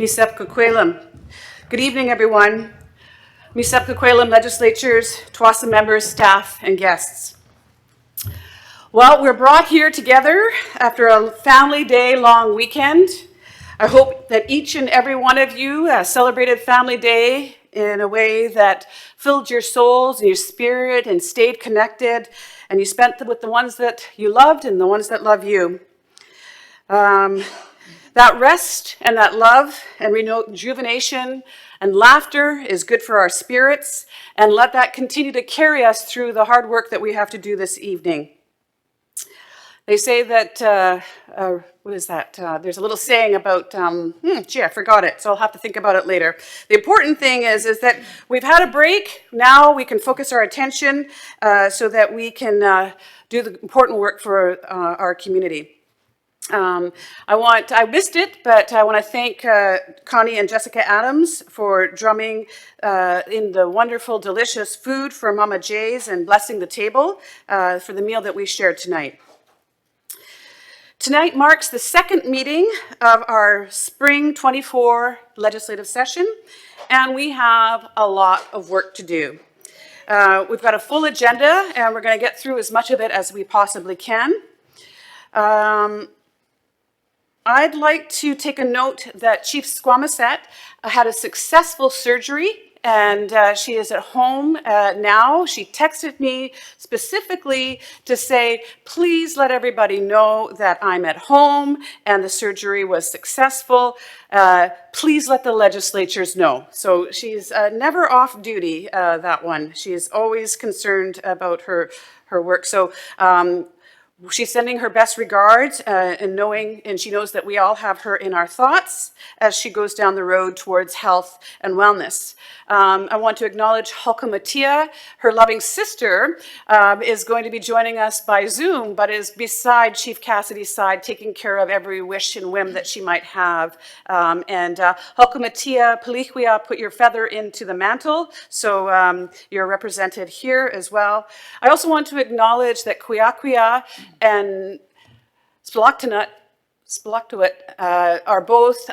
Misep Coquitlam. Good evening, everyone. Misep Coquitlam legislatures, TWASA members, staff, and guests. Well, we're brought here together after a family day long weekend. I hope that each and every one of you celebrated Family Day in a way that filled your souls and your spirit and stayed connected, and you spent it with the ones that you loved and the ones that love you. That rest and that love and rejuvenation and laughter is good for our spirits, and let that continue to carry us through the hard work that we have to do this evening. They say that, what is that? There's a little saying about, I forgot it, so I'll have to think about it later. The important thing is that we've had a break. Now we can focus our attention so that we can do the important work for our community. I missed it, but I want to thank Connie and Jessica Adams for drumming in the wonderful, delicious food for Mama Jay's and blessing the table for the meal that we shared tonight. Tonight marks the second meeting of our Spring 24 legislative session, and we have a lot of work to do. We've got a full agenda, and we're going to get through as much of it as we possibly can. I'd like to take a note that Chief Squamiset had a successful surgery, and she is at home now. She texted me specifically to say, please let everybody know that I'm at home and the surgery was successful. Please let the legislatures know. So she's never off duty, that one. She is always concerned about her work. So she's sending her best regards and she knows that we all have her in our thoughts as she goes down the road towards health and wellness. I want to acknowledge Hulka Mattia. Her loving sister is going to be joining us by Zoom, but is beside Chief Cassidy's side, taking care of every wish and whim that she might have. Hulka Mattia, Paliquia, put your feather into the mantle, so you're represented here as well. I also want to acknowledge that Quiaquia and Spalaktuit are both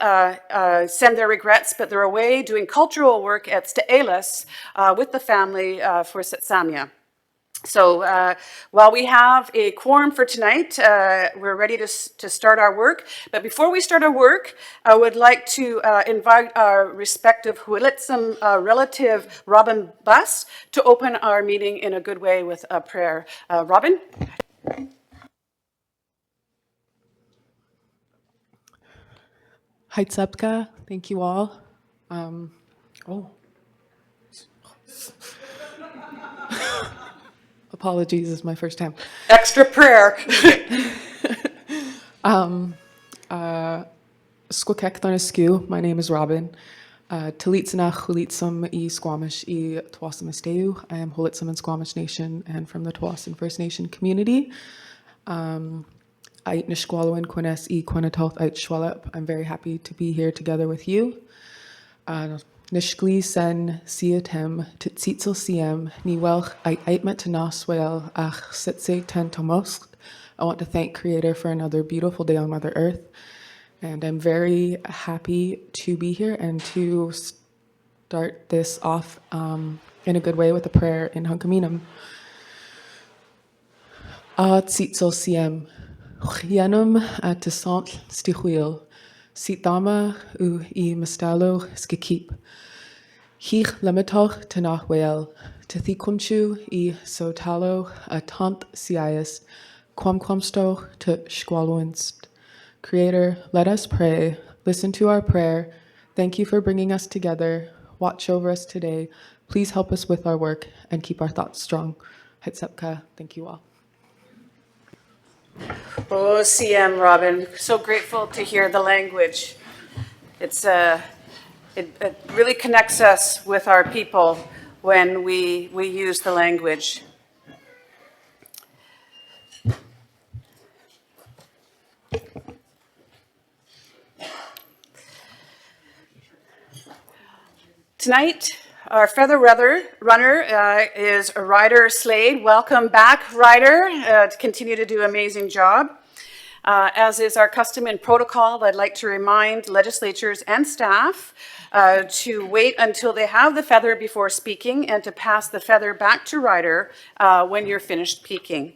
send their regrets, but they're away doing cultural work at Ste'elas with the family for Setsamia. So while we have a quorum for tonight, we're ready to start our work. But before we start our work, I would like to invite our respective Huilitsum relative, Robin Buss, to open our meeting in a good way with a prayer. Robin? Haitsepka, thank you all. Oh. Apologies, it's my first time. Extra prayer. Squakek Tharnescu, my name is Robin. Talitsana Chulitsum I Squamish I Tuasim Esteu. I am Holitsum and Squamish Nation and from the Tuasin First Nation community. Ait Nishqualwin Quines I Quinatoth Ait Shwalep. I'm very happy to be here together with you. Nishgli sen siatem titsitzel siem ni welch ait met naswel ach sitse ten tomosk. I want to thank Creator for another beautiful day on Mother Earth. And I'm very happy to be here and to start this off in a good way with a prayer in Hunkaminam. Tsitzel siem, chienum atisant stichuil, sitama u I mestalo skikip. Hich lemetoch tenach weel, tithicumchu I sotalo atant sias, quamquamsto to squalwinst. Creator, let us pray. Listen to our prayer. Thank you for bringing us together. Watch over us today. Please help us with our work and keep our thoughts strong. Hitsepka, thank you all. Oh, CM Robin, so grateful to hear the language. It's it really connects us with our people when we use the language. Tonight, our feather runner is Ryder Slade. Welcome back, Ryder, to continue to do an amazing job. As is our custom and protocol, I'd like to remind legislatures and staff to wait until they have the feather before speaking and to pass the feather back to Ryder when you're finished speaking.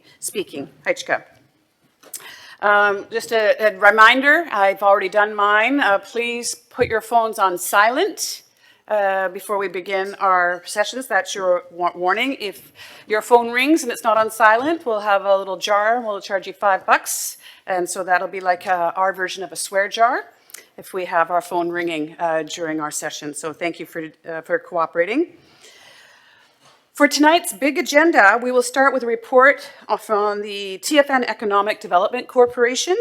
Heichka. Just a reminder, I've already done mine. Please put your phones on silent before we begin our sessions. That's your warning. If your phone rings and it's not on silent, we'll have a little jar and we'll charge you $5. And so that'll be like our version of a swear jar if we have our phone ringing during our session. So thank you for cooperating. For tonight's big agenda, we will start with a report from the TFN Economic Development Corporation.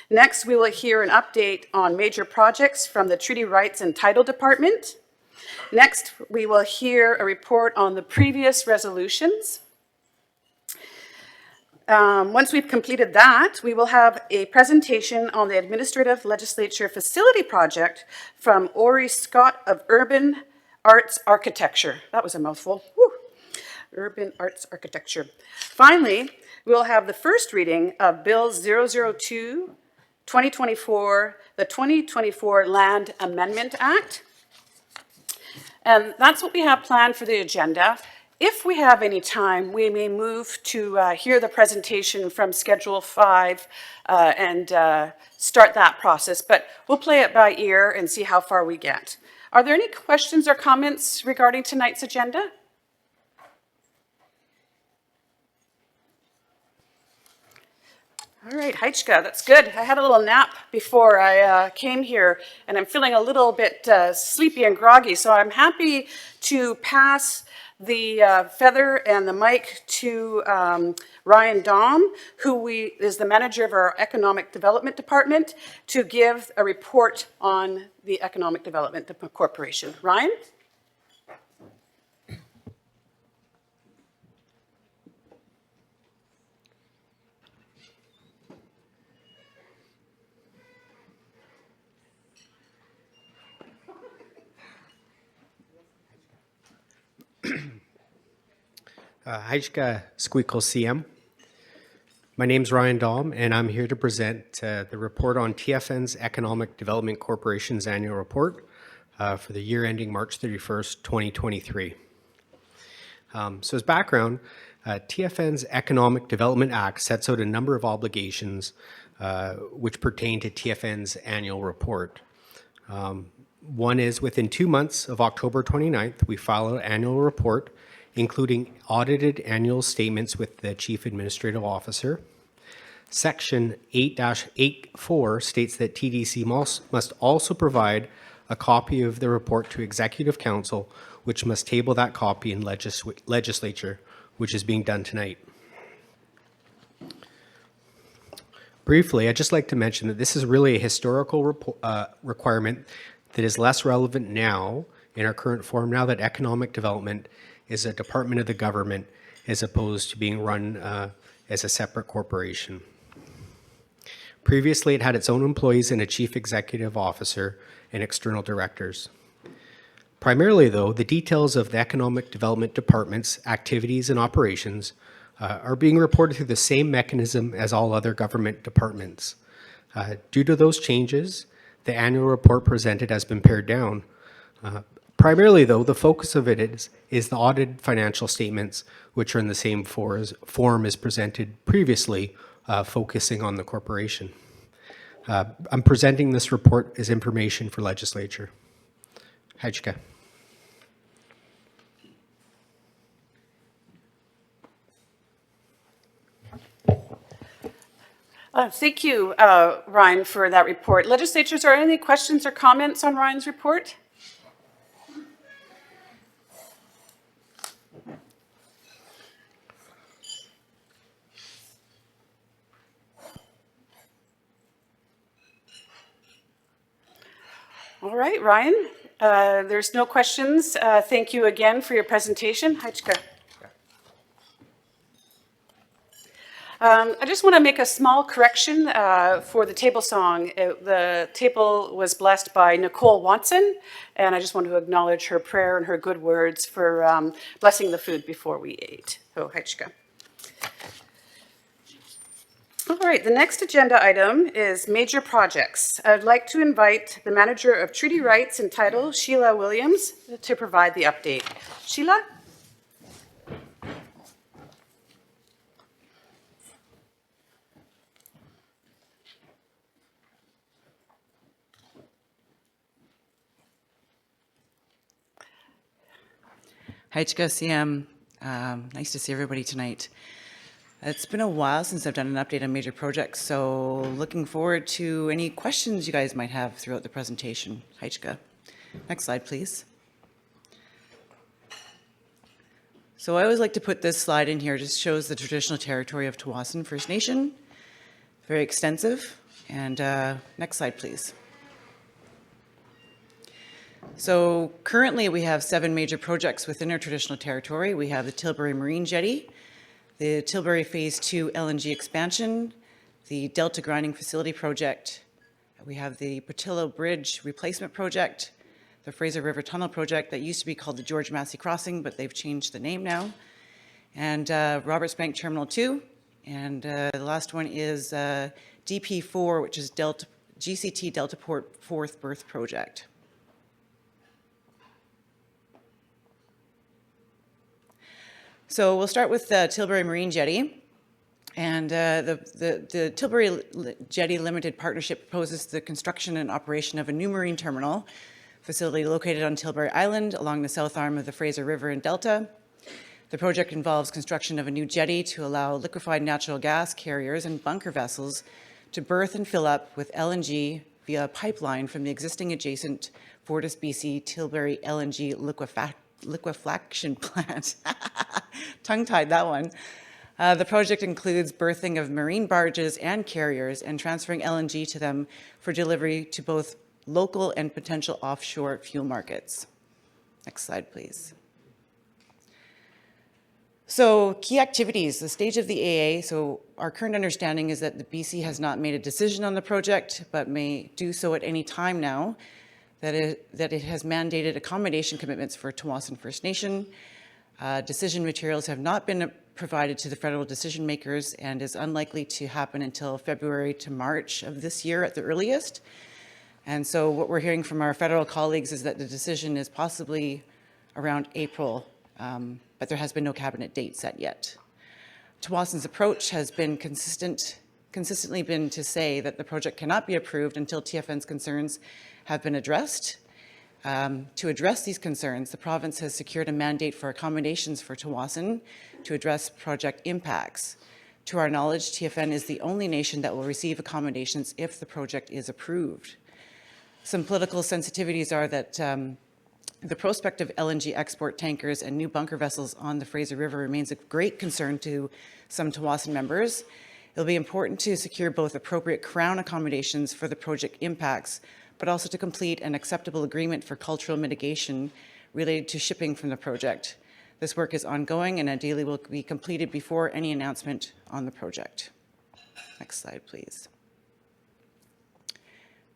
Next, we will hear an update on major projects from the Treaty Rights and Title Department. Next, we will hear a report on the previous resolutions. Once we've completed that, we will have a presentation on the Administrative Legislature Facility Project from Ori Scott of Urban Arts Architecture. That was a mouthful. Woo. Urban Arts Architecture. Finally, we'll have the first reading of Bill 002, 2024, the 2024 Land Amendment Act. And that's what we have planned for the agenda. If we have any time, we may move to hear the presentation from Schedule 5 and start that process, but we'll play it by ear and see how far we get. Are there any questions or comments regarding tonight's agenda? All right, Heichka, that's good. I had a little nap before I came here, and I'm feeling a little bit sleepy and groggy, so I'm happy to pass the feather and the mic to Ryan Daum, who is the manager of our Economic Development Department, to give a report on the Economic Development Corporation. Ryan? Heichka Squeakle CM. My name's Ryan Daum, and I'm here to present the report on TFN's Economic Development Corporation's annual report for the year ending March 31st, 2023. So as background, TFN's Economic Development Act sets out a number of obligations which pertain to TFN's annual report. One is within 2 months of October 29th, we file an annual report including audited annual statements with the Chief Administrative Officer. Section 8-84 states that TDC must also provide a copy of the report to Executive Council, which must table that copy in legislature, which is being done tonight. Briefly, I'd just like to mention that this is really a historical requirement that is less relevant now in our current form, now that economic development is a department of the government as opposed to being run as a separate corporation. Previously, it had its own employees and a chief executive officer and external directors. Primarily, though, the details of the economic development department's activities and operations are being reported through the same mechanism as all other government departments. Due to those changes, the annual report presented has been pared down. Primarily, though, the focus of it is the audited financial statements, which are in the same form as presented previously, focusing on the corporation. I'm presenting this report as information for legislature. Hajka. Thank you, Ryan, for that report. Legislators, are there any questions or comments on Ryan's report? All right, Ryan, there's no questions. Thank you again for your presentation. Hajka. I just want to make a small correction for the table song. The table was blessed by Nicole Watson, and I just want to acknowledge her prayer and her good words for blessing the food before we ate. So, Hajka. All right, the next agenda item is major projects. I'd like to invite the Manager of Treaty Rights and Title, Sheila Williams, to provide the update. Sheila? Hajka CM, nice to see everybody tonight. It's been a while since I've done an update on major projects, so looking forward to any questions you guys might have throughout the presentation. Hajka. Next slide, please. So I always like to put this slide in here, just shows the traditional territory of Tsawwassen First Nation. Very extensive. And next slide, please. So currently we have 7 major projects within our traditional territory. We have the Tilbury Marine Jetty, the Tilbury Phase 2 LNG expansion, the Delta Grinding Facility project. We have the Portillo Bridge replacement project, the Fraser River Tunnel project that used to be called the George Massey Crossing, but they've changed the name now, and Roberts Bank Terminal 2. And the last one is DP4, which is GCT Deltaport Fourth Berth project. So we'll start with the Tilbury Marine Jetty. And the Tilbury Jetty Limited Partnership proposes the construction and operation of a new marine terminal facility located on Tilbury Island along the south arm of the Fraser River and Delta. The project involves construction of a new jetty to allow liquefied natural gas carriers and bunker vessels to berth and fill up with LNG via a pipeline from the existing adjacent FortisBC Tilbury LNG liquefaction plant. Tongue-tied, that one. The project includes berthing of marine barges and carriers and transferring LNG to them for delivery to both local and potential offshore fuel markets. Next slide, please. So key activities, the stage of the AA. So our current understanding is that the BC has not made a decision on the project, but may do so at any time now, that it has mandated accommodation commitments for Tsawwassen First Nation. Decision materials have not been provided to the federal decision makers and is unlikely to happen until February to March of this year at the earliest. And so what we're hearing from our federal colleagues is that the decision is possibly around April, but there has been no cabinet date set yet. Tsawwassen's approach has been consistently been to say that the project cannot be approved until TFN's concerns have been addressed. To address these concerns, the province has secured a mandate for accommodations for Tsawwassen to address project impacts. To our knowledge, TFN is the only nation that will receive accommodations if the project is approved. Some political sensitivities are that the prospect of LNG export tankers and new bunker vessels on the Fraser River remains a great concern to some Tsawwassen members. It'll be important to secure both appropriate Crown accommodations for the project impacts, but also to complete an acceptable agreement for cultural mitigation related to shipping from the project. This work is ongoing and ideally will be completed before any announcement on the project. Next slide, please.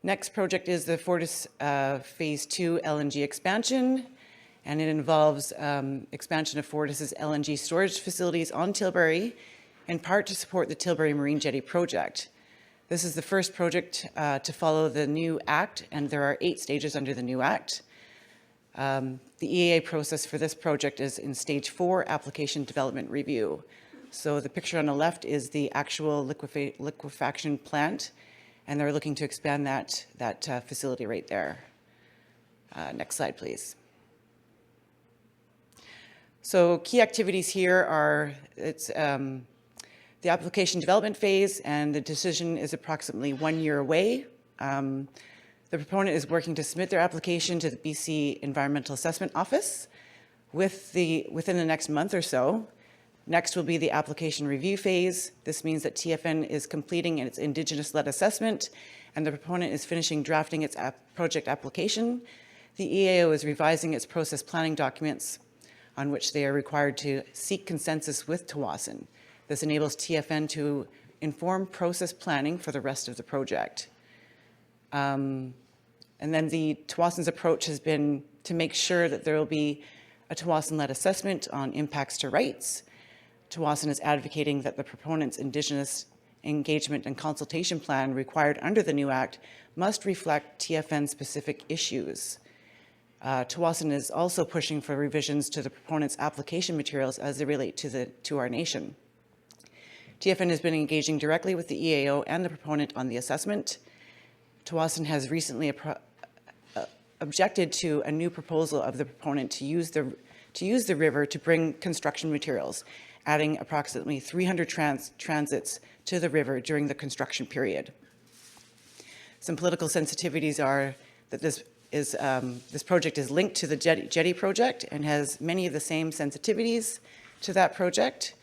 Next project is the Fortis Phase 2 LNG expansion, and it involves expansion of Fortis's LNG storage facilities on Tilbury, in part to support the Tilbury Marine Jetty project. This is the first project to follow the new Act, and there are 8 stages under the new Act. The EAA process for this project is in Stage 4 Application Development Review. So the picture on the left is the actual liquefaction plant, and they're looking to expand that facility right there. Next slide, please. So key activities here are the application development phase, and the decision is approximately 1 year away. The proponent is working to submit their application to the BC Environmental Assessment Office within the next month or so. Next will be the application review phase. This means that TFN is completing its Indigenous-led assessment, and the proponent is finishing drafting its project application. The EAO is revising its process planning documents on which they are required to seek consensus with Tsawwassen. This enables TFN to inform process planning for the rest of the project. And then the Tsawwassen's approach has been to make sure that there will be a Tsawwassen-led assessment on impacts to rights. Tsawwassen is advocating that the proponent's Indigenous engagement and consultation plan required under the new Act must reflect TFN-specific issues. Tsawwassen is also pushing for revisions to the proponent's application materials as they relate to our nation. TFN has been engaging directly with the EAO and the proponent on the assessment. Tsawwassen has recently objected to a new proposal of the proponent to use the river to bring construction materials, adding approximately 300 transits to the river during the construction period. Some political sensitivities are that this project is linked to the jetty project and has many of the same sensitivities to that project.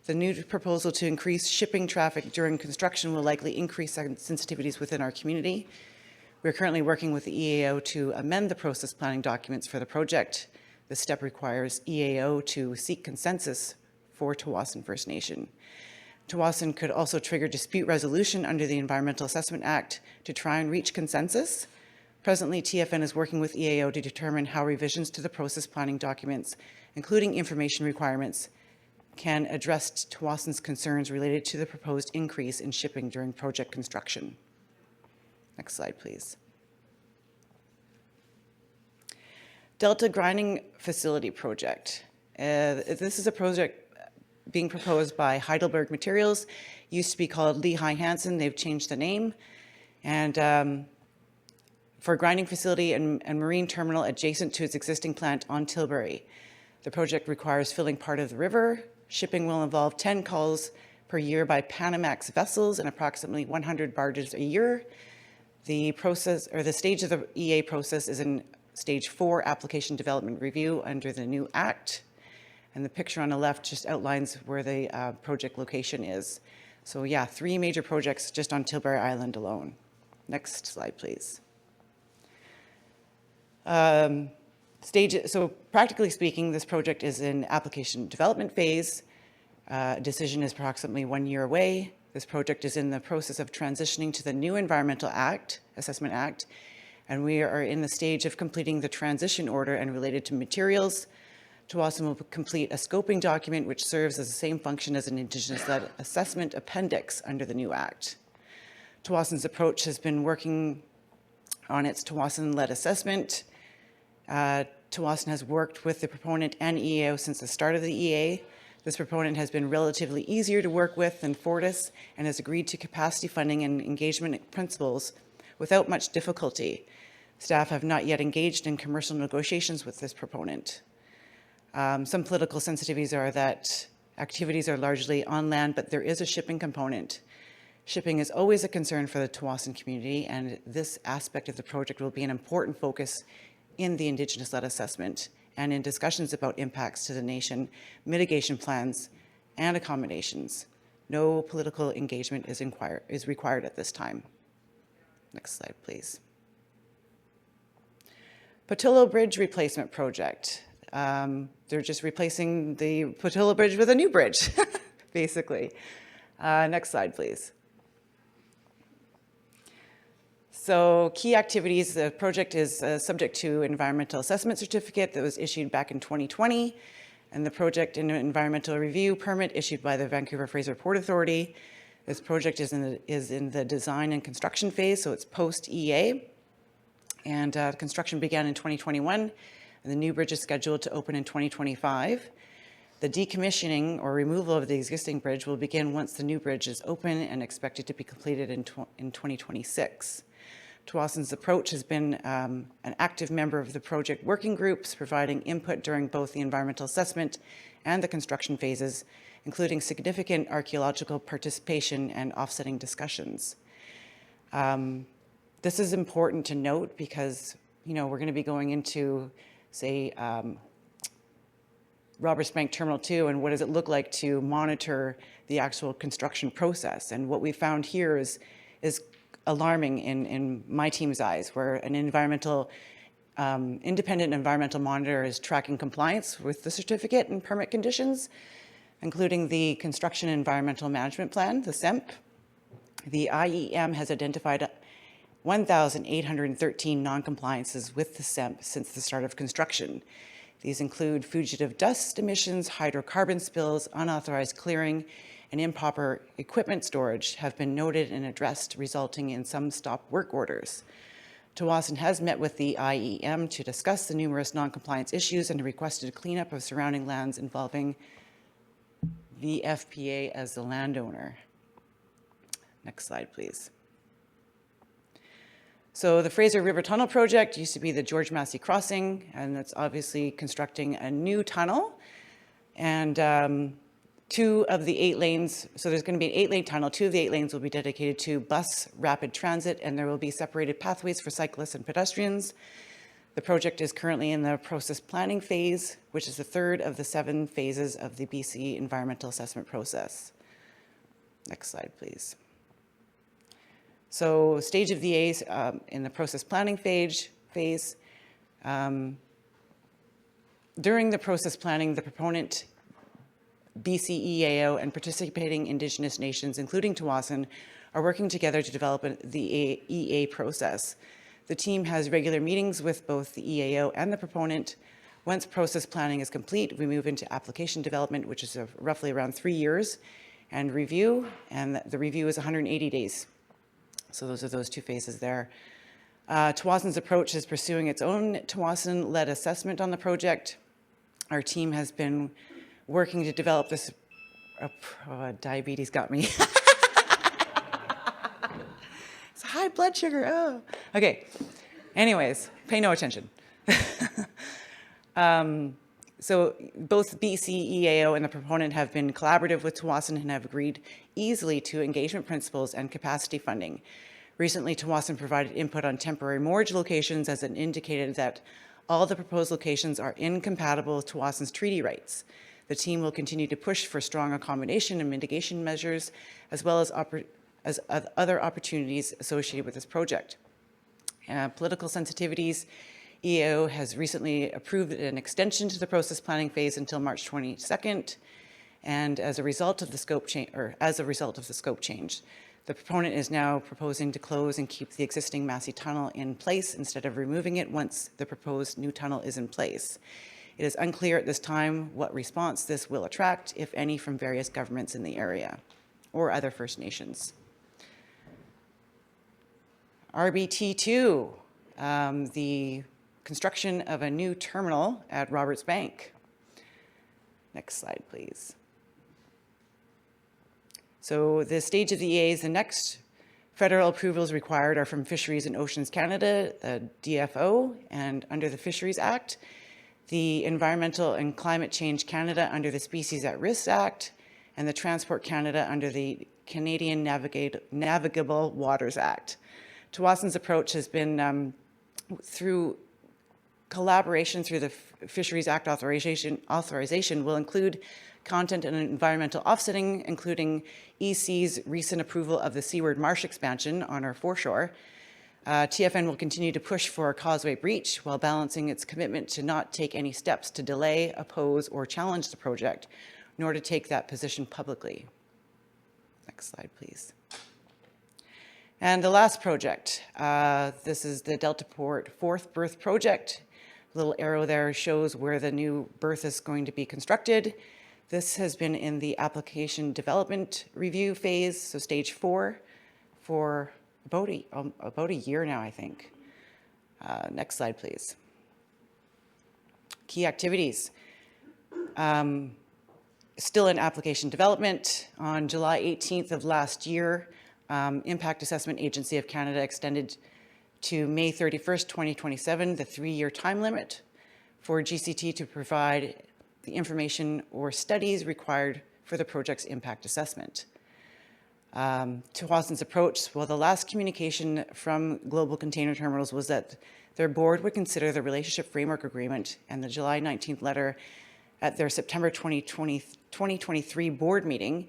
The new proposal to increase shipping traffic during construction will likely increase sensitivities within our community. We're currently working with the EAO to amend the process planning documents for the project. This step requires EAO to seek consensus for Tsawwassen First Nation. Tsawwassen could also trigger dispute resolution under the Environmental Assessment Act to try and reach consensus. Presently, TFN is working with EAO to determine how revisions to the process planning documents, including information requirements, can address Tsawwassen's concerns related to the proposed increase in shipping during project construction. Next slide, please. Delta Grinding Facility Project. This is a project being proposed by Heidelberg Materials. Used to be called Lehigh Hansen. They've changed the name. And for a grinding facility and marine terminal adjacent to its existing plant on Tilbury. The project requires filling part of the river. Shipping will involve 10 calls per year by Panamax vessels and approximately 100 barges a year. The process, or the stage of the EA process, is in Stage 4 Application Development Review under the new Act. And the picture on the left just outlines where the project location is. So yeah, 3 major projects just on Tilbury Island alone. Next slide, please. So practically speaking, this project is in application development phase. Decision is approximately 1 year away. This project is in the process of transitioning to the new Environmental Assessment Act, and we are in the stage of completing the transition order and related to materials. Tsawwassen will complete a scoping document which serves as the same function as an Indigenous-led assessment appendix under the new Act. Tsawwassen's approach has been working on its Tsawwassen-led assessment. Tsawwassen has worked with the proponent and EAO since the start of the EA. This proponent has been relatively easier to work with than Fortis and has agreed to capacity funding and engagement principles without much difficulty. Staff have not yet engaged in commercial negotiations with this proponent. Some political sensitivities are that activities are largely on land, but there is a shipping component. Shipping is always a concern for the Tsawwassen community, and this aspect of the project will be an important focus in the Indigenous-led assessment and in discussions about impacts to the nation, mitigation plans, and accommodations. No political engagement is required at this time. Next slide, please. Pattullo Bridge Replacement Project. They're just replacing the Pattullo Bridge with a new bridge, basically. Next slide, please. So key activities, the project is subject to environmental assessment certificate that was issued back in 2020, and the project and environmental review permit issued by the Vancouver Fraser Port Authority. This project is in the design and construction phase, so it's post-EA. And construction began in 2021, and the new bridge is scheduled to open in 2025. The decommissioning or removal of the existing bridge will begin once the new bridge is open and expected to be completed in 2026. Tsawwassen's approach has been an active member of the project working groups, providing input during both the environmental assessment and the construction phases, including significant archaeological participation and offsetting discussions. This is important to note because, you know, we're going to be going into, say, Roberts Bank Terminal 2, and what does it look like to monitor the actual construction process? And what we found here is alarming in my team's eyes, where an independent environmental monitor is tracking compliance with the certificate and permit conditions, including the Construction Environmental Management Plan, the CEMP. The IEM has identified 1,813 non-compliances with the CEMP since the start of construction. These include fugitive dust emissions, hydrocarbon spills, unauthorized clearing, and improper equipment storage have been noted and addressed, resulting in some stop work orders. Tsawwassen has met with the IEM to discuss the numerous non-compliance issues and requested cleanup of surrounding lands involving the FPA as the landowner. Next slide, please. So the Fraser River Tunnel project used to be the George Massey Crossing, and that's obviously constructing a new tunnel. And 2 of the 8 lanes, so there's going to be an 8-lane tunnel. 2 of the 8 lanes will be dedicated to bus rapid transit, and there will be separated pathways for cyclists and pedestrians. The project is currently in the process planning phase, which is the 3rd of the 7 phases of the BC environmental assessment process. Next slide, please. So stage of the A's in the process planning phase. During the process planning, the proponent, BCEAO, and participating Indigenous nations, including Tsawwassen, are working together to develop the EA process. The team has regular meetings with both the EAO and the proponent. Once process planning is complete, we move into application development, which is roughly around 3 years, and review, and the review is 180 days. So those are those 2 phases there. Tsawwassen's approach is pursuing its own Tsawwassen-led assessment on the project. Our team has been working to develop this. Diabetes got me. It's high blood sugar. Oh, okay. Anyways, pay no attention. So both BCEAO and the proponent have been collaborative with Tsawwassen and have agreed easily to engagement principles and capacity funding. Recently, Tsawwassen provided input on temporary moorage locations as it indicated that all the proposed locations are incompatible with Tsawwassen's treaty rights. The team will continue to push for strong accommodation and mitigation measures, as well as other opportunities associated with this project. Political sensitivities. EAO has recently approved an extension to the process planning phase until March 22nd, and as a result of the scope change, the proponent is now proposing to close and keep the existing Massey Tunnel in place instead of removing it once the proposed new tunnel is in place. It is unclear at this time what response this will attract, if any, from various governments in the area or other First Nations. RBT2, the construction of a new terminal at Roberts Bank. Next slide, please. So the stage of the EAs, the next federal approvals required are from Fisheries and Oceans Canada, the DFO, and under the Fisheries Act, the Environmental and Climate Change Canada under the Species at Risk Act, and the Transport Canada under the Canadian Navigable Waters Act. Tsawwassen approach has been through collaboration through the Fisheries Act authorization will include content and environmental offsetting, including EC's recent approval of the Seaward Marsh expansion on our foreshore. TFN will continue to push for a causeway breach while balancing its commitment to not take any steps to delay, oppose, or challenge the project, nor to take that position publicly. Next slide, please. And the last project, this is the Delta Port Fourth Berth Project. The little arrow there shows where the new berth is going to be constructed. This has been in the application development review phase, so stage 4, for about a year now, I think. Next slide, please. Key activities. Still in application development. On July 18th of last year, Impact Assessment Agency of Canada extended to May 31st, 2027, the 3-year time limit for GCT to provide the information or studies required for the project's impact assessment. Tsawwassen's approach, well, the last communication from Global Container Terminals was that their board would consider the Relationship Framework Agreement and the July 19th letter at their September 2023 board meeting.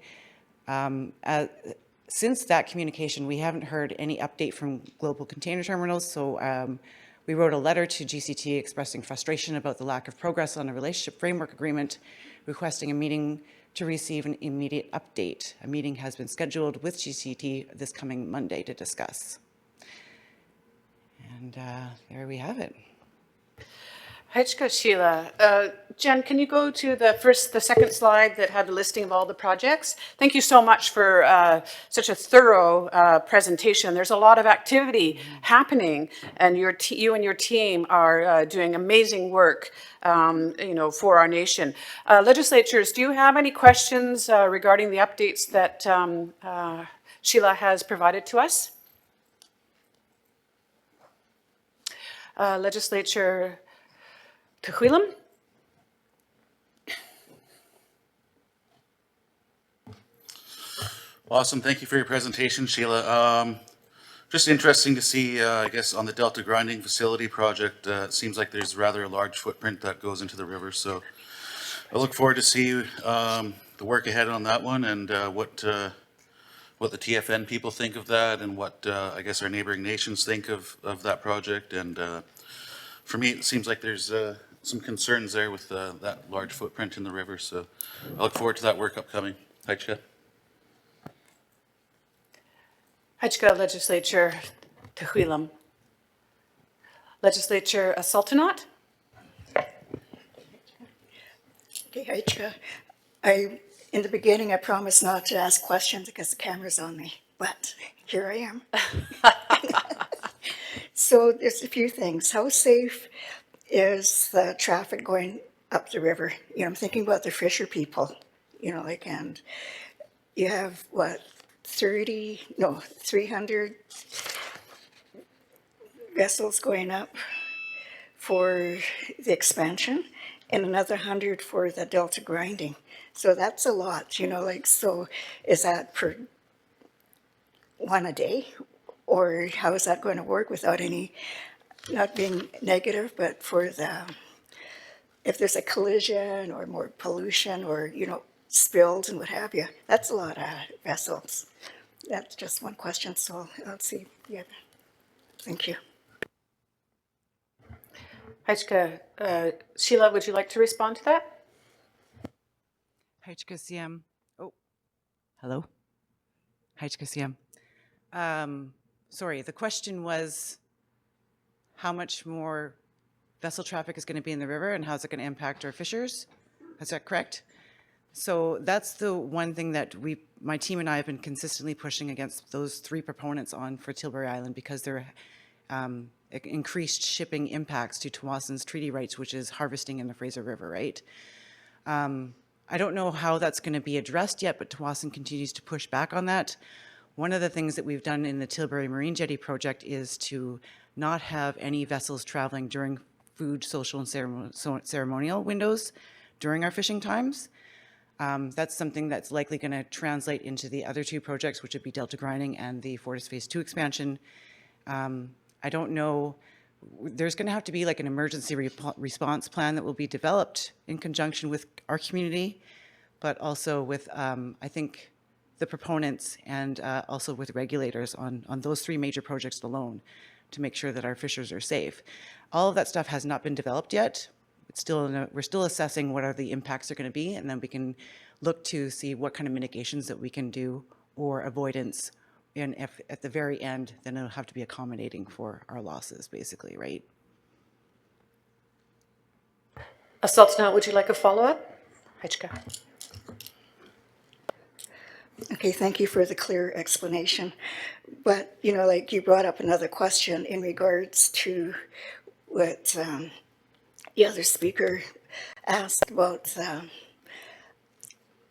Since that communication, we haven't heard any update from Global Container Terminals, so we wrote a letter to GCT expressing frustration about the lack of progress on the Relationship Framework Agreement, requesting a meeting to receive an immediate update. A meeting has been scheduled with GCT this coming Monday to discuss. And there we have it. Hajka, Sheila. Jen, can you go to the second slide that had the listing of all the projects? Thank you so much for such a thorough presentation. There's a lot of activity happening, and you and your team are doing amazing work, for our nation. Legislatures, do you have any questions regarding the updates that Sheila has provided to us? Legislature Coquitlam? Awesome. Thank you for your presentation, Sheila. Just interesting to see, I guess, on the Delta Grinding Facility project, it seems like there's rather a large footprint that goes into the river. So I look forward to see the work ahead on that one and what the TFN people think of that and what, I guess, our neighboring nations think of that project. And for me, it seems like there's some concerns there with that large footprint in the river. So I look forward to that work upcoming. Hajka. Hajka, Legislature Coquitlam. Legislature Sultanat? Okay, Hajka. In the beginning, I promised not to ask questions because the camera's on me, but here I am. So there's a few things. How safe is the traffic going up the river? I'm thinking about the fisher people, and you have, 300 vessels going up for the expansion and another 100 for the Delta grinding. So that's a lot, so is that per one a day? Or how is that going to work without any, not being negative, but for if there's a collision or more pollution or, spills and what have you, that's a lot of vessels. That's just one question, so I'll see. Yeah. Thank you. Hajka, Sheila, would you like to respond to that? Hajka CM. Oh, hello. Hajka CM. Sorry, the question was how much more vessel traffic is going to be in the river and how's it going to impact our fishers? Is that correct? So that's the one thing that my team and I have been consistently pushing against those 3 proponents on for Tilbury Island because they're increased shipping impacts to Tsawwassen's treaty rights, which is harvesting in the Fraser River, right? I don't know how that's going to be addressed yet, but Tsawwassen continues to push back on that. One of the things that we've done in the Tilbury Marine Jetty project is to not have any vessels traveling during food, social, and ceremonial windows during our fishing times. That's something that's likely going to translate into the other two projects, which would be Delta Grinding and the Fortis Phase 2 expansion. I don't know, there's going to have to be like an emergency response plan that will be developed in conjunction with our community, but also with, I think, the proponents and also with regulators on those three major projects alone to make sure that our fishers are safe. All of that stuff has not been developed yet. It's still we're still assessing what are the impacts are going to be, and then we can look to see what kind of mitigations that we can do or avoidance. And if at the very end, then it'll have to be accommodating for our losses, basically, right? Sultanat, would you like a follow-up? Hajka. Okay, thank you for the clear explanation. But, you know, like you brought up another question in regards to what the other speaker asked about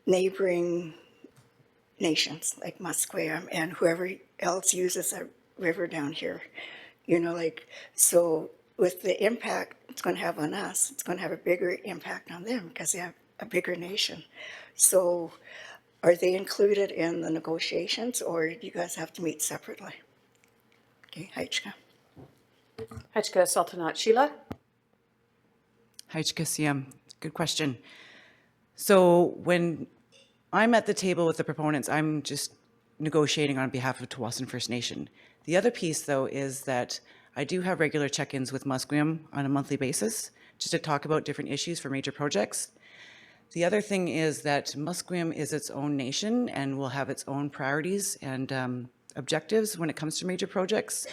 neighboring nations like Musqueam and whoever else uses a river down here. You know, like, so with the impact it's going to have on us, it's going to have a bigger impact on them because they have a bigger nation. So are they included in the negotiations, or do you guys have to meet separately? Okay, Hajka. Hajka Sultanat. Sheila? Hajka Siam, good question. So when I'm at the table with the proponents, I'm just negotiating on behalf of Tsawwassen First Nation. The other piece, though, is that I do have regular check-ins with Musqueam on a monthly basis, just to talk about different issues for major projects. The other thing is that Musqueam is its own nation and will have its own priorities and objectives when it comes to major projects.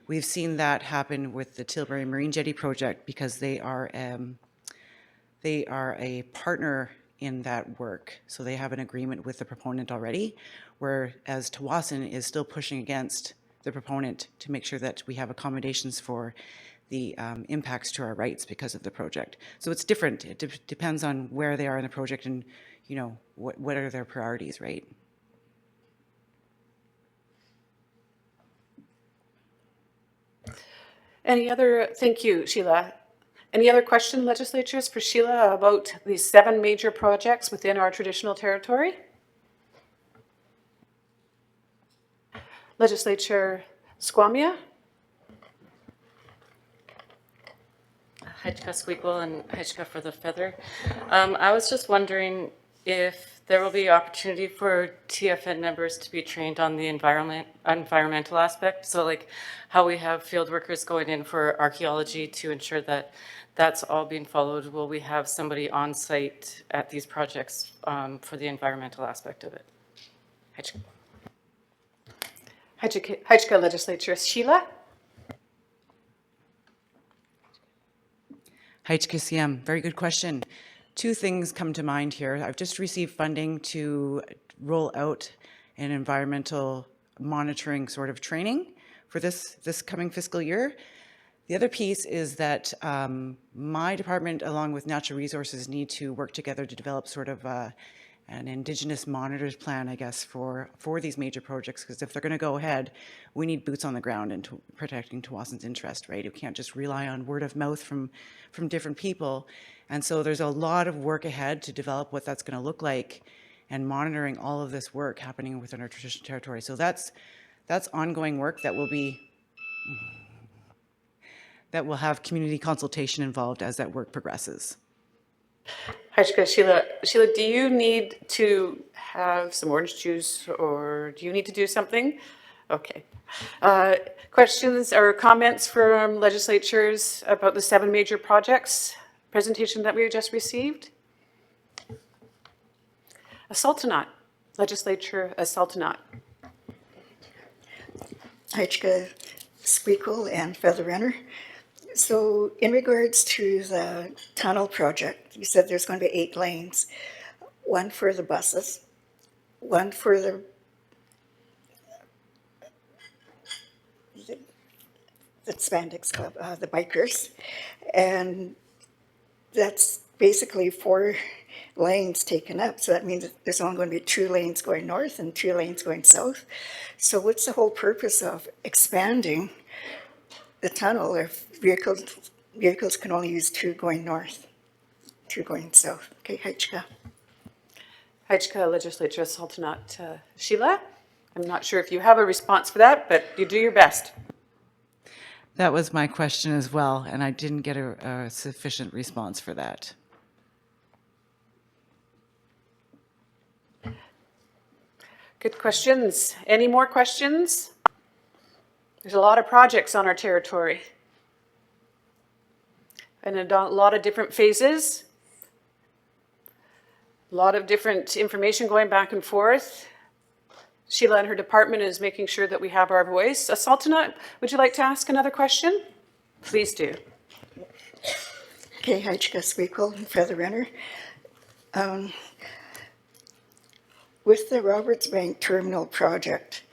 We've seen that happen with the Tilbury Marine Jetty project because they are a partner in that work. So they have an agreement with the proponent already, whereas Tsawwassen is still pushing against the proponent to make sure that we have accommodations for the impacts to our rights because of the project. So it's different. It depends on where they are in the project and, you know, what are their priorities, right? Any other, thank you, Sheila. Any other question, legislatures, for Sheila about these 7 major projects within our traditional territory? Legislature Squamiah? Hajka Squeakle and Hajka for the feather. I was just wondering if there will be opportunity for TFN members to be trained on the environmental aspect. So like how we have field workers going in for archaeology to ensure that that's all being followed. Will we have somebody on site at these projects for the environmental aspect of it? Hajka legislature. Sheila? Hajka Siam, very good question. 2 things come to mind here. I've just received funding to roll out an environmental monitoring sort of training for this coming fiscal year. The other piece is that my department, along with Natural Resources, need to work together to develop sort of an Indigenous monitors plan, I guess, for these major projects, because if they're going to go ahead, we need boots on the ground in protecting Tsawwassen's interest, right? We can't just rely on word of mouth from different people. And so there's a lot of work ahead to develop what that's going to look like and monitoring all of this work happening within our traditional territory. So that's ongoing work that will have community consultation involved as that work progresses. Hajka, Sheila, do you need to have some orange juice or do you need to do something? Okay. Questions or comments from legislatures about the 7 major projects presentation that we just received? A Sultanat, legislature, a Sultanat. Hajka Squeakle and Feather Runner. So in regards to the tunnel project, you said there's going to be 8 lanes, 1 for the buses, 1 for the spandex club, the bikers, and that's basically 4 lanes taken up. So that means there's only going to be 2 lanes going north and 2 lanes going south. So what's the whole purpose of expanding the tunnel if vehicles can only use 2 going north, 2 going south? Okay, Hajka. Hajka Legislature Sultanat Sheila. I'm not sure if you have a response for that, but you do your best. That was my question as well, and I didn't get a sufficient response for that. Good questions. Any more questions? There's a lot of projects on our territory and a lot of different phases, a lot of different information going back and forth. Sheila and her department is making sure that we have our voice. Sultanat, would you like to ask another question? Please do. Okay, Hajka Squeakle, Feather Runner. With the Roberts Bank Terminal project,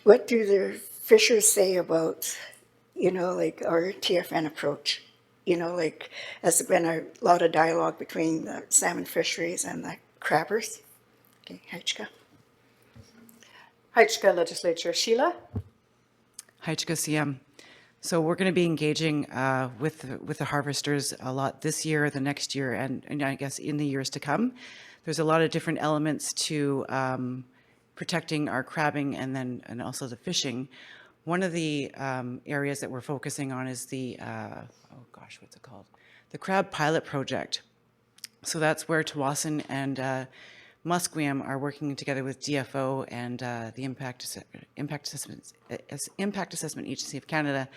what do the fishers say about, like our TFN approach? Like, has there been a lot of dialogue between the salmon fisheries and the crabbers? Okay, Hajka. Hajka Legislature Sheila. Hajka CM. So we're going to be engaging with the harvesters a lot this year, the next year, and I guess in the years to come. There's a lot of different elements to protecting our crabbing and also the fishing. One of the areas that we're focusing on is the, what's it called? The Crab Pilot Project. So that's where Tawasin and Musqueam are working together with DFO and the Impact Assessment Agency of Canada,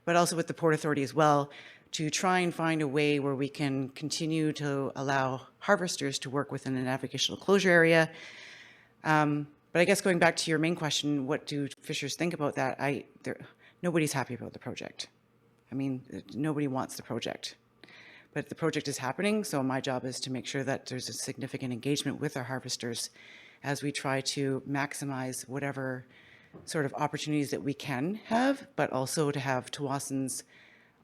but also with the Port Authority as well, to try and find a way where we can continue to allow harvesters to work within a navigational closure area. But I guess going back to your main question, what do fishers think about that? Nobody's happy about the project. I mean, nobody wants the project. But the project is happening, so my job is to make sure that there's a significant engagement with our harvesters as we try to maximize whatever sort of opportunities that we can have, but also to have Tawasin's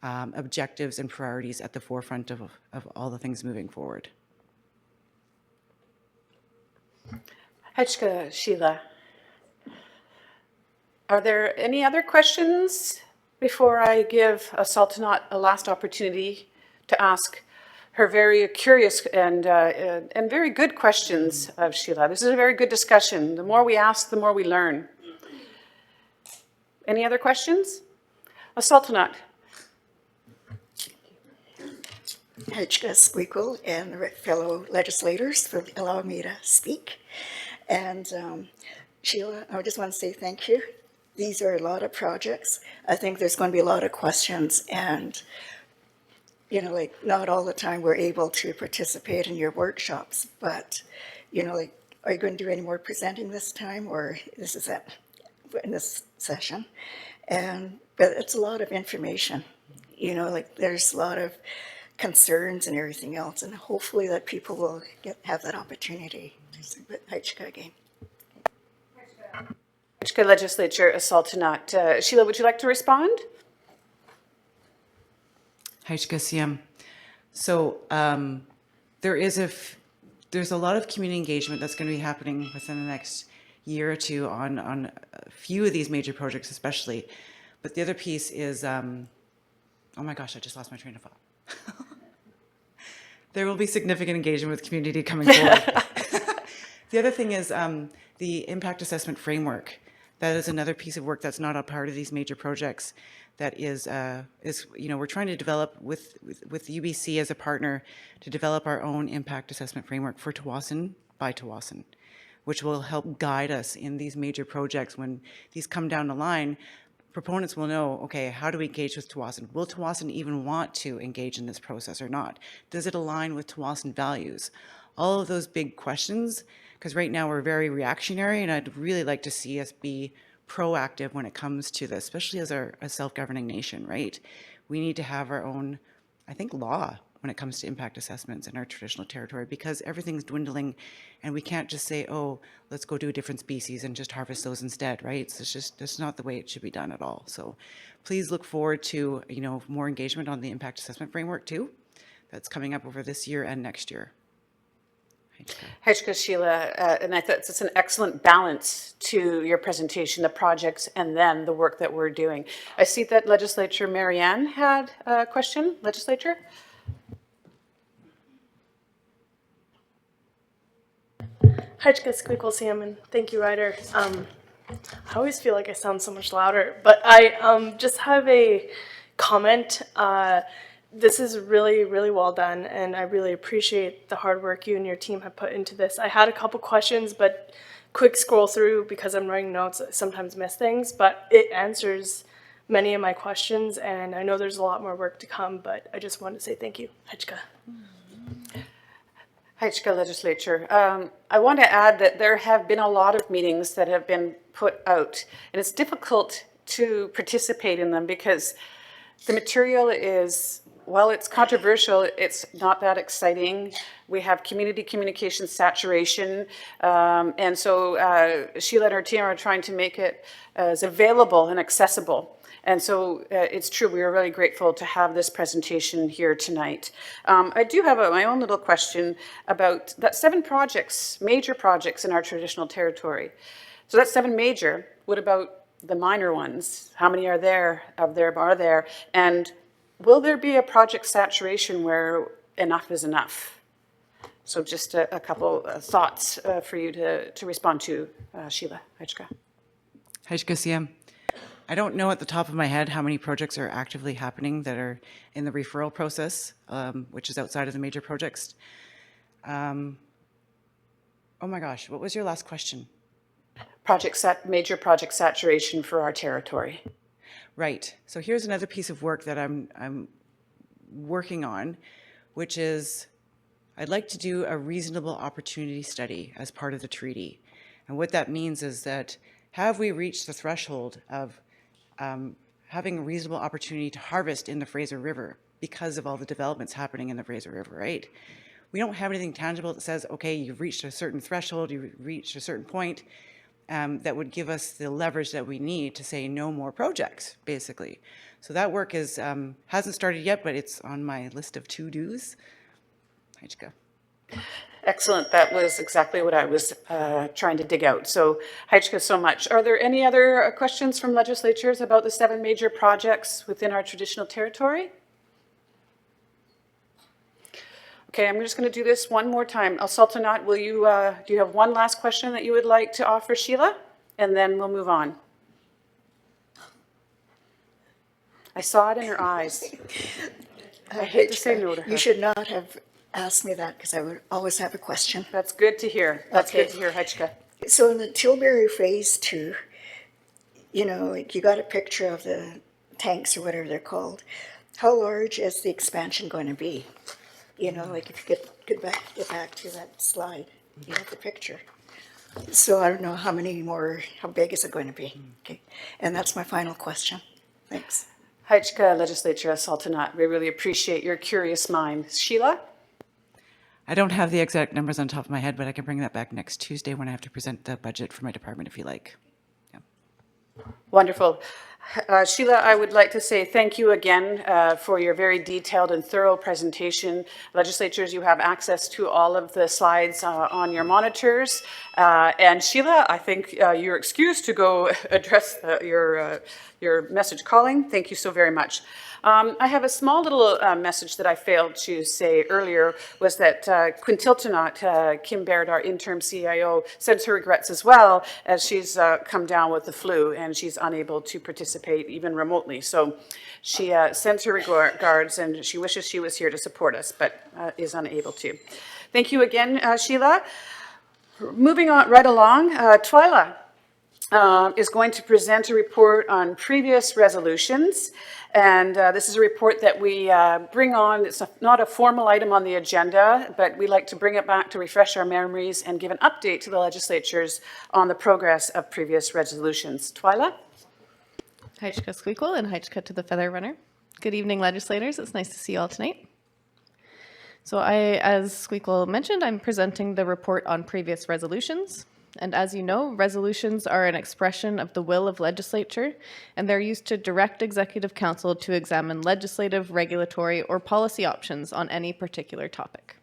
objectives and priorities at the forefront of all the things moving forward. Hajka Sheila. Are there any other questions before I give Sultanat a last opportunity to ask her very curious and very good questions of Sheila? This is a very good discussion. The more we ask, the more we learn. Any other questions? Sultanat. Hajka Squeakle and the fellow legislators for allowing me to speak. And Sheila, I just want to say thank you. These are a lot of projects. I think there's going to be a lot of questions, and like not all the time we're able to participate in your workshops, but like, are you going to do any more presenting this time, or this is it in this session? But it's a lot of information, like there's a lot of concerns and everything else, and hopefully that people will have that opportunity. Hajka again. Hajka Legislature Sultanat. Sheila, would you like to respond? Hajka CM. So there's a lot of community engagement that's going to be happening within the next year or two on a few of these major projects especially. But the other piece is, oh my gosh, I just lost my train of thought. There will be significant engagement with community coming forward. The other thing is the impact assessment framework. That is another piece of work that's not a part of these major projects. That is we're trying to develop with UBC as a partner to develop our own impact assessment framework for Tawasin by Tawasin, which will help guide us in these major projects. When these come down the line, proponents will know, okay, how do we engage with Tawasin? Will Tawasin even want to engage in this process or not? Does it align with Tawasin values? All of those big questions, because right now we're very reactionary, and I'd really like to see us be proactive when it comes to this, especially as a self-governing nation, right? We need to have our own, I think, law when it comes to impact assessments in our traditional territory, because everything's dwindling, and we can't just say, oh, let's go do a different species and just harvest those instead, right? That's not the way it should be done at all. So please look forward to, more engagement on the impact assessment framework too. That's coming up over this year and next year. Hajka Sheila, and I thought it's an excellent balance to your presentation, the projects and then the work that we're doing. I see that Legislature Marianne had a question. Legislature? Hajka Squeakle Sam, and thank you, Ryder. I always feel like I sound so much louder, but I just have a comment. This is really, really well done, and I really appreciate the hard work you and your team have put into this. I had a couple questions, but quick scroll through because I'm writing notes. I sometimes miss things, but it answers many of my questions, and I know there's a lot more work to come, but I just wanted to say thank you, Hajka. Hajka Legislature. I want to add that there have been a lot of meetings that have been put out, and it's difficult to participate in them because the material is, while it's controversial, it's not that exciting. We have community communication saturation, and so Sheila and her team are trying to make it as available and accessible. And so it's true, we are really grateful to have this presentation here tonight. I do have my own little question about that 7 projects, major projects in our traditional territory. So that's 7 major. What about the minor ones? How many are there? And will there be a project saturation where enough is enough? So just a couple thoughts for you to respond to, Sheila Hajka. Hajka CM. I don't know at the top of my head how many projects are actively happening that are in the referral process, which is outside of the major projects. Oh my gosh, what was your last question? Major project saturation for our territory. Right. So here's another piece of work that I'm working on, which is I'd like to do a reasonable opportunity study as part of the treaty. And what that means is that have we reached the threshold of having a reasonable opportunity to harvest in the Fraser River because of all the developments happening in the Fraser River, right? We don't have anything tangible that says, okay, you've reached a certain threshold, you've reached a certain point that would give us the leverage that we need to say no more projects, basically. So that work is hasn't started yet, but it's on my list of to-dos. Hajka. Excellent. That was exactly what I was trying to dig out. So, Hajka, so much. Are there any other questions from legislatures about the 7 major projects within our traditional territory? Okay, I'm just going to do this one more time. Sultanat, will you, do you have one last question that you would like to offer Sheila? And then we'll move on. I saw it in her eyes. I hate to say no to her. You should not have asked me that because I would always have a question. That's good to hear. That's Okay. good to hear, Hajka. So in the Tilbury Phase 2, you know, like you got a picture of the tanks or whatever they're called. How large is the expansion going to be? You know, like if you get back to that slide, you have the picture. So I don't know how big is it going to be? Okay, and that's my final question. Thanks. Hajka Legislature Sultanat, we really appreciate your curious mind. Sheila? I don't have the exact numbers on top of my head, but I can bring that back next Tuesday when I have to present the budget for my department, if you like. Yeah. Wonderful. Sheila, I would like to say thank you again for your very detailed and thorough presentation. Legislatures, you have access to all of the slides on your monitors. And Sheila, I think you're excused to go address your message calling. Thank you so very much. I have a small little message that I failed to say earlier, was that Quintiltonat, Kim Baird, our interim CIO, sends her regrets as well, as she's come down with the flu and she's unable to participate even remotely. So she sends her regards and she wishes she was here to support us, but is unable to. Thank you again, Sheila. Moving on right along, Twyla is going to present a report on previous resolutions. And this is a report that we bring on. It's not a formal item on the agenda, but we like to bring it back to refresh our memories and give an update to the legislatures on the progress of previous resolutions. Twyla? Hajka Squeakle and Hajka to the Feather Runner. Good evening, legislators. It's nice to see you all tonight. So as Squeakle mentioned, I'm presenting the report on previous resolutions. And as you know, resolutions are an expression of the will of legislature, and they're used to direct Executive Council to examine legislative, regulatory, or policy options on any particular topic.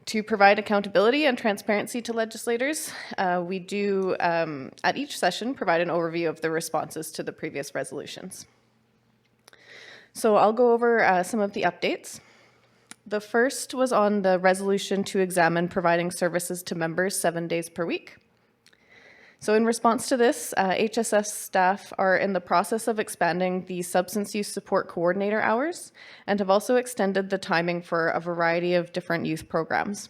To provide accountability and transparency to legislators, we do, at each session, provide an overview of the responses to the previous resolutions. So I'll go over some of the updates. The first was on the resolution to examine providing services to members 7 days per week. So in response to this, HSS staff are in the process of expanding the substance use support coordinator hours and have also extended the timing for a variety of different youth programs.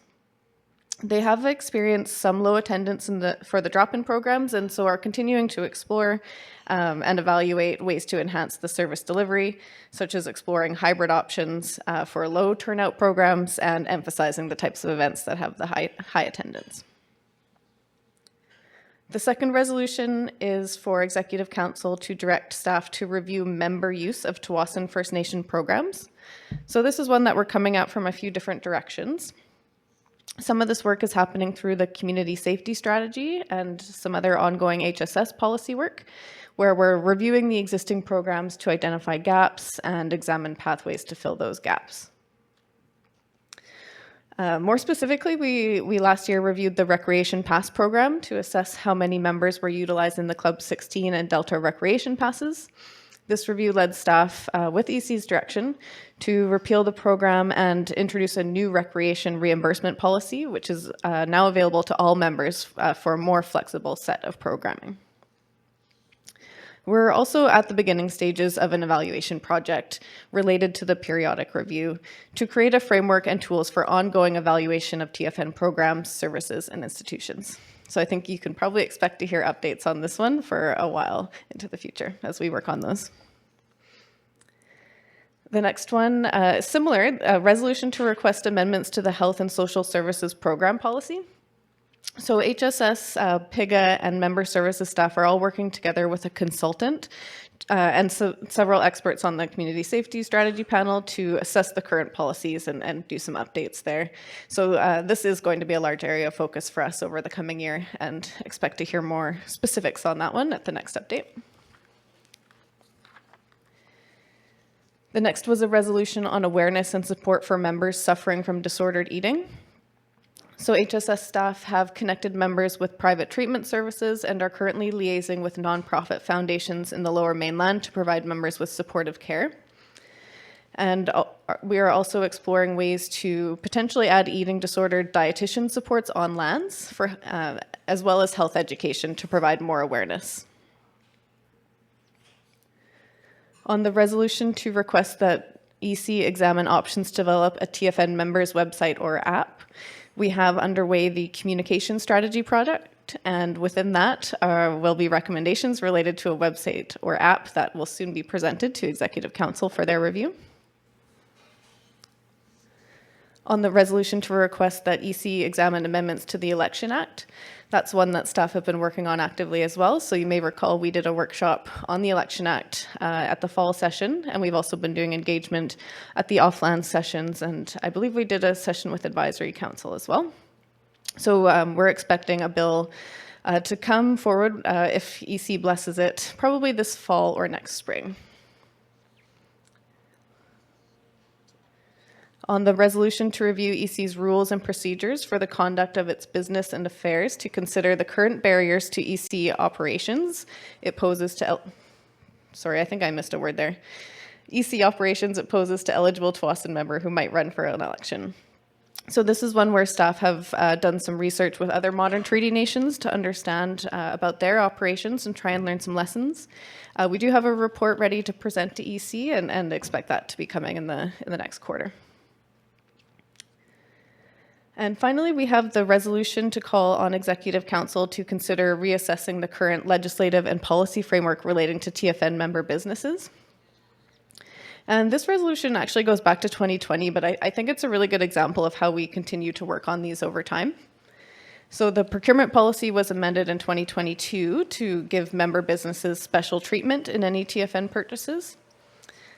They have experienced some low attendance for the drop-in programs and so are continuing to explore and evaluate ways to enhance the service delivery, such as exploring hybrid options for low turnout programs and emphasizing the types of events that have the high attendance. The second resolution is for Executive Council to direct staff to review member use of Tsawwassen First Nation programs. So this is one that we're coming at from a few different directions. Some of this work is happening through the community safety strategy and some other ongoing HSS policy work, where we're reviewing the existing programs to identify gaps and examine pathways to fill those gaps. More specifically, we last year reviewed the Recreation Pass program to assess how many members were utilizing the Club 16 and Delta Recreation Passes. This review led staff, with EC's direction, to repeal the program and introduce a new recreation reimbursement policy, which is now available to all members for a more flexible set of programming. We're also at the beginning stages of an evaluation project related to the periodic review to create a framework and tools for ongoing evaluation of TFN programs, services, and institutions. So I think you can probably expect to hear updates on this one for a while into the future as we work on those. The next one, similar, a resolution to request amendments to the Health and Social Services Program Policy. So HSS, PIGA, and member services staff are all working together with a consultant and several experts on the community safety strategy panel to assess the current policies and do some updates there. So this is going to be a large area of focus for us over the coming year and expect to hear more specifics on that one at the next update. The next was a resolution on awareness and support for members suffering from disordered eating. So HSS staff have connected members with private treatment services and are currently liaising with nonprofit foundations in the Lower Mainland to provide members with supportive care. And we are also exploring ways to potentially add eating disorder dietitian supports on lands, as well as health education to provide more awareness. On the resolution to request that EC examine options to develop a TFN members website or app, we have underway the communication strategy project, and within that will be recommendations related to a website or app that will soon be presented to Executive Council for their review. On the resolution to request that EC examine amendments to the Election Act, that's one that staff have been working on actively as well. So you may recall we did a workshop on the Election Act at the fall session, and we've also been doing engagement at the off-land sessions, and I believe we did a session with Advisory Council as well. So we're expecting a bill to come forward, if EC blesses it, probably this fall or next spring. On the resolution to review EC's rules and procedures for the conduct of its business and affairs to consider the current barriers to EC operations it poses to, sorry, I think I missed a word there. EC operations it poses to eligible Tsawwassen member who might run for an election. So this is one where staff have done some research with other modern treaty nations to understand about their operations and try and learn some lessons. We do have a report ready to present to EC and expect that to be coming in the next quarter. And finally, we have the resolution to call on Executive Council to consider reassessing the current legislative and policy framework relating to TFN member businesses. And this resolution actually goes back to 2020, but I think it's a really good example of how we continue to work on these over time. So the procurement policy was amended in 2022 to give member businesses special treatment in any TFN purchases.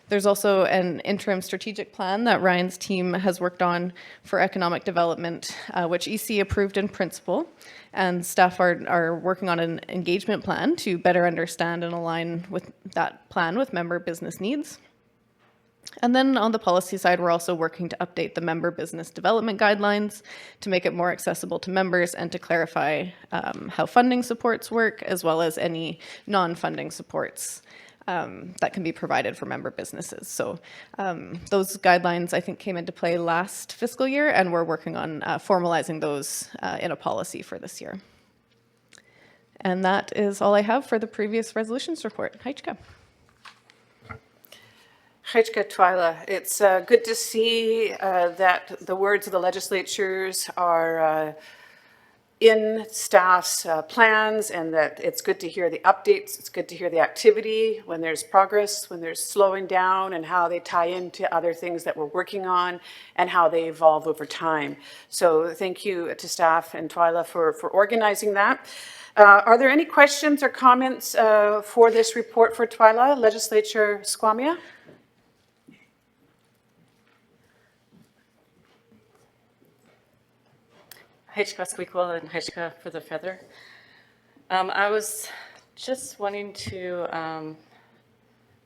There's also an interim strategic plan that Ryan's team has worked on for economic development, which EC approved in principle, and staff are working on an engagement plan to better understand and align with that plan with member business needs. And then on the policy side, we're also working to update the member business development guidelines to make it more accessible to members and to clarify how funding supports work, as well as any non-funding supports. that can be provided for member businesses. So those guidelines, I think, came into play last fiscal year, and we're working on formalizing those in a policy for this year. And that is all I have for the previous resolutions report. Heichka. Heichka Twyla, it's good to see that the words of the legislatures are in staff's plans, and that it's good to hear the updates, it's good to hear the activity, when there's progress, when there's slowing down, and how they tie into other things that we're working on and how they evolve over time. So thank you to staff and Twyla for organizing that. Are there any questions or comments for this report for Twyla? Legislature Squamia? Heichka Squeakle and Heichka for the feather. I was just wanting to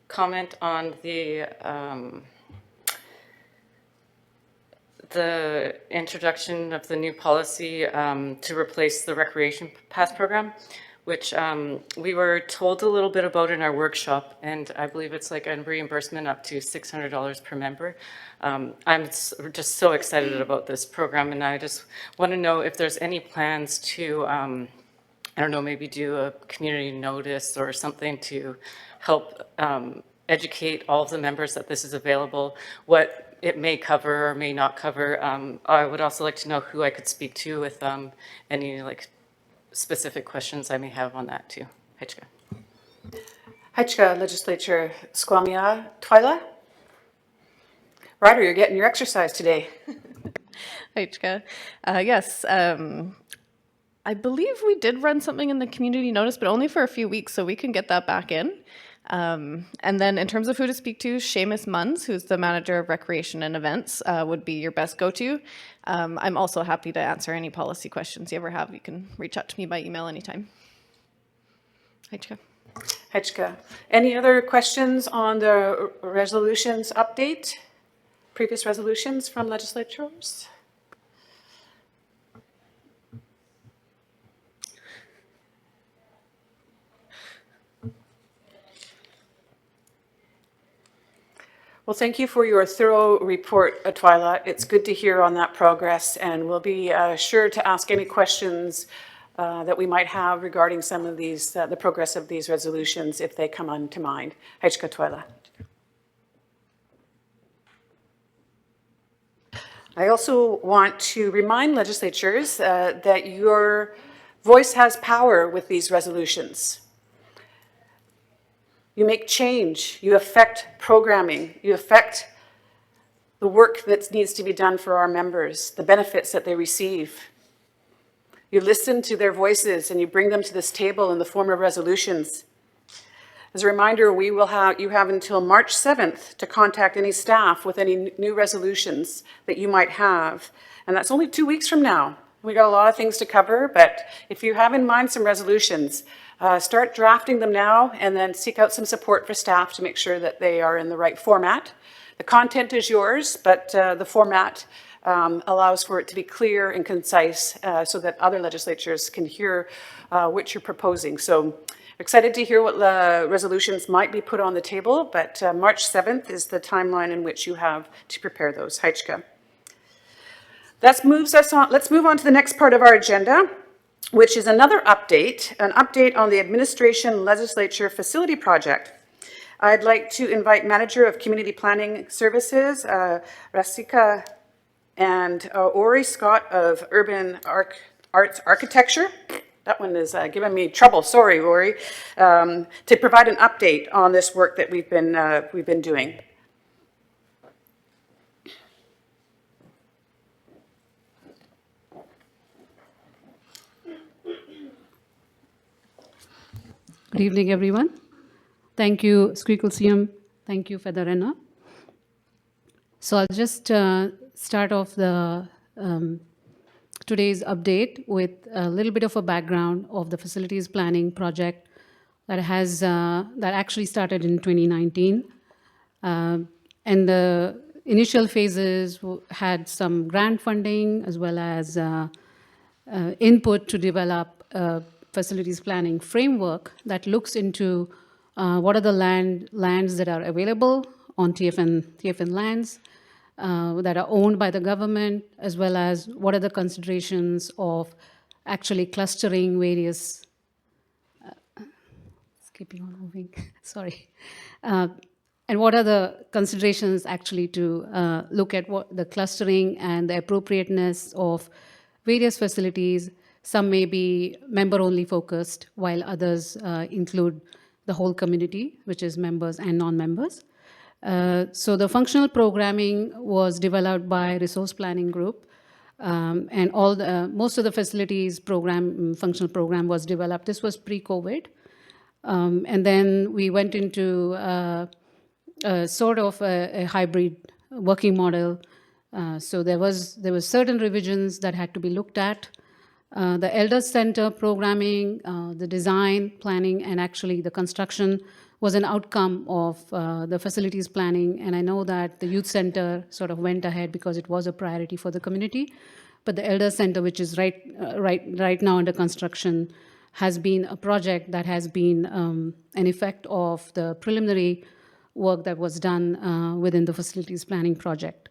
comment on the introduction of the new policy to replace the Recreation Pass program, which we were told a little bit about in our workshop, and I believe it's like a reimbursement up to $600 per member. I'm just so excited about this program, and I just want to know if there's any plans to, I don't know, maybe do a community notice or something to help educate all of the members that this is available, what it may cover or may not cover. I would also like to know who I could speak to with any like specific questions I may have on that too. Heichka. Heichka, Legislature Squamia. Twyla? Ryder, you're getting your exercise today. Heichka. Yes. I believe we did run something in the community notice, but only for a few weeks, so we can get that back in. And then in terms of who to speak to, Seamus Munns, who's the manager of recreation and events, would be your best go-to. I'm also happy to answer any policy questions you ever have. You can reach out to me by email anytime. Heichka. Heichka. Any other questions on the resolutions update? Previous resolutions from legislatures? Well, thank you for your thorough report, Twyla. It's good to hear on that progress, and we'll be sure to ask any questions that we might have regarding some of these, the progress of these resolutions if they come on to mind. Heichka Twyla. I also want to remind legislatures that your voice has power with these resolutions. You make change, you affect programming, you affect the work that needs to be done for our members, the benefits that they receive. You listen to their voices and you bring them to this table in the form of resolutions. As a reminder, you have until March 7th to contact any staff with any new resolutions that you might have. And that's only 2 weeks from now. We got a lot of things to cover, but if you have in mind some resolutions, start drafting them now and then seek out some support for staff to make sure that they are in the right format. The content is yours, but the format allows for it to be clear and concise so that other legislatures can hear what you're proposing. So excited to hear what resolutions might be put on the table, but March 7th is the timeline in which you have to prepare those. Heichka. Let's move on to the next part of our agenda, which is another update, an update on the Administration Legislature Facility Project. I'd like to invite Manager of Community Planning Services, Rasika, and Ori Scott of Urban Arts Architecture. That one is giving me trouble, sorry, Ori, to provide an update on this work that we've been doing. Good evening, everyone. Thank you, Squeakle CM. Thank you, Featherena. So I'll just start off the today's update with a little bit of a background of the facilities planning project that actually started in 2019. And the initial phases had some grant funding as well as input to develop facilities planning framework that looks into what are the lands that are available on TFN lands that are owned by the government, as well as what are the considerations of actually clustering various keeping on moving, sorry. And what are the considerations actually to look at what the clustering and the appropriateness of various facilities. Some may be member-only focused, while others include the whole community, which is members and non-members. So the functional programming was developed by Resource Planning Group, and most of the facilities functional program was developed. This was pre-COVID. And then we went into sort of a hybrid working model. So there was certain revisions that had to be looked at. The Elders Center programming, the design, planning, and actually the construction was an outcome of the facilities planning. And I know that the Youth Center sort of went ahead because it was a priority for the community. But the Elders Center, which is right now under construction, has been a project that has been an effect of the preliminary work that was done within the facilities planning project.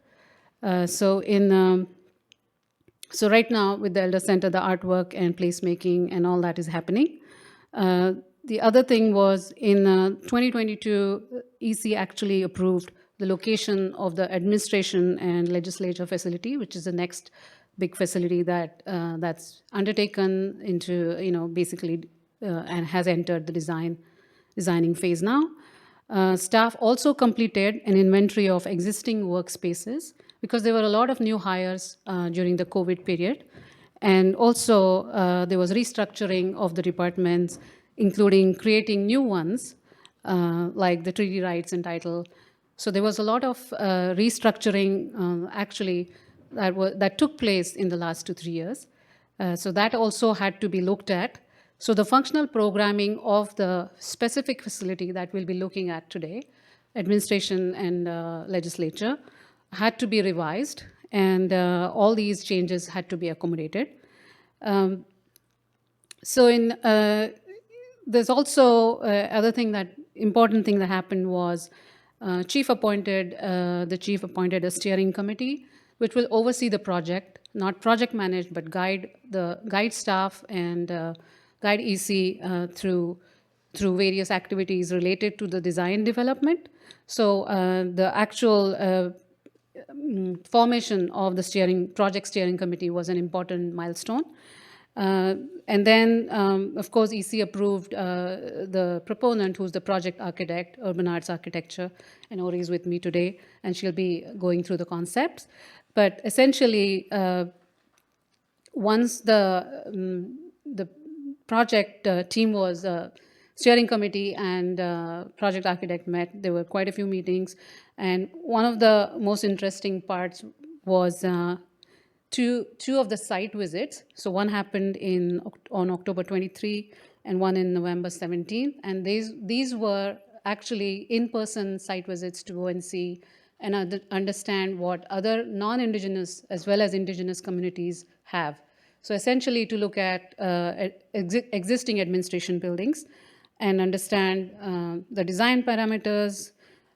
So right now with the Elder Center, the artwork and placemaking and all that is happening. The other thing was in 2022, EC actually approved the location of the administration and legislature facility, which is the next big facility that's undertaken into, basically, and has entered the designing phase now. Staff also completed an inventory of existing workspaces because there were a lot of new hires during the COVID period. And also there was restructuring of the departments, including creating new ones, like the treaty rights and title. So there was a lot of restructuring actually that took place in the last 2-3 years. So that also had to be looked at. So the functional programming of the specific facility that we'll be looking at today, administration and legislature, had to be revised, and all these changes had to be accommodated. There's also important thing that happened was the chief appointed a steering committee which will oversee the project, not project manage, but guide staff and guide EC through various activities related to the design development. So the actual formation of the project steering committee was an important milestone. And then, of course, EC approved the proponent, who's the project architect, Urban Arts Architecture, and Ori is with me today, and she'll be going through the concepts. But essentially, once the project team was steering committee and project architect met, there were quite a few meetings, and one of the most interesting parts was two of the site visits. So one happened on October 23 and one in November 17, and these were actually in-person site visits to go and see and understand what other non-Indigenous as well as Indigenous communities have. So essentially to look at existing administration buildings and understand the design parameters,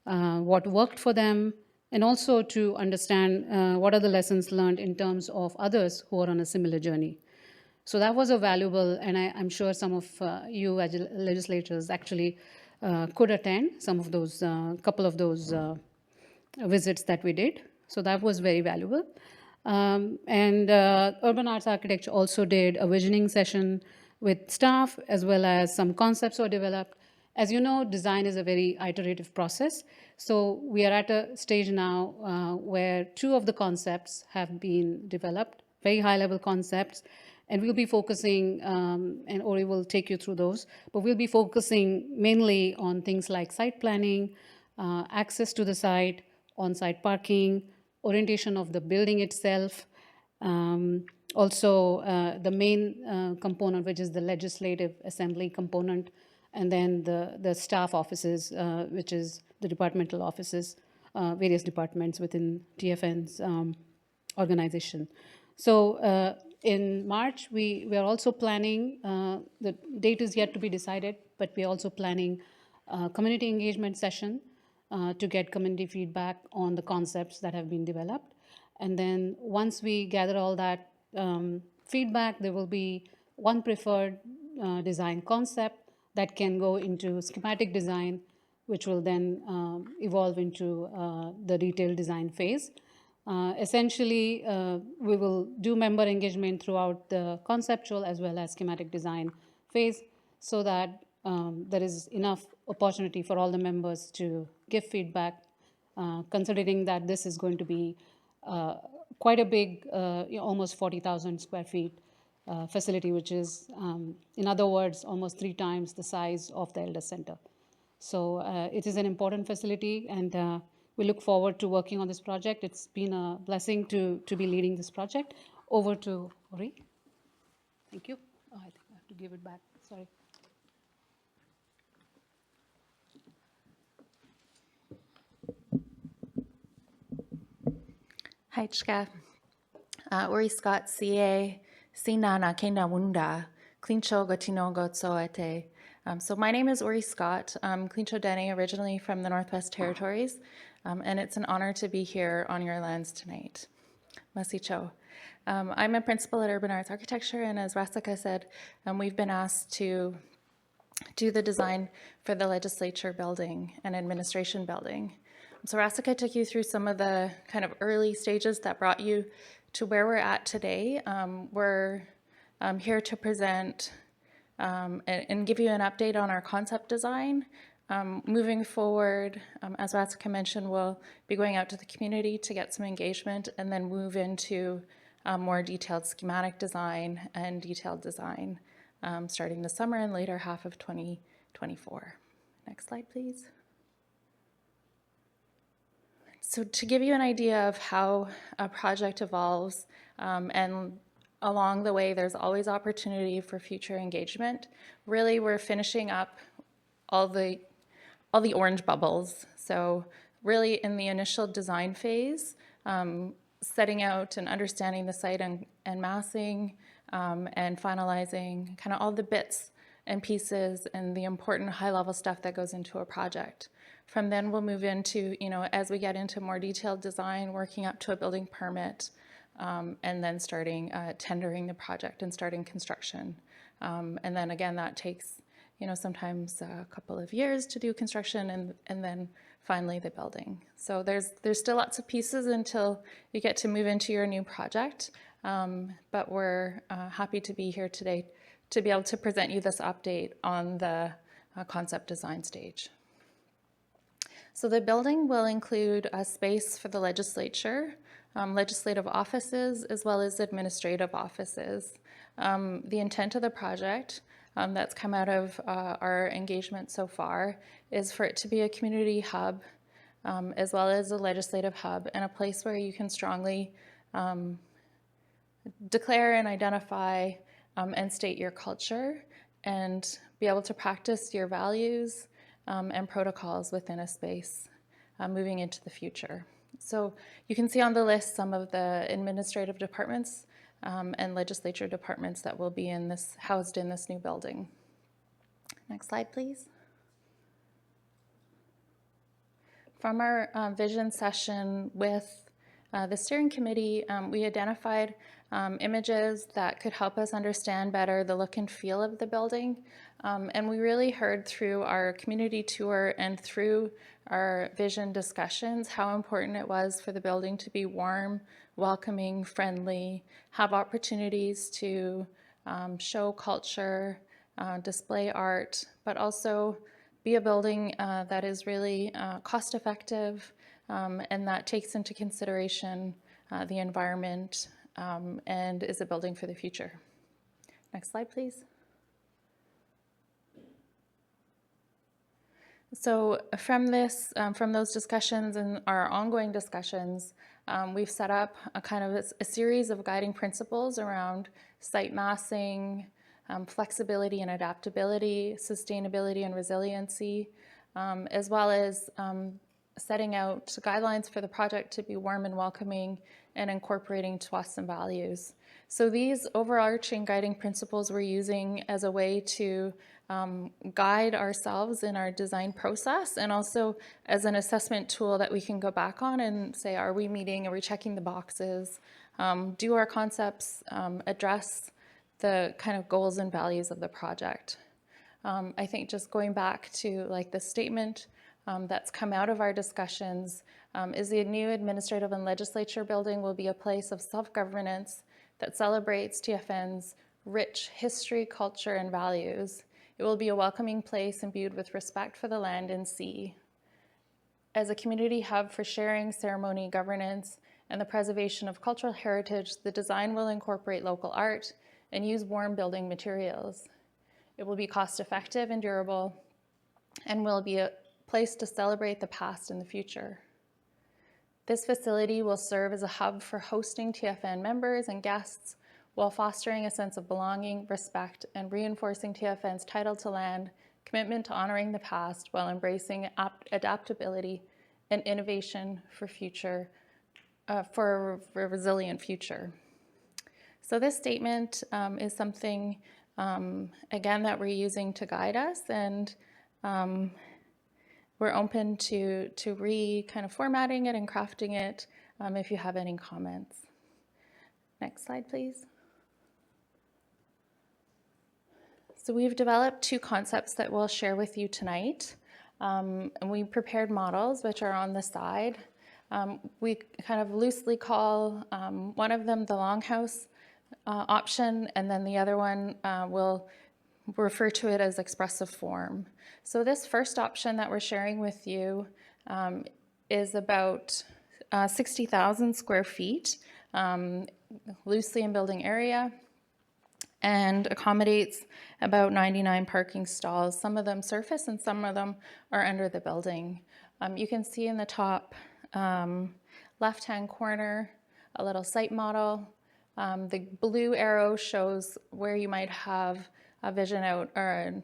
what worked for them, and also to understand what are the lessons learned in terms of others who are on a similar journey. So that was a valuable, and I'm sure some of you as legislators actually could attend some of those, couple of those visits that we did. So that was very valuable. And Urban Arts Architecture also did a visioning session with staff, as well as some concepts were developed. As you know, design is a very iterative process. So we are at a stage now where 2 of the concepts have been developed, very high-level concepts, and we'll be focusing, and Ori will take you through those, but we'll be focusing mainly on things like site planning, access to the site, on-site parking, orientation of the building itself, also the main component, which is the legislative assembly component, and then the staff offices, which is the departmental offices, various departments within TFN's organization. So in March, we are also planning, the date is yet to be decided, but we're also planning community engagement session to get community feedback on the concepts that have been developed. And then once we gather all that feedback, there will be one preferred design concept that can go into schematic design, which will then evolve into the detailed design phase. Essentially, we will do member engagement throughout the conceptual as well as schematic design phase so that there is enough opportunity for all the members to give feedback, considering that this is going to be quite a big, almost 40,000 square feet facility, which is, in other words, almost 3 times the size of the Elder Center. So it is an important facility, and we look forward to working on this project. It's been a blessing to be leading this project. Over to Ori. Thank you. Oh, I think I have to give it back. Sorry. Haichka, Uri Scott, CA, Sinana, Kena Wunda, Clincho Gotino Gotsoete. So my name is Uri Scott. I'm Clincho Dene, originally from the Northwest Territories, and it's an honor to be here on your lands tonight. Masicho. I'm a principal at Urban Arts Architecture, and as Rasika said, we've been asked to do the design for the legislature building and administration building. So Rasika took you through some of the kind of early stages that brought you to where we're at today. We're here to present and give you an update on our concept design. Moving forward, as Rasika mentioned, we'll be going out to the community to get some engagement and then move into more detailed schematic design and detailed design starting the summer and later half of 2024. Next slide, please. So to give you an idea of how a project evolves, and along the way, there's always opportunity for future engagement. Really, we're finishing up all the orange bubbles. So really in the initial design phase, setting out and understanding the site and massing and finalizing kind of all the bits and pieces and the important high-level stuff that goes into a project. From then we'll move into, as we get into more detailed design, working up to a building permit, and then starting tendering the project and starting construction. And then again, that takes, sometimes a couple of years to do construction and then finally the building. So there's still lots of pieces until you get to move into your new project. But we're happy to be here today to be able to present you this update on the concept design stage. So the building will include a space for the legislature, legislative offices, as well as administrative offices. The intent of the project that's come out of our engagement so far is for it to be a community hub, as well as a legislative hub, and a place where you can strongly declare and identify and state your culture and be able to practice your values and protocols within a space moving into the future. So you can see on the list some of the administrative departments and legislature departments that will be housed in this new building. Next slide, please. From our vision session with the steering committee, we identified images that could help us understand better the look and feel of the building. And we really heard through our community tour and through our vision discussions how important it was for the building to be warm, welcoming, friendly, have opportunities to show culture, display art, but also be a building that is really cost-effective and that takes into consideration the environment and is a building for the future. Next slide, please. So from those discussions and our ongoing discussions, we've set up a series of guiding principles around site massing, flexibility and adaptability, sustainability and resiliency, as well as setting out guidelines for the project to be warm and welcoming and incorporating Tsawwassen values. So these overarching guiding principles we're using as a way to guide ourselves in our design process, and also as an assessment tool that we can go back on and say, are we meeting, are we checking the boxes? Do our concepts address the kind of goals and values of the project? I think just going back to like the statement that's come out of our discussions is the new administrative and legislature building will be a place of self-governance that celebrates TFN's rich history, culture, and values. It will be a welcoming place imbued with respect for the land and sea. As a community hub for sharing, ceremony, governance, and the preservation of cultural heritage, the design will incorporate local art and use warm building materials. It will be cost-effective and durable, and will be a place to celebrate the past and the future. This facility will serve as a hub for hosting TFN members and guests while fostering a sense of belonging, respect, and reinforcing TFN's title to land, commitment to honoring the past while embracing adaptability and innovation for a resilient future. So this statement is something, again, that we're using to guide us, and we're open to kind of formatting it and crafting it if you have any comments. Next slide, please. So we've developed two concepts that we'll share with you tonight. And we prepared models, which are on the side. We kind of loosely call one of them the longhouse option, and then the other one will refer to it as expressive form. So this first option that we're sharing with you is about 60,000 square feet, loosely in building area, and accommodates about 99 parking stalls. Some of them surface and some of them are under the building. You can see in the top left-hand corner a little site model. The blue arrow shows where you might have a vision out or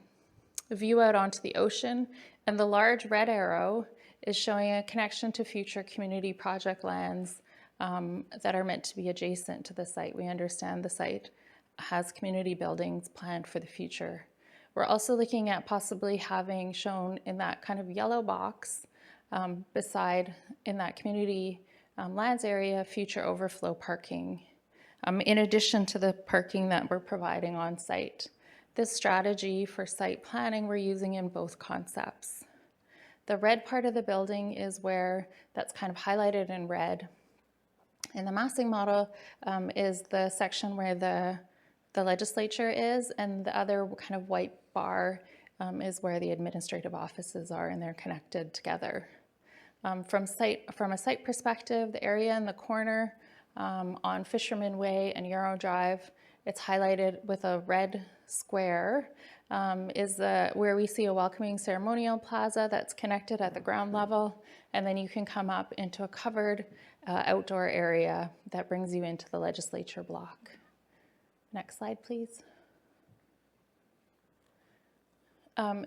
a view out onto the ocean, and the large red arrow is showing a connection to future community project lands that are meant to be adjacent to the site. We understand the site has community buildings planned for the future. We're also looking at possibly having shown in that kind of yellow box beside in that community lands area future overflow parking, in addition to the parking that we're providing on site. This strategy for site planning we're using in both concepts. The red part of the building is where that's kind of highlighted in red. In the massing model is the section where the legislature is, and the other kind of white bar is where the administrative offices are, and they're connected together. From a site perspective, the area in the corner on Fisherman Way and Yarrow Drive, it's highlighted with a red square, is where we see a welcoming ceremonial plaza that's connected at the ground level, and then you can come up into a covered outdoor area that brings you into the legislature block. Next slide, please.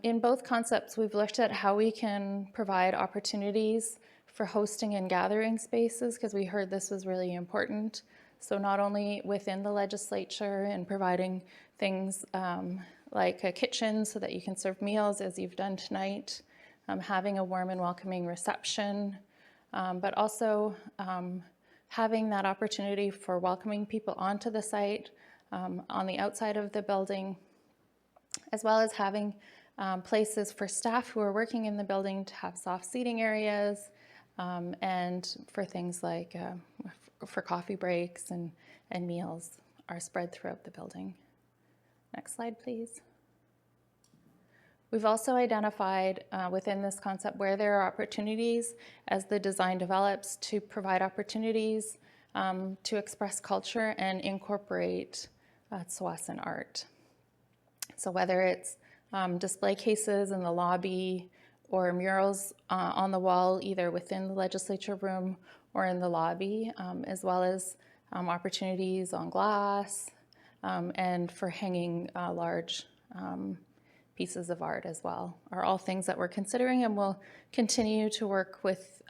In both concepts, we've looked at how we can provide opportunities for hosting and gathering spaces, because we heard this was really important. So not only within the legislature and providing things like a kitchen so that you can serve meals as you've done tonight, having a warm and welcoming reception, but also having that opportunity for welcoming people onto the site on the outside of the building, as well as having places for staff who are working in the building to have soft seating areas, and for things like for coffee breaks and meals are spread throughout the building. Next slide, please. We've also identified within this concept where there are opportunities as the design develops to provide opportunities to express culture and incorporate Tsawwassen art. So whether it's display cases in the lobby or murals on the wall, either within the legislature room or in the lobby, as well as opportunities on glass and for hanging large pieces of art as well, are all things that we're considering, and we'll continue to work with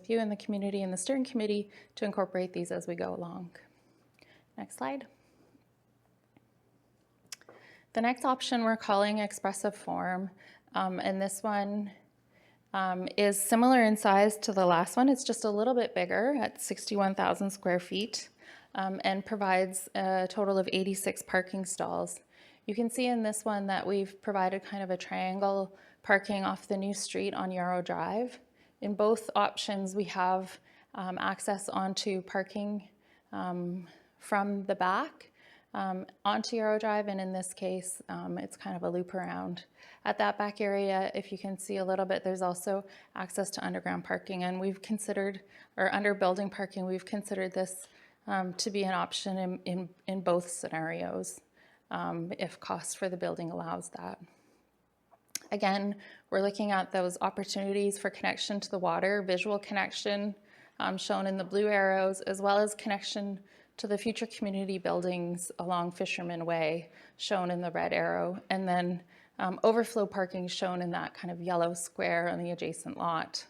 you and the community and the steering committee to incorporate these as we go along. Next slide. The next option we're calling expressive form, and this one is similar in size to the last one. It's just a little bit bigger at 61,000 square feet and provides a total of 86 parking stalls. You can see in this one that we've provided kind of a triangle parking off the new street on Yarrow Drive. In both options, we have access onto parking from the back onto Yarrow Drive, and in this case, it's kind of a loop around. At that back area, if you can see a little bit, there's also access to underground parking, and we've considered, or under building parking, we've considered this to be an option in both scenarios, if cost for the building allows that. Again, we're looking at those opportunities for connection to the water, visual connection shown in the blue arrows, as well as connection to the future community buildings along Fisherman Way, shown in the red arrow, and then overflow parking shown in that kind of yellow square on the adjacent lot.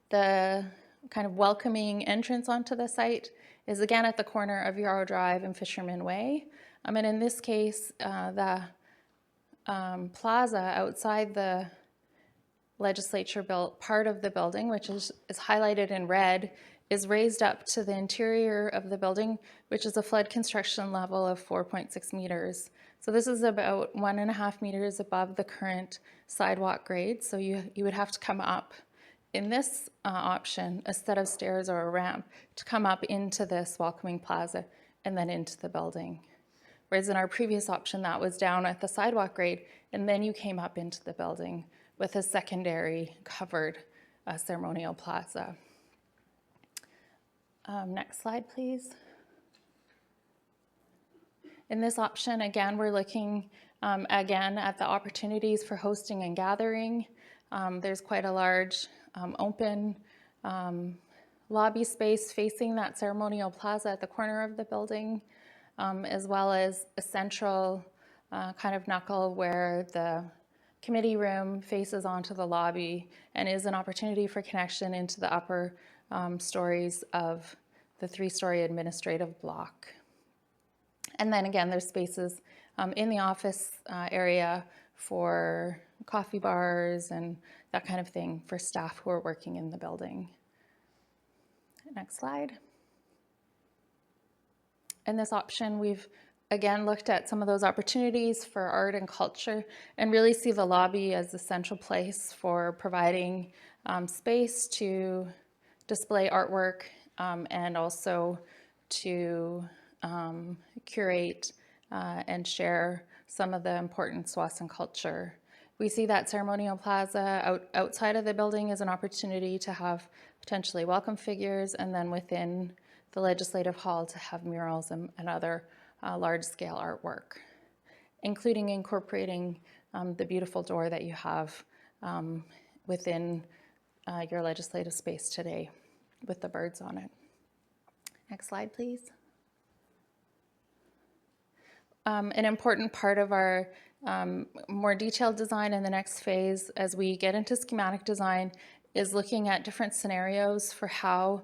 The kind of welcoming entrance onto the site is again at the corner of Yarrow Drive and Fisherman Way. And in this case, the plaza outside the legislature built part of the building, which is highlighted in red, is raised up to the interior of the building, which is a flood construction level of 4.6 meters. So this is about 1.5 meters above the current sidewalk grade. So you would have to come up in this option, a set of stairs or a ramp to come up into this welcoming plaza and then into the building. Whereas in our previous option, that was down at the sidewalk grade, and then you came up into the building with a secondary covered ceremonial plaza. Next slide, please. In this option, again, we're looking again at the opportunities for hosting and gathering. There's quite a large open lobby space facing that ceremonial plaza at the corner of the building, as well as a central kind of knuckle where the committee room faces onto the lobby and is an opportunity for connection into the upper stories of the 3-story administrative block. And then again, there's spaces in the office area for coffee bars and that kind of thing for staff who are working in the building. Next slide. In this option, we've again looked at some of those opportunities for art and culture and really see the lobby as the central place for providing space to display artwork and also to curate and share some of the important Tsawwassen culture. We see that ceremonial plaza outside of the building as an opportunity to have potentially welcome figures, and then within the legislative hall to have murals and other large-scale artwork, including incorporating the beautiful door that you have within your legislative space today with the birds on it. Next slide, please. An important part of our more detailed design in the next phase as we get into schematic design is looking at different scenarios for how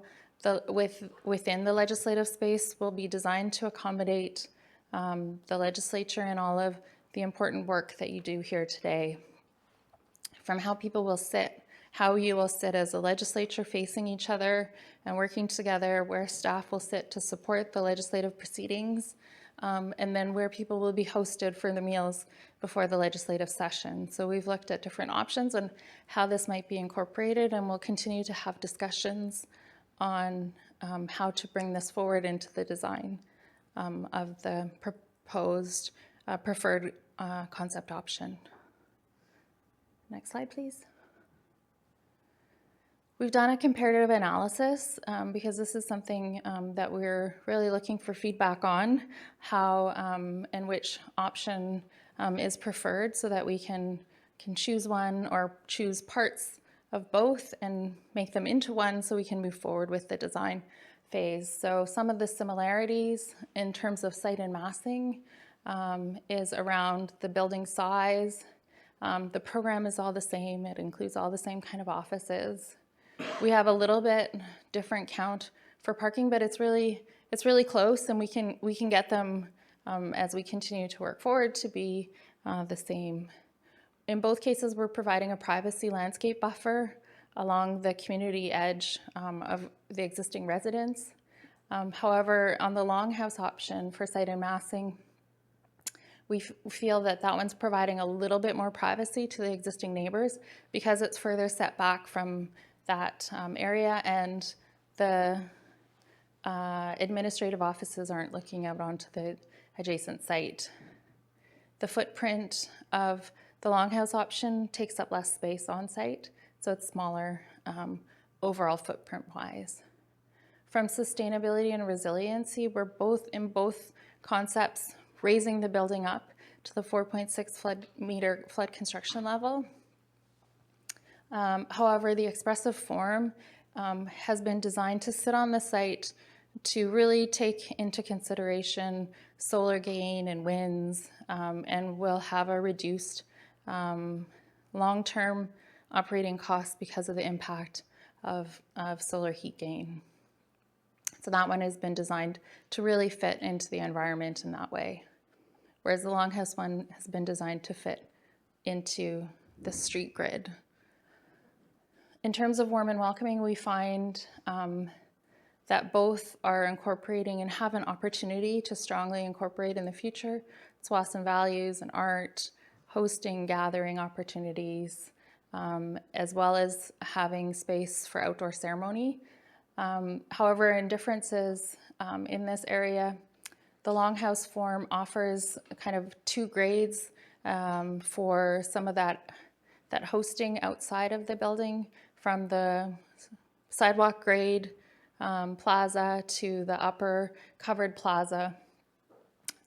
within the legislative space will be designed to accommodate the legislature and all of the important work that you do here today. From how people will sit, how you will sit as a legislature facing each other and working together, where staff will sit to support the legislative proceedings, and then where people will be hosted for the meals before the legislative session. So we've looked at different options and how this might be incorporated, and we'll continue to have discussions on how to bring this forward into the design of the proposed preferred concept option. Next slide, please. We've done a comparative analysis because this is something that we're really looking for feedback on, how and which option is preferred so that we can choose one or choose parts of both and make them into one so we can move forward with the design phase. So some of the similarities in terms of site and massing is around the building size. The program is all the same. It includes all the same kind of offices. We have a little bit different count for parking, but it's really close, and we can get them as we continue to work forward to be the same. In both cases, we're providing a privacy landscape buffer along the community edge of the existing residence. However, on the longhouse option for site and massing, we feel that that one's providing a little bit more privacy to the existing neighbors because it's further set back from that area, and the administrative offices aren't looking out onto the adjacent site. The footprint of the longhouse option takes up less space on site, so it's smaller overall footprint-wise. From sustainability and resiliency, we're in both concepts raising the building up to the 4.6 meter flood construction level. However, the expressive form has been designed to sit on the site to really take into consideration solar gain and winds, and will have a reduced long-term operating costs because of the impact of solar heat gain. So that one has been designed to really fit into the environment in that way, whereas the longhouse one has been designed to fit into the street grid. In terms of warm and welcoming, we find that both are incorporating and have an opportunity to strongly incorporate in the future Tsawwassen values and art, hosting gathering opportunities, as well as having space for outdoor ceremony. However, in differences in this area, the longhouse form offers kind of two grades for some of that hosting outside of the building, from the sidewalk grade plaza to the upper covered plaza.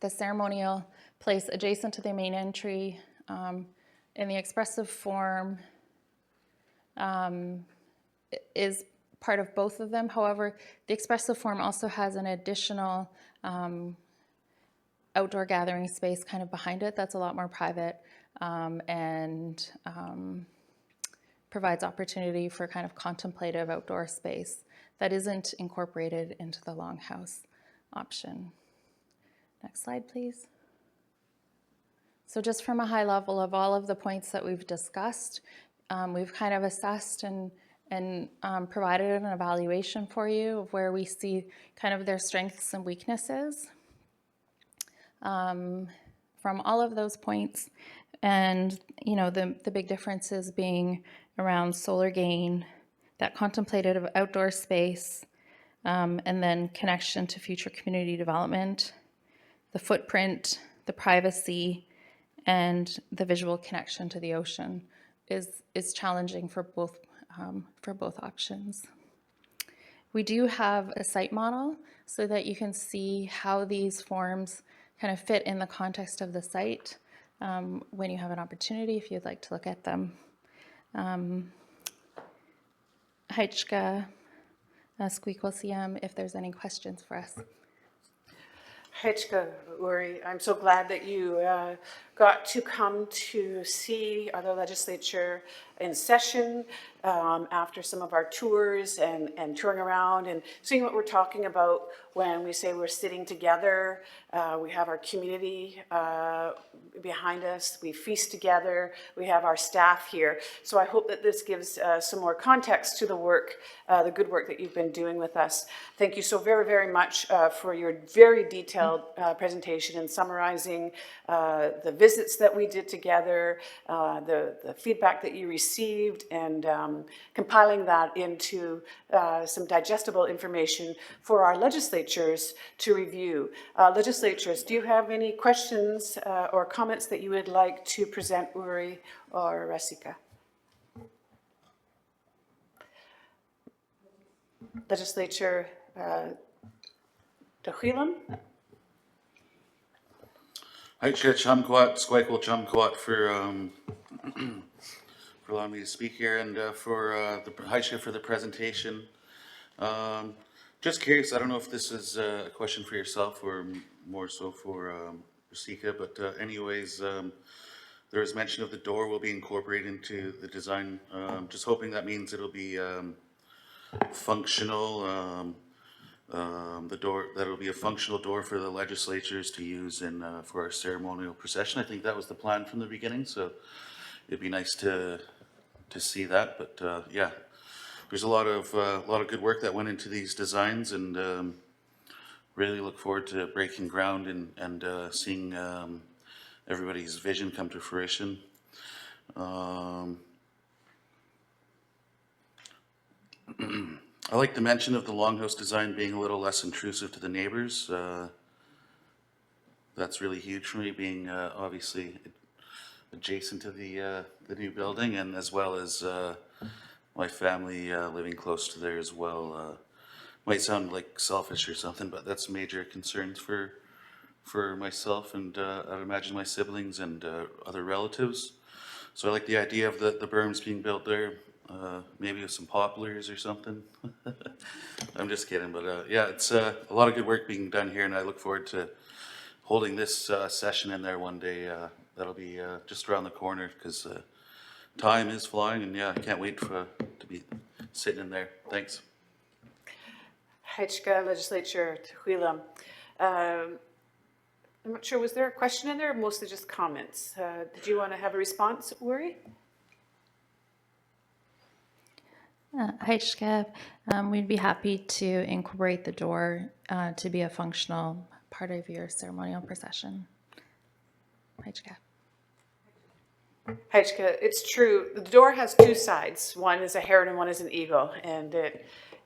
The ceremonial place adjacent to the main entry in the expressive form is part of both of them. However, the expressive form also has an additional outdoor gathering space kind of behind it that's a lot more private and provides opportunity for kind of contemplative outdoor space that isn't incorporated into the longhouse option. Next slide, please. So just from a high level of all of the points that we've discussed, we've kind of assessed and provided an evaluation for you of where we see kind of their strengths and weaknesses from all of those points. And, you know, the big differences being around solar gain, that contemplative outdoor space, and then connection to future community development, the footprint, the privacy, and the visual connection to the ocean is challenging for both options. We do have a site model so that you can see how these forms kind of fit in the context of the site when you have an opportunity, if you'd like to look at them. Heichka, Squeakle CM, if there's any questions for us. Heichka, Uri, I'm so glad that you got to come to see the legislature in session after some of our tours and touring around and seeing what we're talking about when we say we're sitting together. We have our community behind us. We feast together. We have our staff here. So I hope that this gives some more context to the work, the good work that you've been doing with us. Thank you so very, very much for your very detailed presentation and summarizing the visits that we did together, the feedback that you received, and compiling that into some digestible information for our legislatures to review. Legislatures, do you have any questions or comments that you would like to present, Uri or Rasika? Legislature Dohilam? Heichka Chamkwat, Squeakle Chamkwat for allowing me to speak here, and for the Heichka for the presentation. Just curious, I don't know if this is a question for yourself or more so for Rasika, but anyways, there was mention of the door will be incorporated into the design. Just hoping that means it'll be functional, the door, that'll be a functional door for the legislatures to use in, for our ceremonial procession. I think that was the plan from the beginning, so it'd be nice to see that, but, yeah. There's a lot of good work that went into these designs, and, really look forward to breaking ground and seeing, everybody's vision come to fruition. I like the mention of the longhouse design being a little less intrusive to the neighbors. That's really huge for me, being obviously adjacent to the new building, and as well as my family living close to there as well. Might sound like selfish or something, but that's major concerns for myself, and I'd imagine my siblings and other relatives. So I like the idea of the berms being built there, maybe with some poplars or something. I'm just kidding, but yeah, it's a lot of good work being done here, and I look forward to holding this session in there one day. That'll be just around the corner, because time is flying, and yeah, I can't wait to be sitting in there. Thanks. Hajka Legislature Tehuila. I'm not sure, was there a question in there, or mostly just comments? Did you want to have a response, Uri? Hajka, we'd be happy to incorporate the door to be a functional part of your ceremonial procession. Hajka. Hajka, it's true. The door has two sides. One is a heron and one is an eagle. And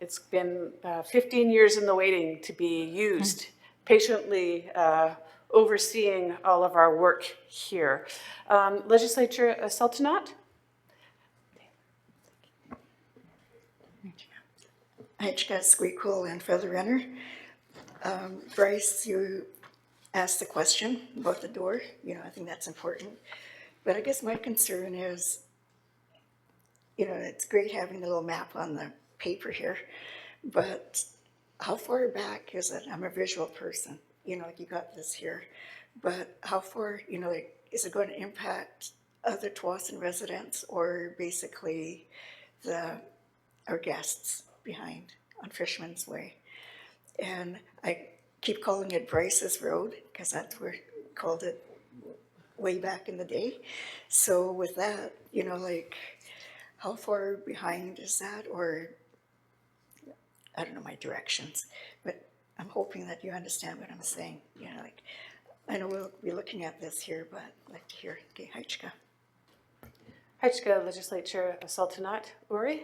it's been 15 years in the waiting to be used, patiently overseeing all of our work here. Legislature Sultanat? Hajka Squeakquel and Feather Runner. Bryce, you asked the question about the door. You know, I think that's important. But I guess my concern is, you know, it's great having the little map on the paper here, but how far back is it? I'm a visual person, you know, like you got this here, but how far, you know, like, is it going to impact other Tsawwassen residents, or basically our guests behind on Fisherman's Way? And I keep calling it Bryce's Road, because that's where we called it way back in the day. So with that, you know, like, how far behind is that? Or I don't know my directions, but I'm hoping that you understand what I'm saying. You know, like, I know we'll be looking at this here, but I'd like to hear. Okay, Hajka. Hajka Legislature Sultanat, Uri?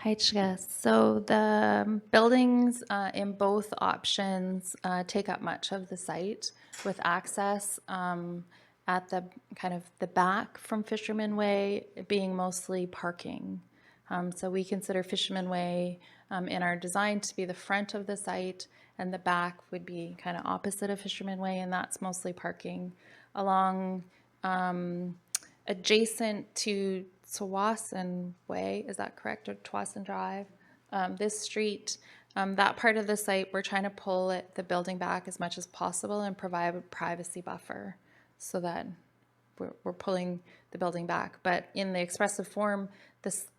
Hajka, so the buildings in both options take up much of the site, with access at the kind of the back from Fisherman Way being mostly parking. So we consider Fisherman Way in our design to be the front of the site, and the back would be kind of opposite of Fisherman Way, and that's mostly parking along adjacent to Tsawwassen Way. Is that correct? Or Tsawwassen Drive? This street, that part of the site, we're trying to pull the building back as much as possible and provide a privacy buffer, so that we're pulling the building back. But in the expressive form,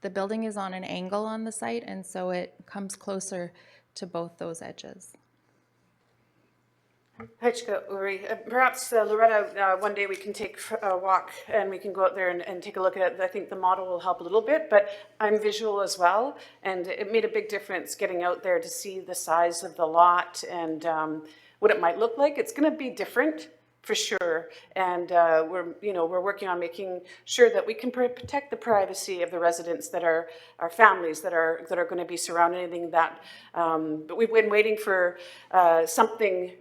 the building is on an angle on the site, and so it comes closer to both those edges. Hajka, Uri, perhaps Loretta, one day we can take a walk and we can go out there and take a look at it. I think the model will help a little bit, but I'm visual as well, and it made a big difference getting out there to see the size of the lot and what it might look like. It's going to be different for sure, and we're working on making sure that we can protect the privacy of the residents that are our families that are going to be surrounding that. But we've been waiting for something,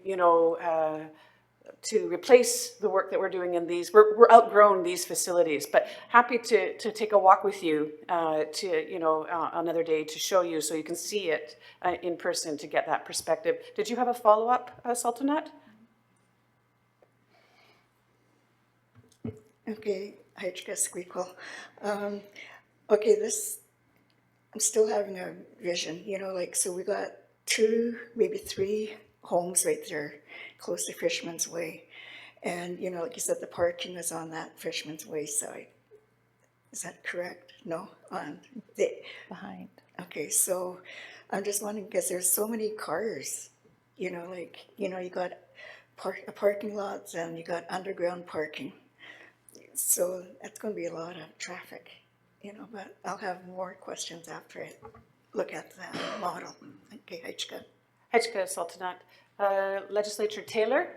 to replace the work that we're doing in these. We're outgrown these facilities, but happy to take a walk with you another day to show you, so you can see it in person to get that perspective. Did you have a follow-up, Sultanat? Okay, Hajka Squeakquel. Okay, I'm still having a vision, so we got 2, maybe 3 homes right there close to Fisherman's Way. And, like you said, the parking is on that Fisherman's Way side. Is that correct? No? On the Behind. Okay, so I'm just wondering, because there's so many cars, you got parking lots and you got underground parking. So that's going to be a lot of traffic, but I'll have more questions after I look at the model. Okay, Hachka. Hechka Sultanat. Legislator Taylor?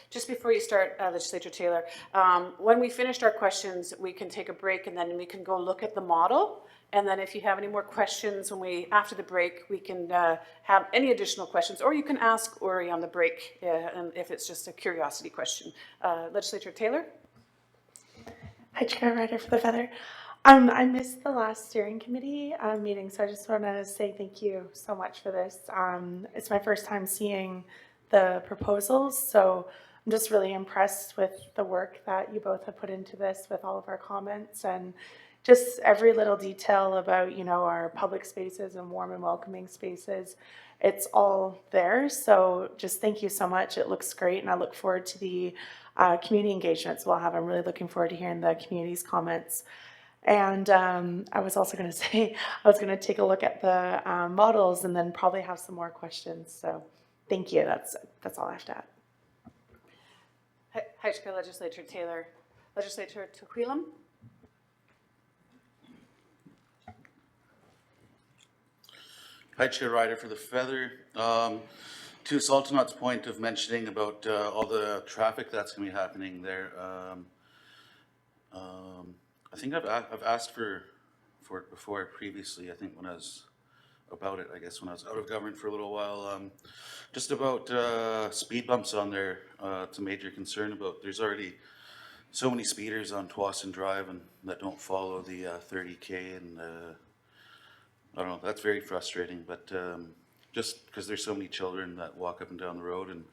Just before you start, Legislator Taylor, when we finished our questions, we can take a break and then we can go look at the model. And then if you have any more questions after the break, we can have any additional questions, or you can ask Uri on the break and if it's just a curiosity question. Legislator Taylor? Hi, Chair Ryder for the Feather. I missed the last steering committee meeting, so I just want to say thank you so much for this. It's my first time seeing the proposals, so I'm just really impressed with the work that you both have put into this with all of our comments and just every little detail about, our public spaces and warm and welcoming spaces. It's all there, so just thank you so much. It looks great, and I look forward to the community engagements we'll have. I'm really looking forward to hearing the community's comments. And I was also going to say, I was going to take a look at the models and then probably have some more questions. So thank you. That's all I have to add. Hechka Legislator Taylor. Legislator Tuquilum? Hi, Chair Ryder for the Feather. To Sultanat's point of mentioning about all the traffic that's going to be happening there, I think I've asked for it before previously. I think when I was about it, I guess when I was out of government for a little while, just about speed bumps on there. It's a major concern about. There's already so many speeders on Tsawwassen Drive and that don't follow the 30K, and I don't know. That's very frustrating. But just because there's so many children that walk up and down the road, and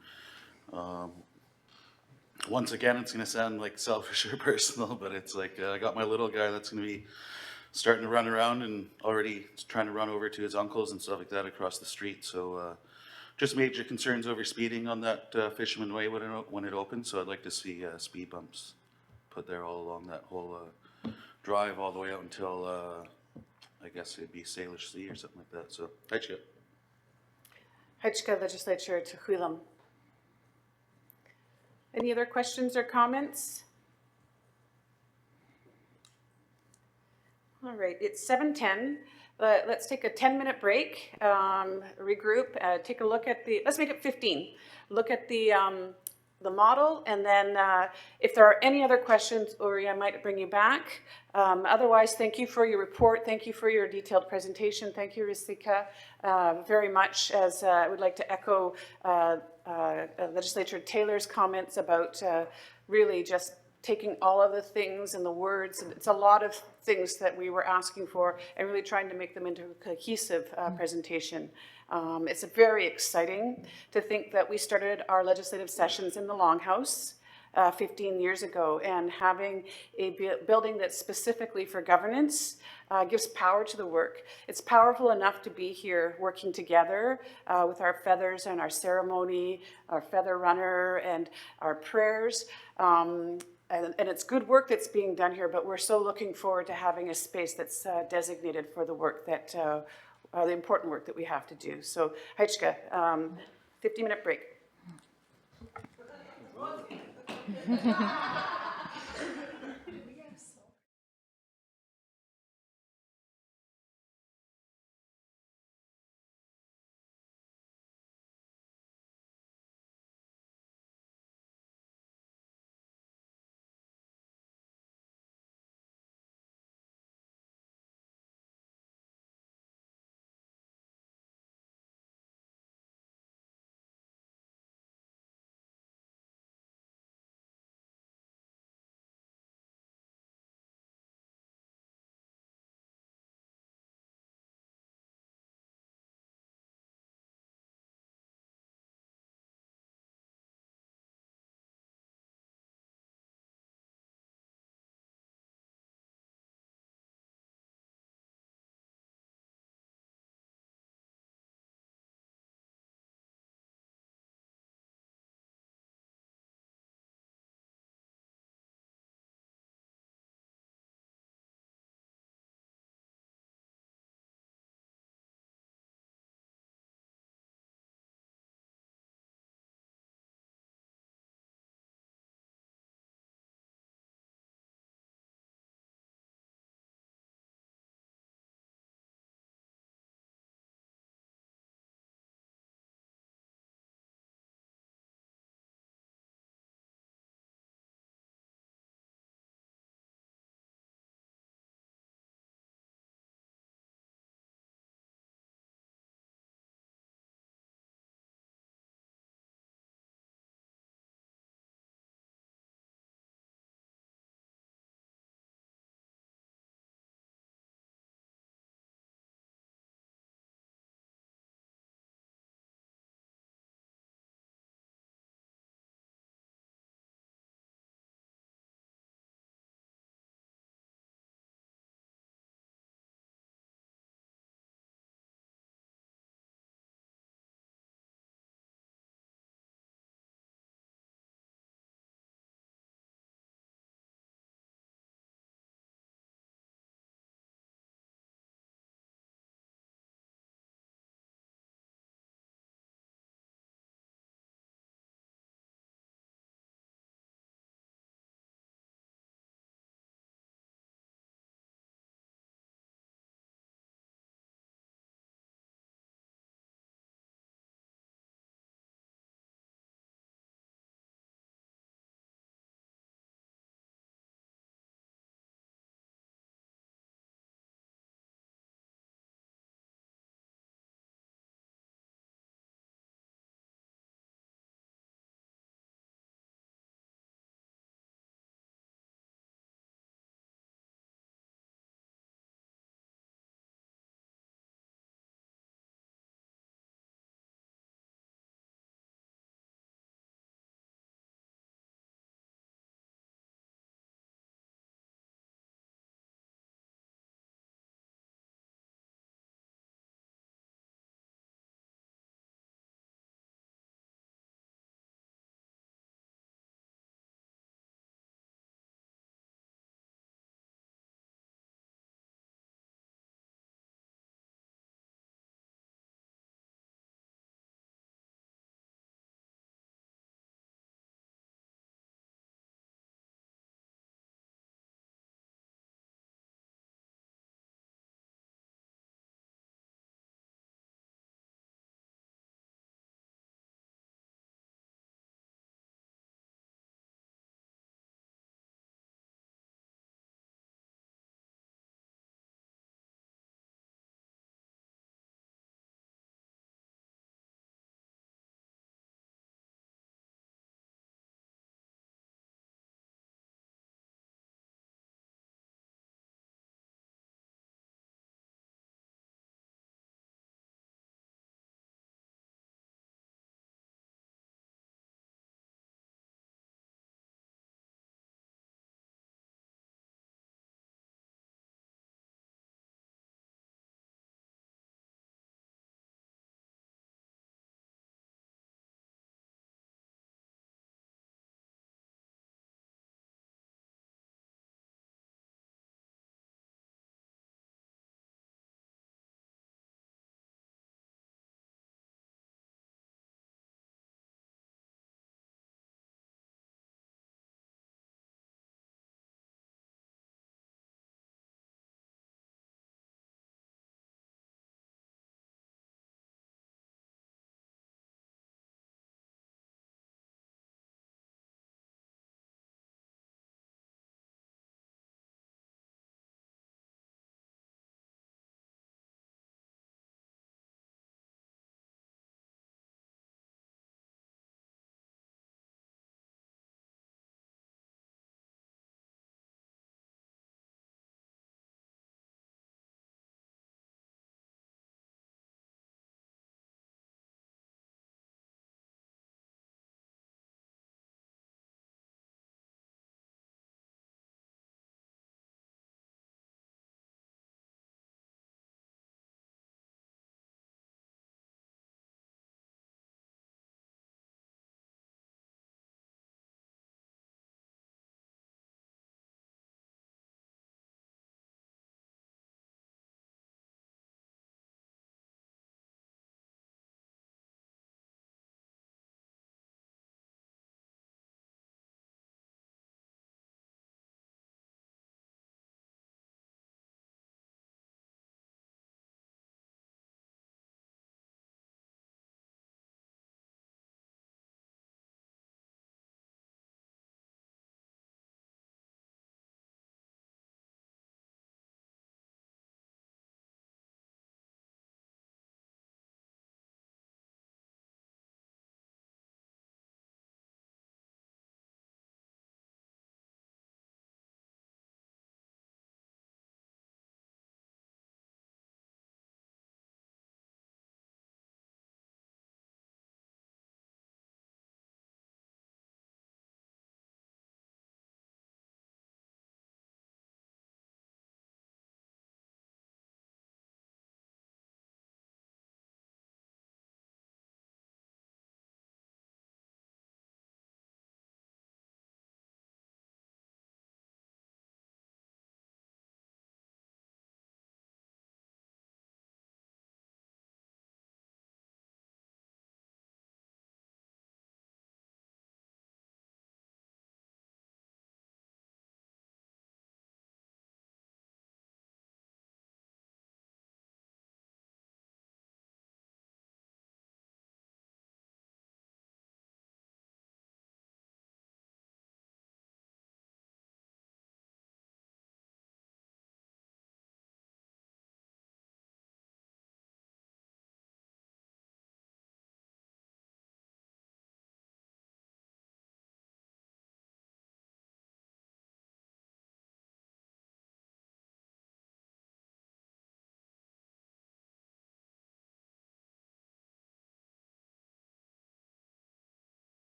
once again, it's going to sound like selfish or personal, but it's like I got my little guy that's going to be starting to run around and already trying to run over to his uncles and stuff like that across the street. So just major concerns over speeding on that Fisherman Way when it opens. So I'd like to see speed bumps put there all along that whole drive all the way out until I guess it'd be Salish Sea or something like that. So Hechka. Hechka Legislature Tuquilum. Any other questions or comments? All right, it's 7:10. Let's take a 10-minute break, regroup, take a look at let's make it 15. Look at the model, and then if there are any other questions, Uri, I might bring you back. Otherwise, thank you for your report. Thank you for your detailed presentation. Thank you, Risika, very much, as I would like to echo Legislator Taylor's comments about really just taking all of the things and the words, and it's a lot of things that we were asking for, and really trying to make them into a cohesive presentation. It's very exciting to think that we started our legislative sessions in the Longhouse 15 years ago, and having a building that's specifically for governance gives power to the work. It's powerful enough to be here working together with our feathers and our ceremony, our feather runner, and our prayers. And it's good work that's being done here, but we're so looking forward to having a space that's designated for the work that, the important work that we have to do. So, Hechka, 50-minute break.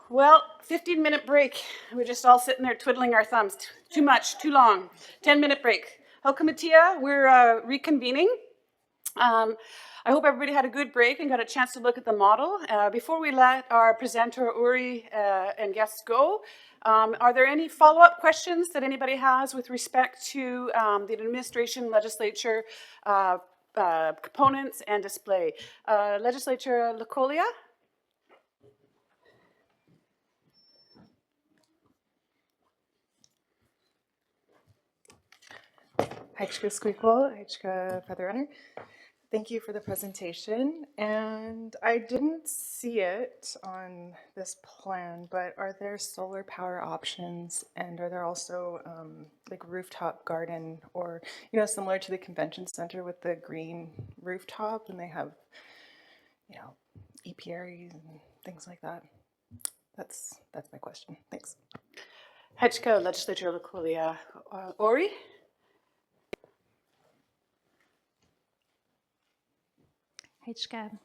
Well, 15-minute break. We're just all sitting there twiddling our thumbs. Too much, too long. 10-minute break. Helkamatia, we're reconvening. I hope everybody had a good break and got a chance to look at the model. Before we let our presenter, Uri, and guests go, are there any follow-up questions that anybody has with respect to the administration, legislature, components, and display? Legislature Lacolia? Heichka Squeakle, Heichka Feather Runner. Thank you for the presentation. And I didn't see it on this plan, but are there solar power options? And are there also like rooftop garden or, you know, similar to the convention center with the green rooftop and they have, you know, apiaries and things like that? That's my question. Thanks. Heichka, Legislature Lacolia. Ori? Heichka,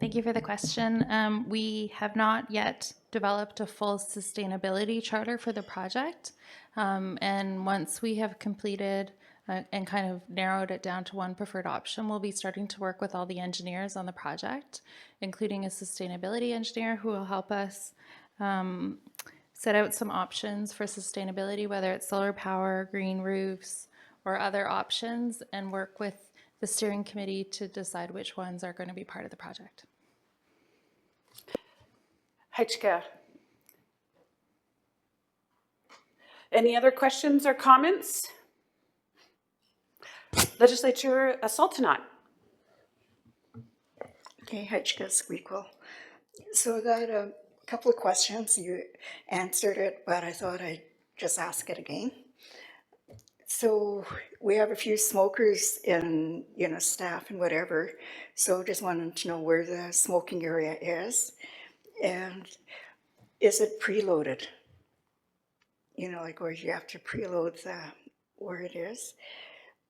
thank you for the question. We have not yet developed a full sustainability charter for the project. And once we have completed and kind of narrowed it down to one preferred option, we'll be starting to work with all the engineers on the project, including a sustainability engineer who will help us set out some options for sustainability, whether it's solar power, green roofs, or other options, and work with the steering committee to decide which ones are going to be part of the project. Heichka. Any other questions or comments? Legislature Sultanat. Okay, Heichka Squeakle. So I got a couple of questions. You answered it, but I thought I'd just ask it again. So we have a few smokers in, you know, staff and whatever. So just wanted to know where the smoking area is. And is it preloaded? You know, like where you have to preload where it is.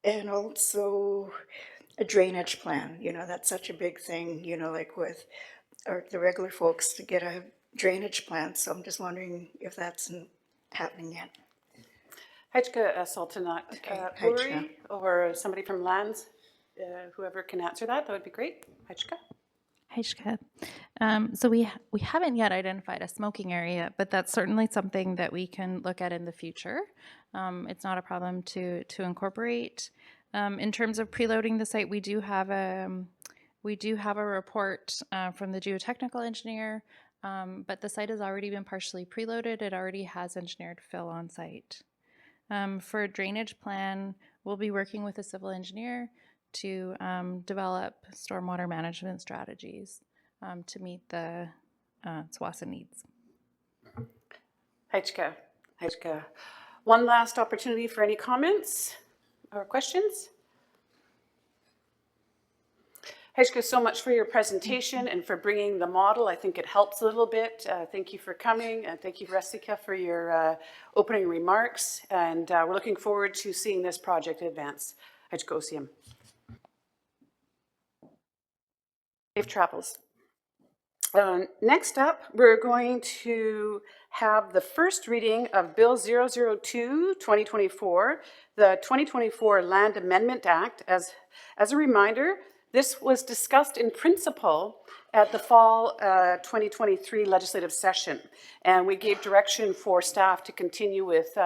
And also a drainage plan, you know, that's such a big thing, you know, like with the regular folks to get a drainage plan. So I'm just wondering if that's happening yet. Heichka Sultanat. Okay, Uri or somebody from Lands, whoever can answer that, that would be great. Heichka. Heichka. So we haven't yet identified a smoking area, but that's certainly something that we can look at in the future. It's not a problem to incorporate. In terms of preloading the site, we do have a report from the geotechnical engineer, but the site has already been partially preloaded. It already has engineered fill on site. For a drainage plan, we'll be working with a civil engineer to develop stormwater management strategies to meet the Tsawwassen needs. Heichka. Heichka. One last opportunity for any comments or questions. Heichka, so much for your presentation and for bringing the model. I think it helps a little bit. Thank you for coming, and thank you, Resika, for your opening remarks. And we're looking forward to seeing this project advance. Heichka Osium. Safe travels. Next up, we're going to have the first reading of Bill 002-2024, the 2024 Land Amendment Act. As a reminder, this was discussed in principle at the fall 2023 legislative session, and we gave direction for staff to continue with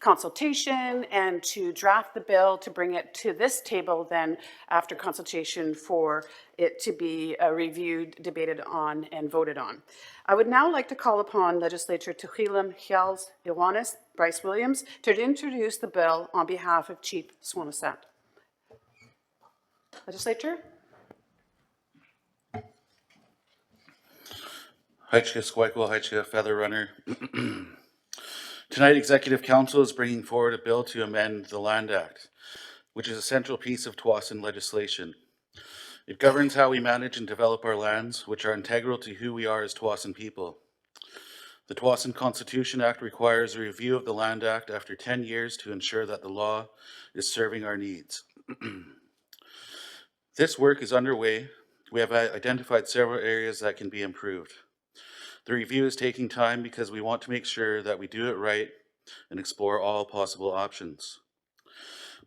consultation and to draft the bill to bring it to this table then after consultation for it to be reviewed, debated on, and voted on. I would now like to call upon Legislator Tuhilam Hials Iwanis Bryce Williams to introduce the bill on behalf of Chief Swamasat. Legislature? Heichka Squeakle, Heichka Feather Runner. Tonight, Executive Council is bringing forward a bill to amend the Land Act, which is a central piece of Tsawwassen legislation. It governs how we manage and develop our lands, which are integral to who we are as Tsawwassen people. The Tsawwassen Constitution Act requires a review of the Land Act after 10 years to ensure that the law is serving our needs. This work is underway. We have identified several areas that can be improved. The review is taking time because we want to make sure that we do it right and explore all possible options.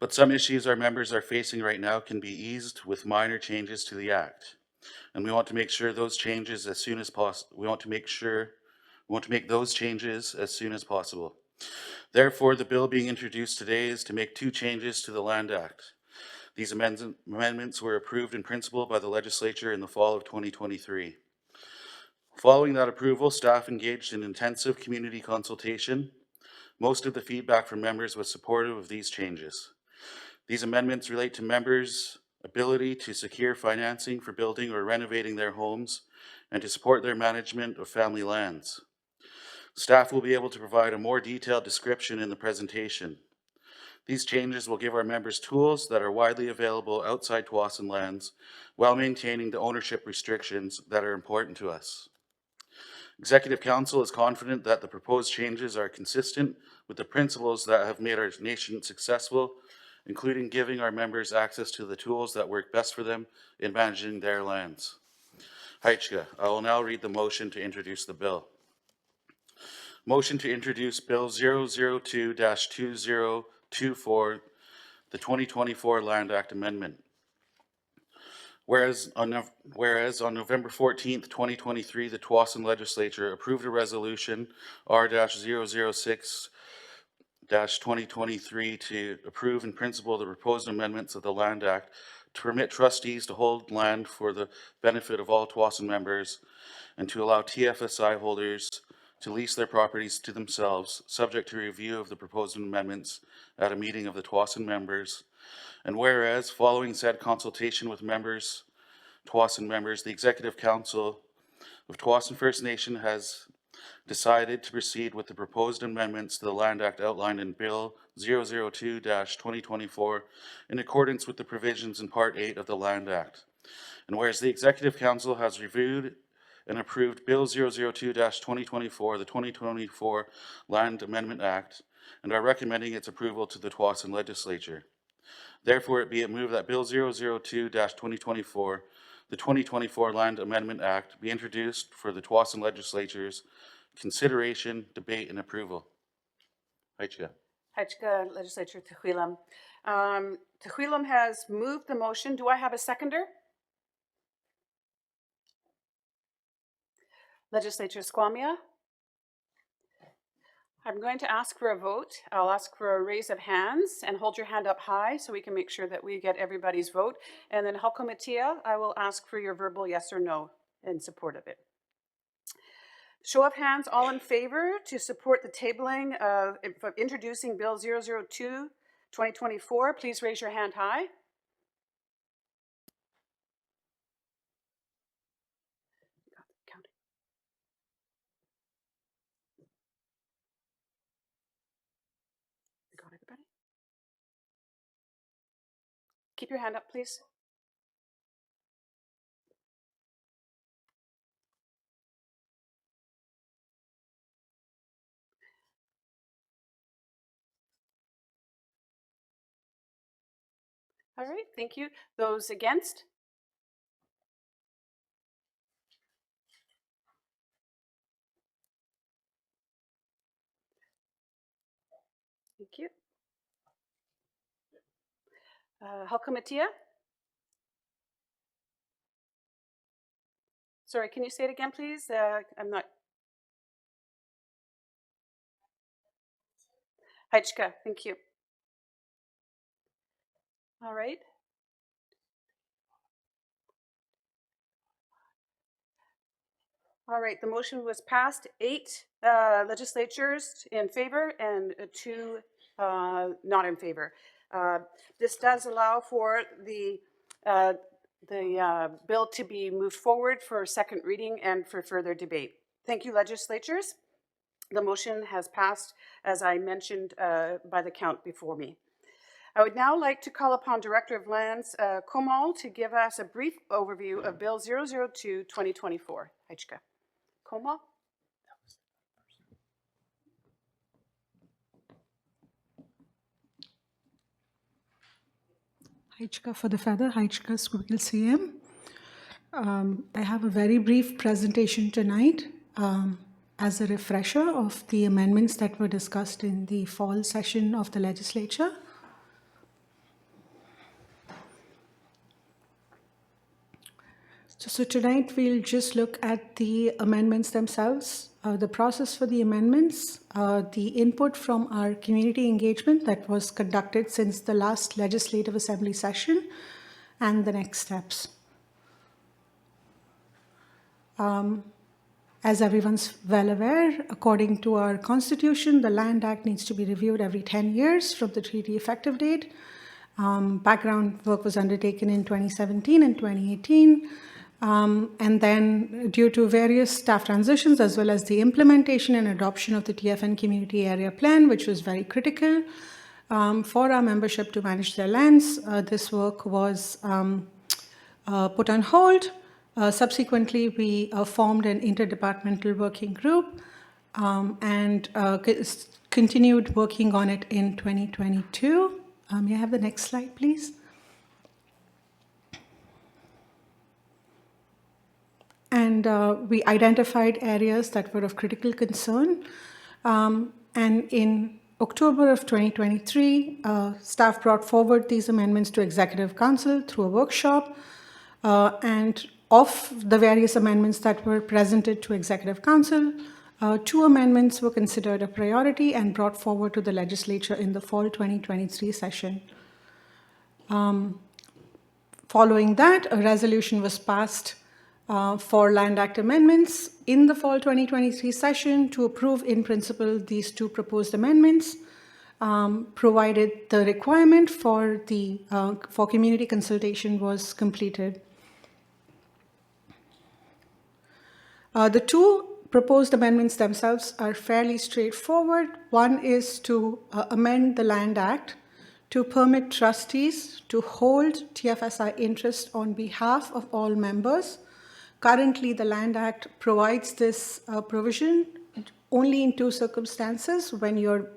But some issues our members are facing right now can be eased with minor changes to the Act. And we want to make sure those changes as soon as possible. We want to make those changes as soon as possible. Therefore, the bill being introduced today is to make 2 changes to the Land Act. These amendments were approved in principle by the legislature in the fall of 2023. Following that approval, staff engaged in intensive community consultation. Most of the feedback from members was supportive of these changes. These amendments relate to members' ability to secure financing for building or renovating their homes and to support their management of family lands. Staff will be able to provide a more detailed description in the presentation. These changes will give our members tools that are widely available outside Tsawwassen lands while maintaining the ownership restrictions that are important to us. Executive Council is confident that the proposed changes are consistent with the principles that have made our nation successful, including giving our members access to the tools that work best for them in managing their lands. Heichka, I will now read the motion to introduce the bill. Motion to introduce Bill 002-2024, the 2024 Land Act Amendment. Whereas on November 14th, 2023, the Tsawwassen Legislature approved a resolution R-006-2023 to approve in principle the proposed amendments of the Land Act to permit trustees to hold land for the benefit of all Tsawwassen members and to allow TFSI holders to lease their properties to themselves, subject to review of the proposed amendments at a meeting of the Tsawwassen members. And whereas, following said consultation with Tsawwassen members, the Executive Council of Tsawwassen First Nation has decided to proceed with the proposed amendments to the Land Act outlined in Bill 002-2024 in accordance with the provisions in Part 8 of the Land Act. And whereas the Executive Council has reviewed and approved Bill 002-2024, the 2024 Land Amendment Act, and are recommending its approval to the Tsawwassen Legislature. Therefore, it be it moved that Bill 002-2024, the 2024 Land Amendment Act, be introduced for the Tsawwassen Legislature's consideration, debate, and approval. Heichka. Heichka, Legislature Tehuilam. Tehuilam has moved the motion. Do I have a seconder? Legislature Squamiah. I'm going to ask for a vote. I'll ask for a raise of hands and hold your hand up high so we can make sure that we get everybody's vote. And then Halkomatia, I will ask for your verbal yes or no in support of it. Show of hands, all in favor to support the tabling of introducing Bill 002-2024, please raise your hand high. Got everybody? Keep your hand up, please. All right, thank you. Those against? Thank you. Halkomatia? Sorry, can you say it again, please? I'm not. Heichka, thank you. All right. All right, the motion was passed. 8 legislatures in favor and 2 not in favor. This does allow for the bill to be moved forward for second reading and for further debate. Thank you, legislatures. The motion has passed, as I mentioned, by the count before me. I would now like to call upon Director of Lands, Komal, to give us a brief overview of Bill 002-2024. Heichka. Komal? Heichka for the feather, Heichka Squeakle CM. I have a very brief presentation tonight. as a refresher of the amendments that were discussed in the fall session of the legislature. So tonight we'll just look at the amendments themselves, the process for the amendments, the input from our community engagement that was conducted since the last Legislative Assembly session, and the next steps. As everyone's well aware, according to our Constitution, the Land Act needs to be reviewed every 10 years from the treaty effective date. Background work was undertaken in 2017 and 2018. And then due to various staff transitions, as well as the implementation and adoption of the TFN Community Area Plan, which was very critical for our membership to manage their lands, this work was put on hold. Subsequently, we formed an interdepartmental working group and continued working on it in 2022. May I have the next slide, please? And we identified areas that were of critical concern. And in October of 2023, staff brought forward these amendments to Executive Council through a workshop. And of the various amendments that were presented to Executive Council, 2 amendments were considered a priority and brought forward to the legislature in the fall 2023 session. Following that, a resolution was passed for Land Act amendments in the fall 2023 session to approve in principle these 2 proposed amendments, provided the requirement for community consultation was completed. The 2 proposed amendments themselves are fairly straightforward. One is to amend the Land Act to permit trustees to hold TFSI interest on behalf of all members. Currently, the Land Act provides this provision only in 2 circumstances: when you're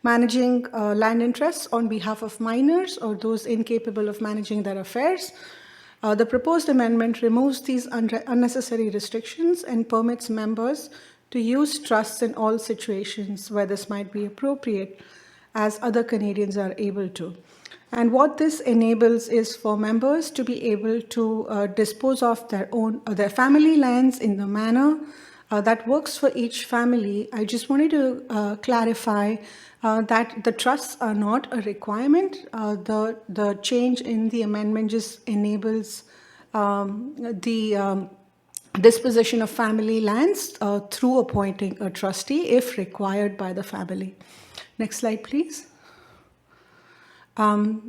managing land interests on behalf of minors or those incapable of managing their affairs. The proposed amendment removes these unnecessary restrictions and permits members to use trusts in all situations where this might be appropriate, as other Canadians are able to. And what this enables is for members to be able to dispose of their family lands in the manner that works for each family. I just wanted to clarify that the trusts are not a requirement. The change in the amendment just enables the disposition of family lands through appointing a trustee if required by the family. Next slide, please. So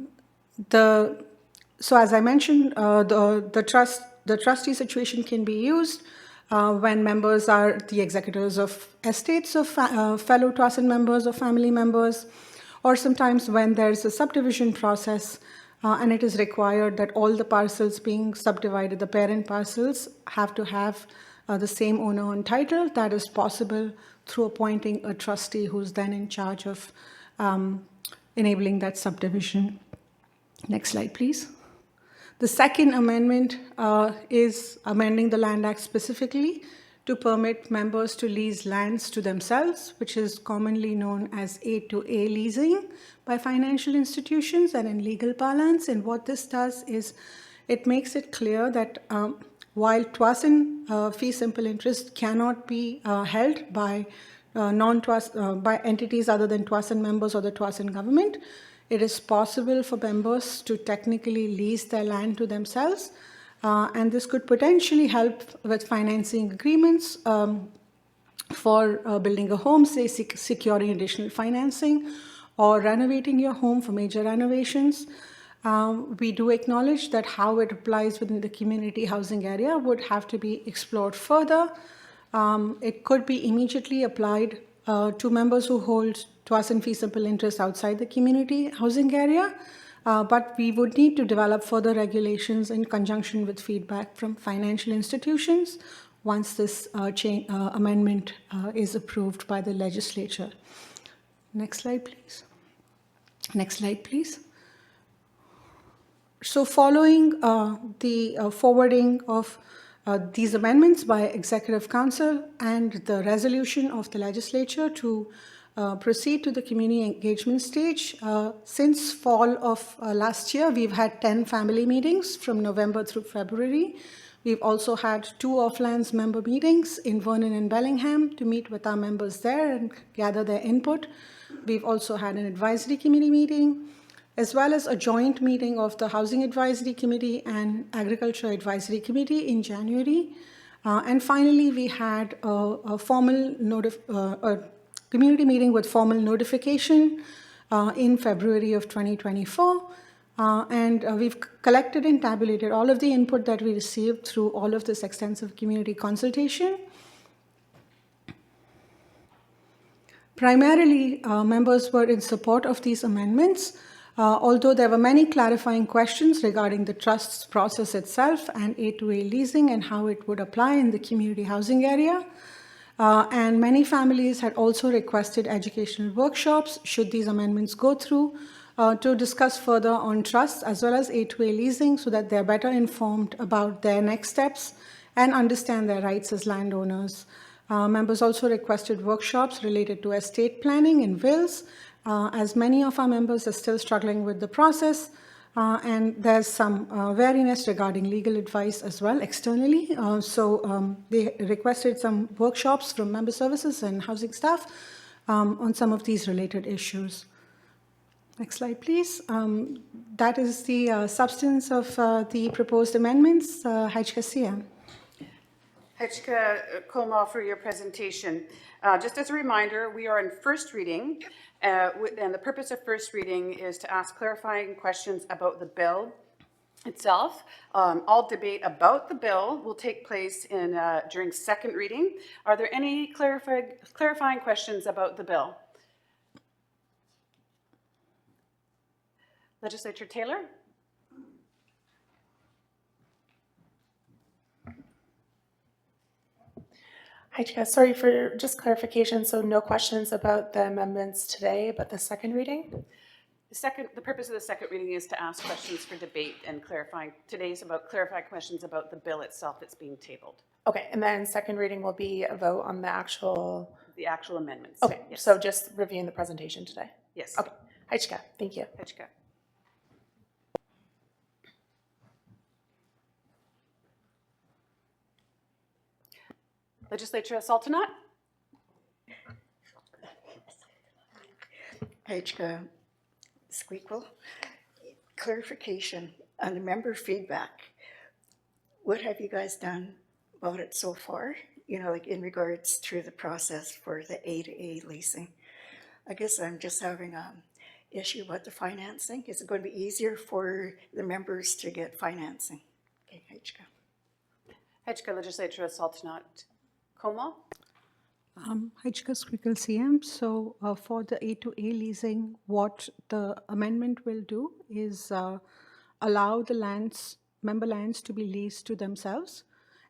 as I mentioned, the trustee situation can be used when members are the executors of estates of fellow TWASN members or family members, or sometimes when there's a subdivision process and it is required that all the parcels being subdivided, the parent parcels, have to have the same owner and title. That is possible through appointing a trustee who's then in charge of enabling that subdivision. Next slide, please. The second amendment is amending the Land Act specifically to permit members to lease lands to themselves, which is commonly known as A-to-A leasing by financial institutions and in legal parlance. And what this does is it makes it clear that while TWASN fee simple interest cannot be held by by entities other than TWASN members or the TWASN government, it is possible for members to technically lease their land to themselves, and this could potentially help with financing agreements for building a home, say securing additional financing, or renovating your home for major renovations. We do acknowledge that how it applies within the community housing area would have to be explored further. It could be immediately applied to members who hold TWASN fee simple interest outside the community housing area, but we would need to develop further regulations in conjunction with feedback from financial institutions once this amendment is approved by the legislature. Next slide, please. Next slide, please. So following the forwarding of these amendments by Executive Council and the resolution of the legislature to proceed to the community engagement stage. Since fall of last year, we've had 10 family meetings from November through February. We've also had 2 Offlands member meetings in Vernon and Bellingham to meet with our members there and gather their input. We've also had an advisory committee meeting, as well as a joint meeting of the Housing Advisory Committee and Agriculture Advisory Committee in January. And finally, we had a formal community meeting with formal notification in February of 2024. And we've collected and tabulated all of the input that we received through all of this extensive community consultation. Primarily, members were in support of these amendments, although there were many clarifying questions regarding the trust's process itself and A2A leasing and how it would apply in the community housing area. And many families had also requested educational workshops, should these amendments go through, to discuss further on trusts as well as A2A leasing so that they're better informed about their next steps and understand their rights as landowners. Members also requested workshops related to estate planning and wills, as many of our members are still struggling with the process, and there's some wariness regarding legal advice as well externally. So they requested some workshops from member services and housing staff on some of these related issues. Next slide, please. That is the substance of the proposed amendments. Hajka Sia. Hechka Koma, for your presentation. Just as a reminder, we are in first reading, and the purpose of first reading is to ask clarifying questions about the bill itself. All debate about the bill will take place during second reading. Are there any clarifying questions about the bill? Legislator Taylor? Hi, Jessica. Sorry for just clarification. So no questions about the amendments today, but the second reading? The purpose of the second reading is to ask questions for debate and clarifying. Today's about clarifying questions about the bill itself that's being tabled. Okay, and then second reading will be a vote on the actual amendments. Okay, yes. So just reviewing the presentation today. Yes. Okay. Hi, Jessica. Thank you. Hechka. Legislature Sultanat? Hajka Squeakle, clarification on the member feedback. What have you guys done about it so far? You know, like in regards to the process for the A2A leasing. I guess I'm just having an issue about the financing. Is it going to be easier for the members to get financing? Okay, Hajka. Hechka Legislature Sultanat. Koma? Hajka Squeakle CM. So for the A2A leasing, what the amendment will do is allow the member lands to be leased to themselves,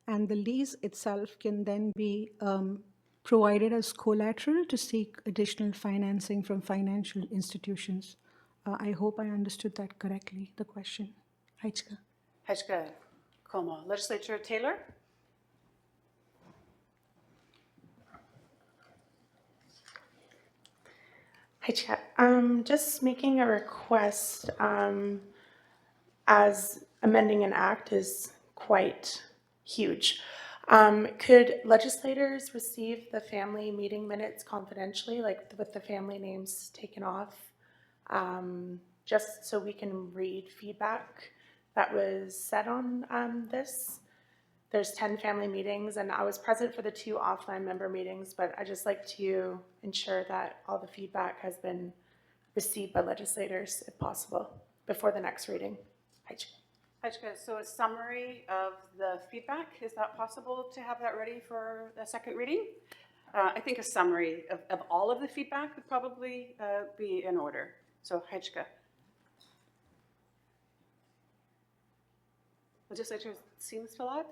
and the lease itself can then be provided as collateral to seek additional financing from financial institutions. I hope I understood that correctly, the question. Hajka. Hechka Koma. Legislature Taylor? Hi, Chat. Just making a request, as amending an act is quite huge. Could legislators receive the family meeting minutes confidentially, like with the family names taken off, just so we can read feedback that was said on this? There's 10 family meetings, and I was present for the 2 offline member meetings, but I just like to ensure that all the feedback has been received by legislators, if possible, before the next reading. Hajka, so a summary of the feedback, is that possible to have that ready for the second reading? I think a summary of all of the feedback would probably be in order. So Hajka. Legislature Team Salat,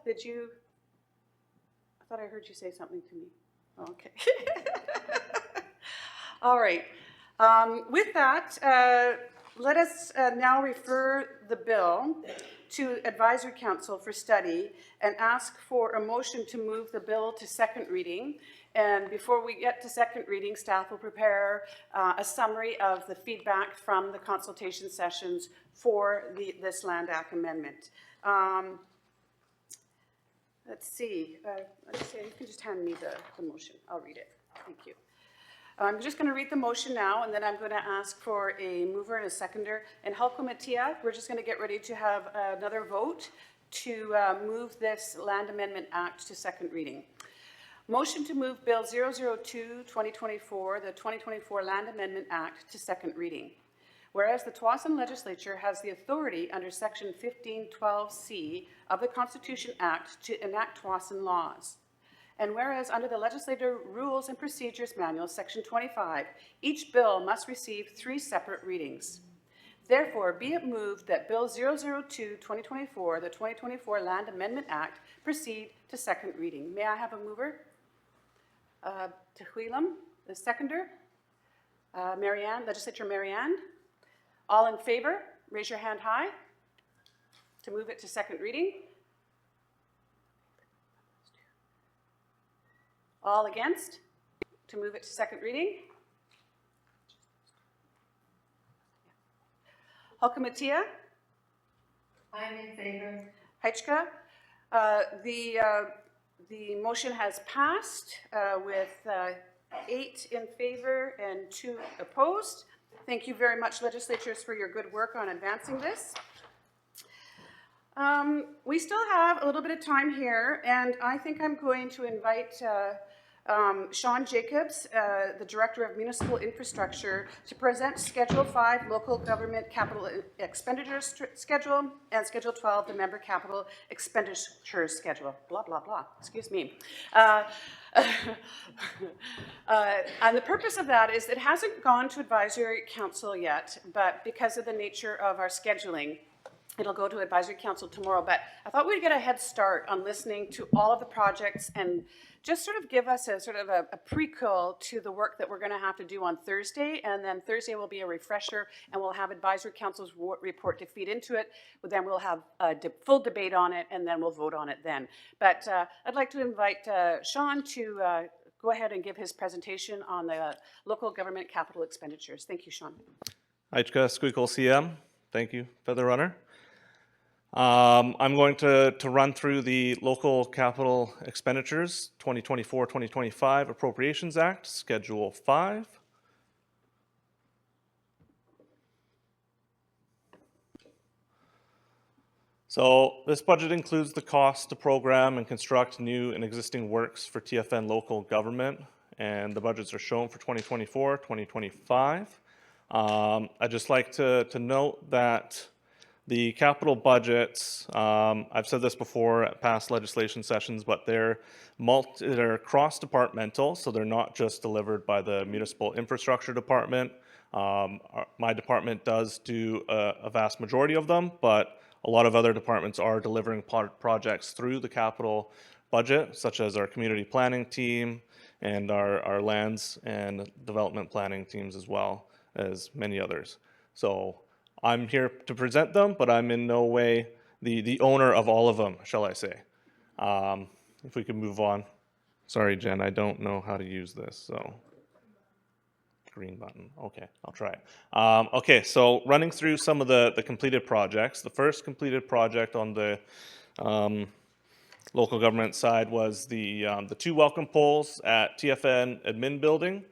did you? I thought I heard you say something to me. Oh, okay. All right. With that, let us now refer the bill to Advisory Council for study and ask for a motion to move the bill to second reading. And before we get to second reading, staff will prepare a summary of the feedback from the consultation sessions for this Land Act amendment. Let's see, you can just hand me the motion. I'll read it. Thank you. I'm just going to read the motion now, and then I'm going to ask for a mover and a seconder. And Halko Mattia, we're just going to get ready to have another vote to move this Land Amendment Act to second reading. Motion to move Bill 002-2024, the 2024 Land Amendment Act, to second reading. Whereas the Tsawwassen Legislature has the authority under Section 1512C of the Constitution Act to enact Tsawwassen laws. And whereas under the Legislative Rules and Procedures Manual, Section 25, each bill must receive 3 separate readings. Therefore, be it moved that Bill 002-2024, the 2024 Land Amendment Act, proceed to second reading. May I have a mover? Tehuilam, the seconder. Marianne, Legislature Marianne. All in favor, raise your hand high to move it to second reading. All against to move it to second reading. Halko Mattia? I'm in favor. Heichka? The motion has passed with 8 in favor and 2 opposed. Thank you very much, legislatures, for your good work on advancing this. We still have a little bit of time here, and I think I'm going to invite Sean Jacobs, the Director of Municipal Infrastructure, to present Schedule 5 Local Government Capital Expenditures Schedule and Schedule 12, the Member Capital Expenditures Schedule. Blah, blah, blah. Excuse me. And the purpose of that is it hasn't gone to Advisory Council yet, but because of the nature of our scheduling, it'll go to Advisory Council tomorrow. But I thought we'd get a head start on listening to all of the projects and just sort of give us a sort of a prequel to the work that we're going to have to do on Thursday. And then Thursday will be a refresher, and we'll have Advisory Council's report to feed into it. But then we'll have a full debate on it, and then we'll vote on it then. But I'd like to invite Sean to go ahead and give his presentation on the local government capital expenditures. Thank you, Sean. Aichka Squeakle CM. Thank you, Feather Runner. I'm going to run through the Local Capital Expenditures 2024-2025 Appropriations Act, Schedule 5. So this budget includes the cost to program and construct new and existing works for TFN local government, and the budgets are shown for 2024-2025. I'd just like to note that the capital budgets, I've said this before at past legislation sessions, but they're cross-departmental, so they're not just delivered by the Municipal Infrastructure Department. My department does do a vast majority of them, but a lot of other departments are delivering projects through the capital budget, such as our community planning team and our lands and development planning teams, as well as many others. So I'm here to present them, but I'm in no way the owner of all of them, shall I say. If we could move on. Sorry, Jen, I don't know how to use this, so. Green button, okay, I'll try it. Okay, so running through some of the completed projects. The first completed project on the local government side was the 2 welcome poles at TFN admin building.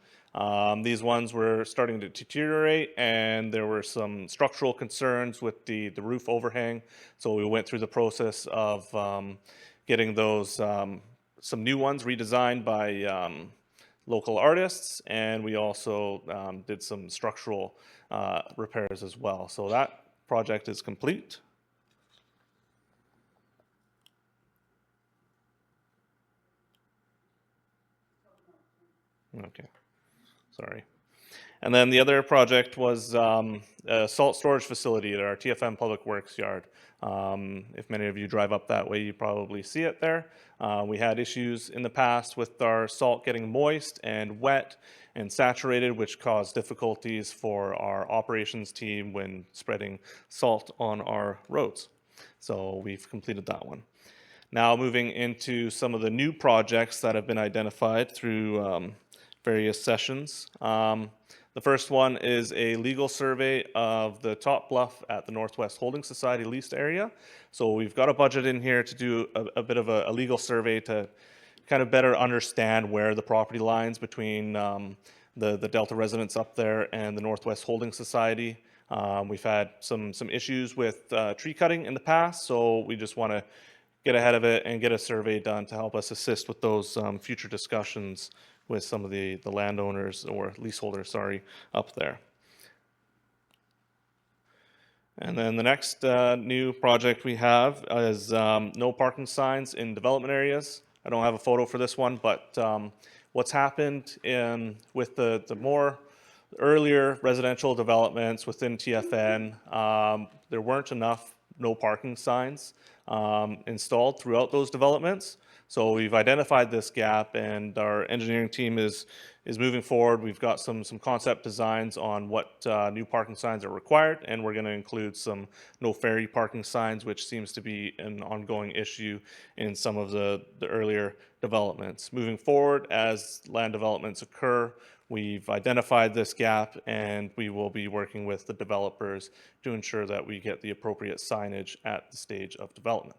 These ones were starting to deteriorate, and there were some structural concerns with the roof overhang. So we went through the process of getting those, some new ones redesigned by local artists, and we also did some structural repairs as well. So that project is complete. Okay. Sorry. And then the other project was a salt storage facility at our TFM Public Works yard. If many of you drive up that way, you probably see it there. We had issues in the past with our salt getting moist and wet and saturated, which caused difficulties for our operations team when spreading salt on our roads. So we've completed that one. Now moving into some of the new projects that have been identified through various sessions. The first one is a legal survey of the top bluff at the Northwest Holding Society leased area. So we've got a budget in here to do a bit of a legal survey to kind of better understand where the property lines between the Delta residents up there and the Northwest Holding Society. We've had some issues with tree cutting in the past, so we just want to get ahead of it and get a survey done to help us assist with those future discussions with some of the landowners or leaseholders, sorry, up there. And then the next new project we have is no parking signs in development areas. I don't have a photo for this one, but what's happened with the more earlier residential developments within TFN, there weren't enough no parking signs installed throughout those developments. So we've identified this gap, and our engineering team is moving forward. We've got some concept designs on what new parking signs are required, and we're going to include some no ferry parking signs, which seems to be an ongoing issue in some of the earlier developments. Moving forward, as land developments occur, we've identified this gap, and we will be working with the developers to ensure that we get the appropriate signage at the stage of development.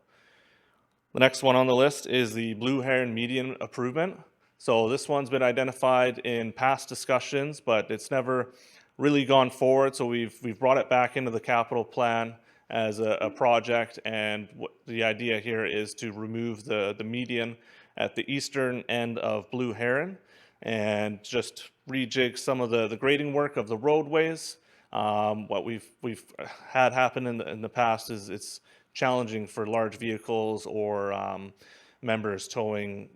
The next one on the list is the Blue Heron median improvement. So this one's been identified in past discussions, but it's never really gone forward. So we've brought it back into the capital plan as a project, and the idea here is to remove the median at the eastern end of Blue Heron and just rejig some of the grading work of the roadways. What we've had happen in the past is it's challenging for large vehicles or members towing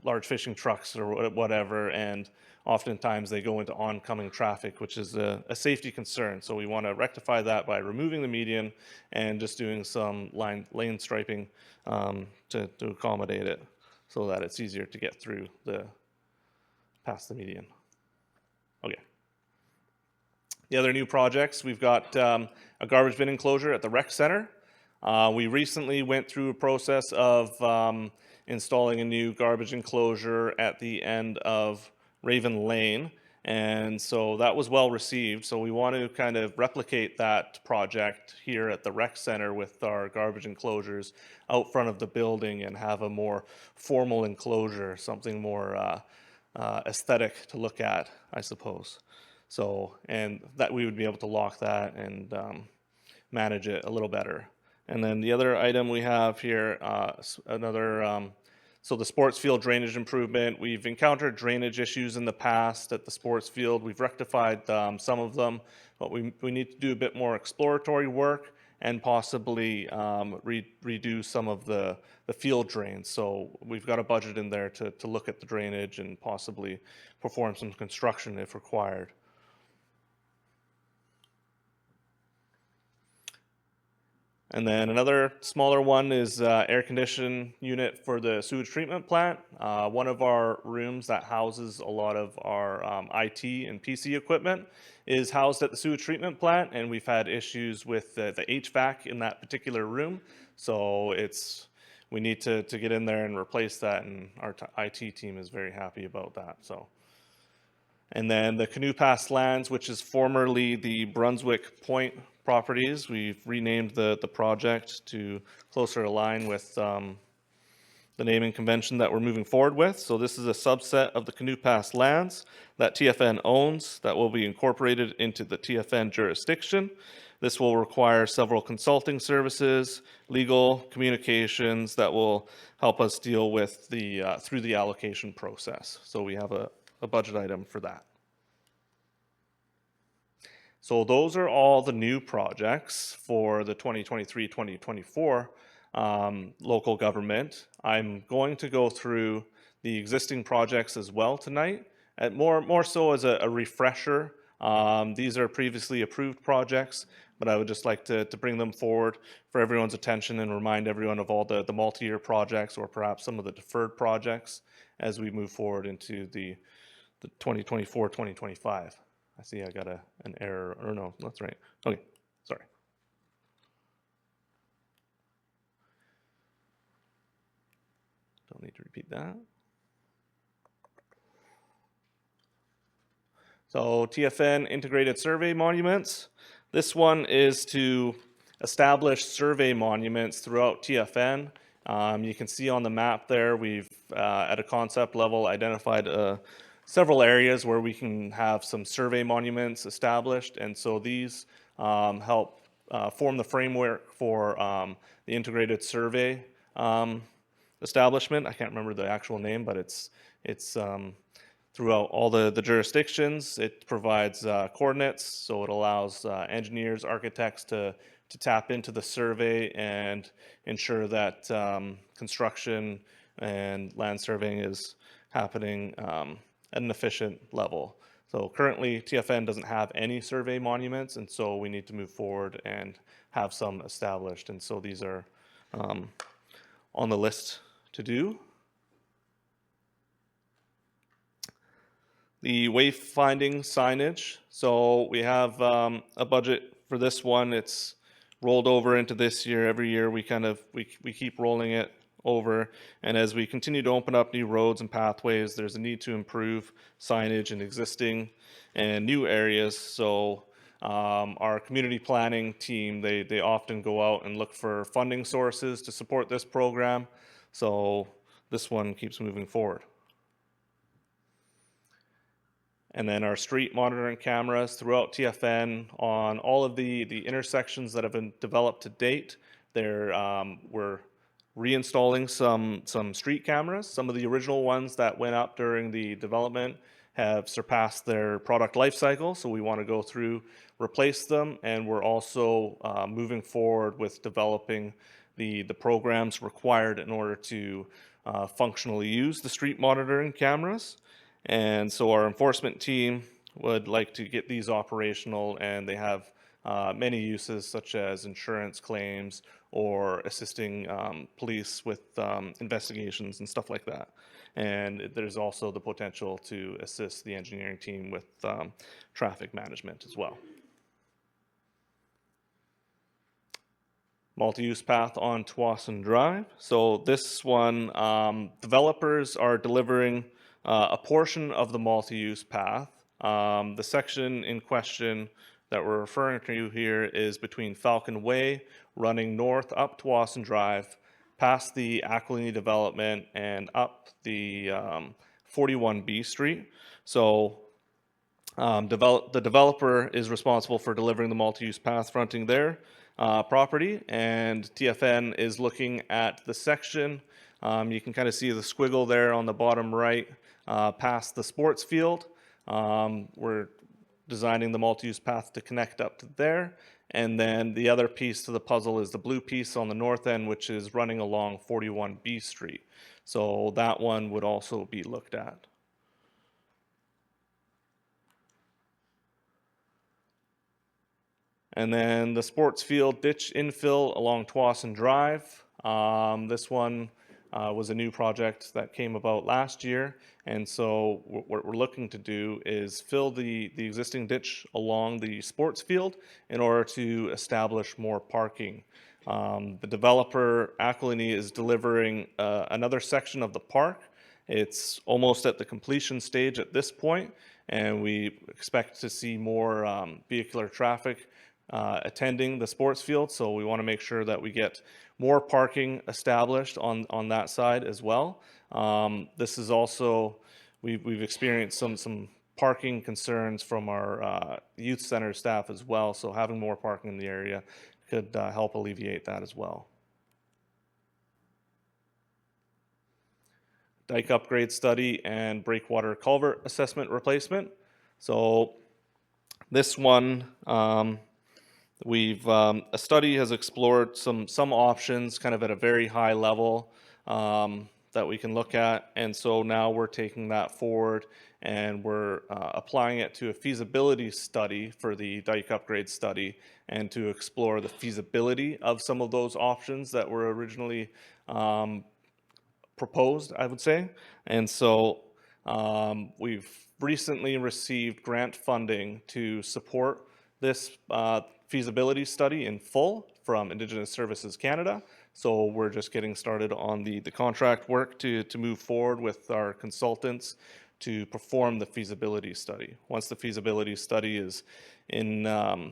large fishing trucks or whatever, and oftentimes they go into oncoming traffic, which is a safety concern. So we want to rectify that by removing the median and just doing some lane striping to accommodate it so that it's easier to get through past the median. Okay. The other new projects, we've got a garbage bin enclosure at the rec center. We recently went through a process of installing a new garbage enclosure at the end of Raven Lane, and so that was well received. So we want to kind of replicate that project here at the rec center with our garbage enclosures out front of the building and have a more formal enclosure, something more aesthetic to look at, I suppose. So, and that we would be able to lock that and manage it a little better. And then the other item we have here, so the sports field drainage improvement. We've encountered drainage issues in the past at the sports field. We've rectified some of them, but we need to do a bit more exploratory work and possibly redo some of the field drains. So we've got a budget in there to look at the drainage and possibly perform some construction if required. And then another smaller one is air condition unit for the sewage treatment plant. One of our rooms that houses a lot of our IT and PC equipment is housed at the sewage treatment plant, and we've had issues with the HVAC in that particular room. So we need to get in there and replace that, and our IT team is very happy about that. So. And then the Canoe Pass lands, which is formerly the Brunswick Point properties. We've renamed the project to closer align with the naming convention that we're moving forward with. So this is a subset of the Canoe Pass lands that TFN owns that will be incorporated into the TFN jurisdiction. This will require several consulting services, legal communications that will help us deal with through the allocation process. So we have a budget item for that. So those are all the new projects for the 2023-2024 local government. I'm going to go through the existing projects as well tonight, and more so as a refresher. These are previously approved projects, but I would just like to bring them forward for everyone's attention and remind everyone of all the multi-year projects or perhaps some of the deferred projects as we move forward into the 2024-2025. I see I got an error, or no, that's right. Okay, sorry. don't need to repeat that. So TFN integrated survey monuments. This one is to establish survey monuments throughout TFN. You can see on the map there, we've at a concept level identified several areas where we can have some survey monuments established. And so these help form the framework for the integrated survey establishment. I can't remember the actual name, but it's throughout all the jurisdictions. It provides coordinates, so it allows engineers, architects to tap into the survey and ensure that construction and land surveying is happening at an efficient level. So currently TFN doesn't have any survey monuments, and so we need to move forward and have some established. And so these are on the list to do. The wayfinding signage. So we have a budget for this one. It's rolled over into this year. Every year we keep rolling it over. And as we continue to open up new roads and pathways, there's a need to improve signage in existing and new areas. So our community planning team, they often go out and look for funding sources to support this program. So this one keeps moving forward. And then our street monitoring cameras throughout TFN on all of the intersections that have been developed to date. We're reinstalling some street cameras. Some of the original ones that went up during the development have surpassed their product life cycle, so we want to go through, replace them, and we're also moving forward with developing the programs required in order to functionally use the street monitoring cameras. And so our enforcement team would like to get these operational, and they have many uses such as insurance claims or assisting police with investigations and stuff like that. And there's also the potential to assist the engineering team with traffic management as well. Multi-use path on Tsawwassen Drive. So this one, developers are delivering a portion of the multi-use path. The section in question that we're referring to here is between Falcon Way, running north up Tsawwassen Drive, past the Aquilini development, and up the 41B Street. So the developer is responsible for delivering the multi-use path fronting their property, and TFN is looking at the section. You can kind of see the squiggle there on the bottom right, past the sports field. We're designing the multi-use path to connect up to there. And then the other piece to the puzzle is the blue piece on the north end, which is running along 41B Street. So that one would also be looked at. And then the sports field ditch infill along Tsawwassen Drive. This one was a new project that came about last year. And so what we're looking to do is fill the existing ditch along the sports field in order to establish more parking. The developer, Aquilini, is delivering another section of the park. It's almost at the completion stage at this point, and we expect to see more vehicular traffic attending the sports field. So we want to make sure that we get more parking established on that side as well. This is also, we've experienced some parking concerns from our youth center staff as well. So having more parking in the area could help alleviate that as well. Dike upgrade study and breakwater culvert assessment replacement. So this one, a study has explored some options kind of at a very high level that we can look at. And so now we're taking that forward and we're applying it to a feasibility study for the dike upgrade study and to explore the feasibility of some of those options that were originally proposed, I would say. And so we've recently received grant funding to support this feasibility study in full from Indigenous Services Canada. So we're just getting started on the contract work to move forward with our consultants to perform the feasibility study. Once the feasibility study is in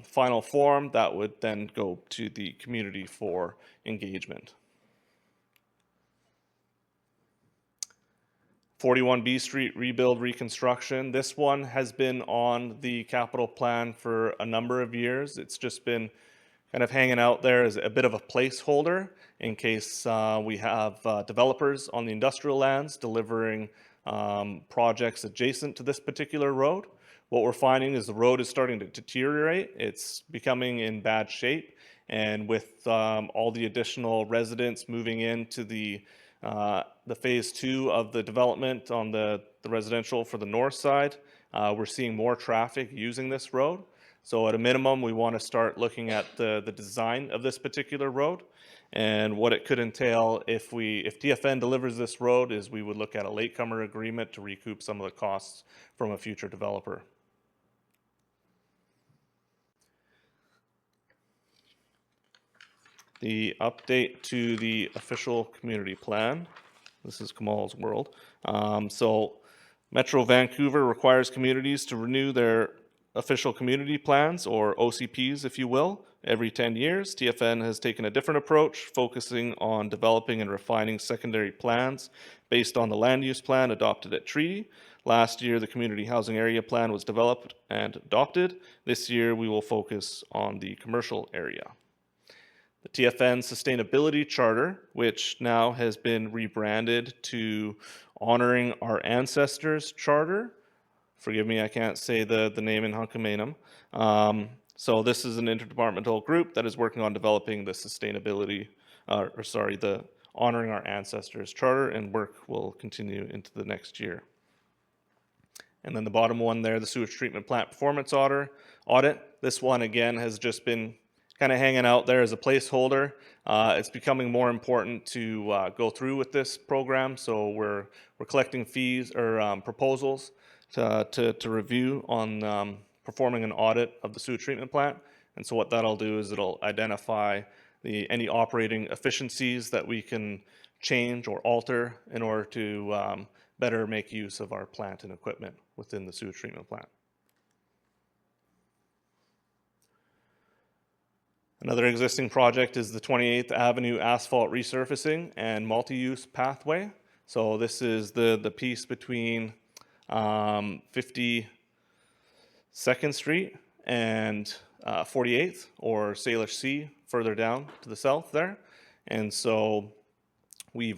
final form, that would then go to the community for engagement. 41 B Street rebuild reconstruction. This one has been on the capital plan for a number of years. It's just been kind of hanging out there as a bit of a placeholder in case we have developers on the industrial lands delivering projects adjacent to this particular road. What we're finding is the road is starting to deteriorate. It's becoming in bad shape. And with all the additional residents moving into the phase 2 of the development on the residential for the north side, we're seeing more traffic using this road. So at a minimum, we want to start looking at the design of this particular road. And what it could entail if TFN delivers this road is we would look at a latecomer agreement to recoup some of the costs from a future developer. The update to the official community plan. This is Kamal's world. So Metro Vancouver requires communities to renew their official community plans, or OCPs, if you will, every 10 years. TFN has taken a different approach, focusing on developing and refining secondary plans based on the land use plan adopted at treaty. Last year, the community housing area plan was developed and adopted. This year, we will focus on the commercial area. The TFN Sustainability Charter, which now has been rebranded to Honoring Our Ancestors Charter. Forgive me, I can't say the name in Hunkamanum. So this is an interdepartmental group that is working on developing the sustainability, the Honoring Our Ancestors Charter, and work will continue into the next year. And then the bottom one there, the sewage treatment plant performance audit. This one, again, has just been kind of hanging out there as a placeholder. It's becoming more important to go through with this program, so we're collecting fees or proposals to review on performing an audit of the sewage treatment plant. And so what that'll do is it'll identify any operating efficiencies that we can change or alter in order to better make use of our plant and equipment within the sewage treatment plant. Another existing project is the 28th Avenue asphalt resurfacing and multi-use pathway. So this is the piece between 52nd Street and 48th, or Salish Sea, further down to the south there. And so we've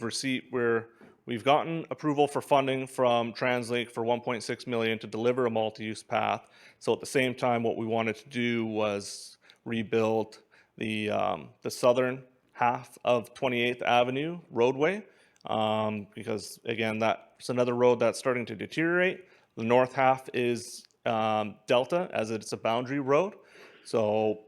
gotten approval for funding from TransLink for $1.6 million to deliver a multi-use path. So at the same time, what we wanted to do was rebuild the southern half of 28th Avenue roadway, because again, that's another road that's starting to deteriorate. The north half is Delta, as it's a boundary road. So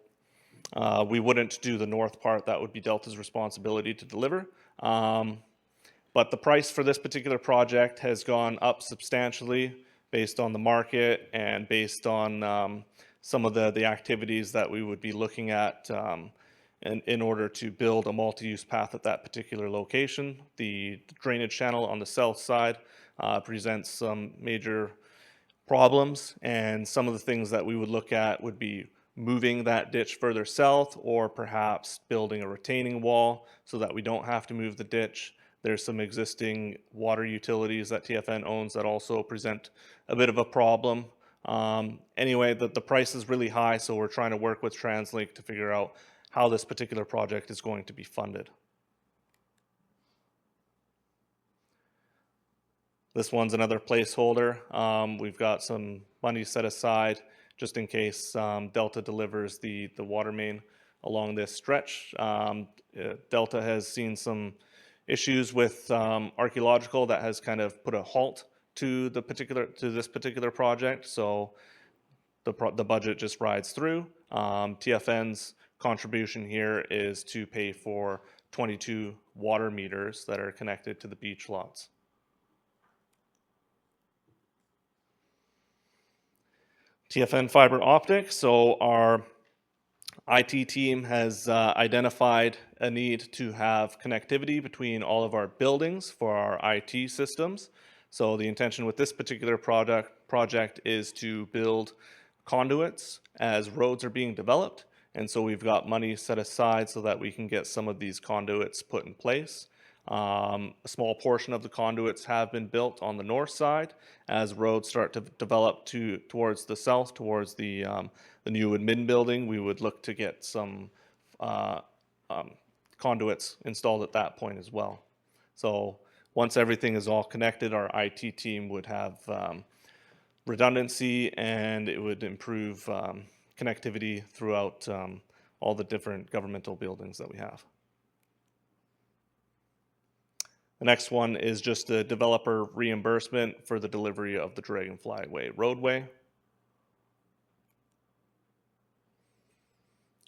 we wouldn't do the north part. That would be Delta's responsibility to deliver. But the price for this particular project has gone up substantially based on the market and based on some of the activities that we would be looking at in order to build a multi-use path at that particular location. The drainage channel on the south side presents some major problems, and some of the things that we would look at would be moving that ditch further south, or perhaps building a retaining wall so that we don't have to move the ditch. There's some existing water utilities that TFN owns that also present a bit of a problem. Anyway, the price is really high, so we're trying to work with TransLink to figure out how this particular project is going to be funded. This one's another placeholder. We've got some money set aside just in case Delta delivers the water main along this stretch. Delta has seen some issues with archaeological that has kind of put a halt to this particular project. So the budget just rides through. TFN's contribution here is to pay for 22 water meters that are connected to the beach lots. TFN fiber optics. So our IT team has identified a need to have connectivity between all of our buildings for our IT systems. So the intention with this particular project is to build conduits as roads are being developed. And so we've got money set aside so that we can get some of these conduits put in place. A small portion of the conduits have been built on the north side. As roads start to develop towards the south, towards the new admin building, we would look to get some conduits installed at that point as well. So once everything is all connected, our IT team would have redundancy, and it would improve connectivity throughout all the different governmental buildings that we have. The next one is just a developer reimbursement for the delivery of the Dragonfly Way roadway.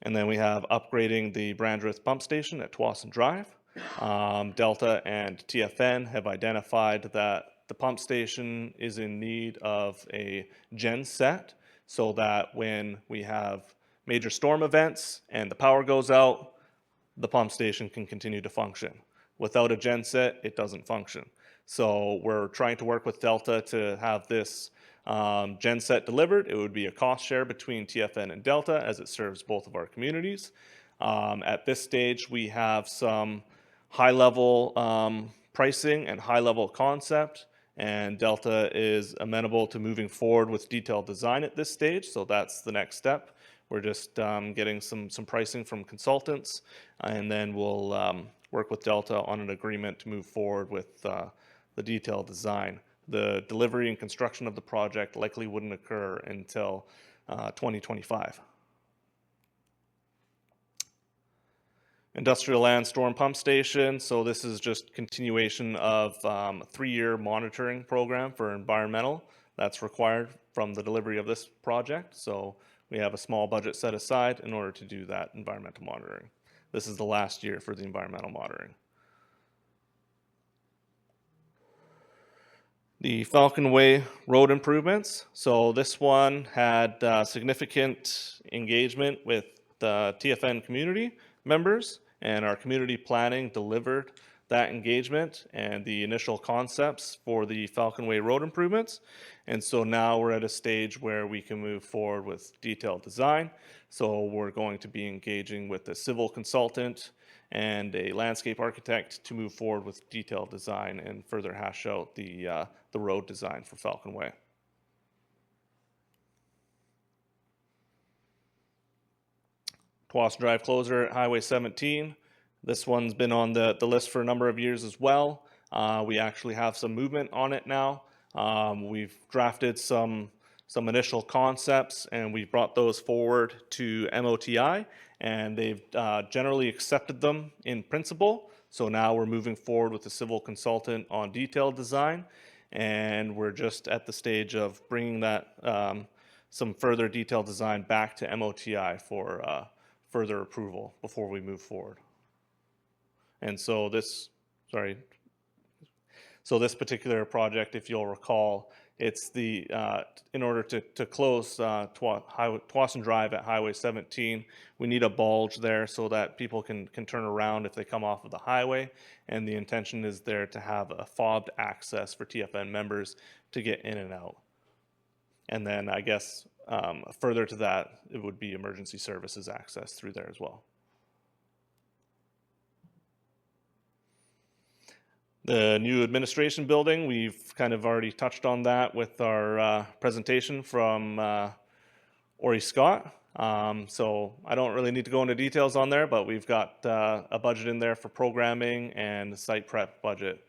And then we have upgrading the Brandreth pump station at Tsawwassen Drive. Delta and TFN have identified that the pump station is in need of a gen set so that when we have major storm events and the power goes out, the pump station can continue to function. Without a gen set, it doesn't function. So we're trying to work with Delta to have this gen set delivered. It would be a cost share between TFN and Delta as it serves both of our communities. At this stage, we have some high-level pricing and high-level concept, and Delta is amenable to moving forward with detailed design at this stage, so that's the next step. We're just getting some pricing from consultants, and then we'll work with Delta on an agreement to move forward with the detailed design. The delivery and construction of the project likely wouldn't occur until 2025. Industrial land storm pump station. So this is just continuation of a 3-year monitoring program for environmental that's required from the delivery of this project. So we have a small budget set aside in order to do that environmental monitoring. This is the last year for the environmental monitoring. The Falcon Way road improvements. So this one had significant engagement with the TFN community members, and our community planning delivered that engagement and the initial concepts for the Falcon Way road improvements. And so now we're at a stage where we can move forward with detailed design. So we're going to be engaging with a civil consultant and a landscape architect to move forward with detailed design and further hash out the road design for Falcon Way. Tsawwassen Drive closer at Highway 17. This one's been on the list for a number of years as well. We actually have some movement on it now. We've drafted some initial concepts, and we brought those forward to MOTI, and they've generally accepted them in principle. So now we're moving forward with the civil consultant on detailed design, and we're just at the stage of bringing that some further detailed design back to MOTI for further approval before we move forward. And so this particular project, if you'll recall, it's the in order to close Tsawwassen Drive at Highway 17, we need a bulge there so that people can turn around if they come off of the highway. And the intention is there to have a fobbed access for TFN members to get in and out. And then I guess further to that, it would be emergency services access through there as well. The new administration building, we've kind of already touched on that with our presentation from Ori Scott. So I don't really need to go into details on there, but we've got a budget in there for programming and the site prep budget.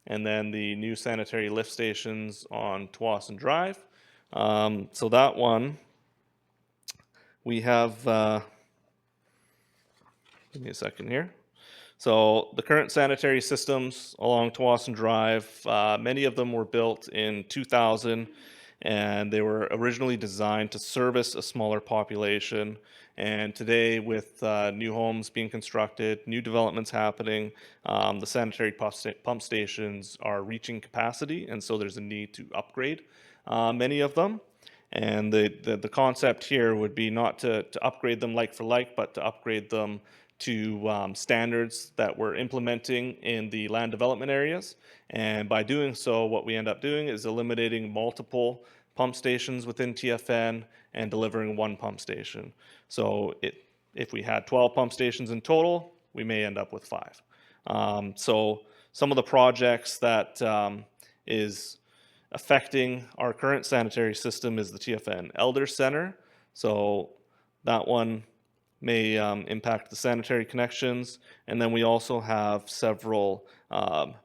And then the new sanitary lift stations on Tsawwassen Drive. So that one, we have, give me a second here. So the current sanitary systems along Tsawwassen Drive, many of them were built in 2000, and they were originally designed to service a smaller population. And today, with new homes being constructed, new developments happening, the sanitary pump stations are reaching capacity, and so there's a need to upgrade many of them. And the concept here would be not to upgrade them like for like, but to upgrade them to standards that we're implementing in the land development areas. And by doing so, what we end up doing is eliminating multiple pump stations within TFN and delivering one pump station. So if we had 12 pump stations in total, we may end up with 5. So some of the projects that is affecting our current sanitary system is the TFN Elder Center. So that one may impact the sanitary connections. And then we also have several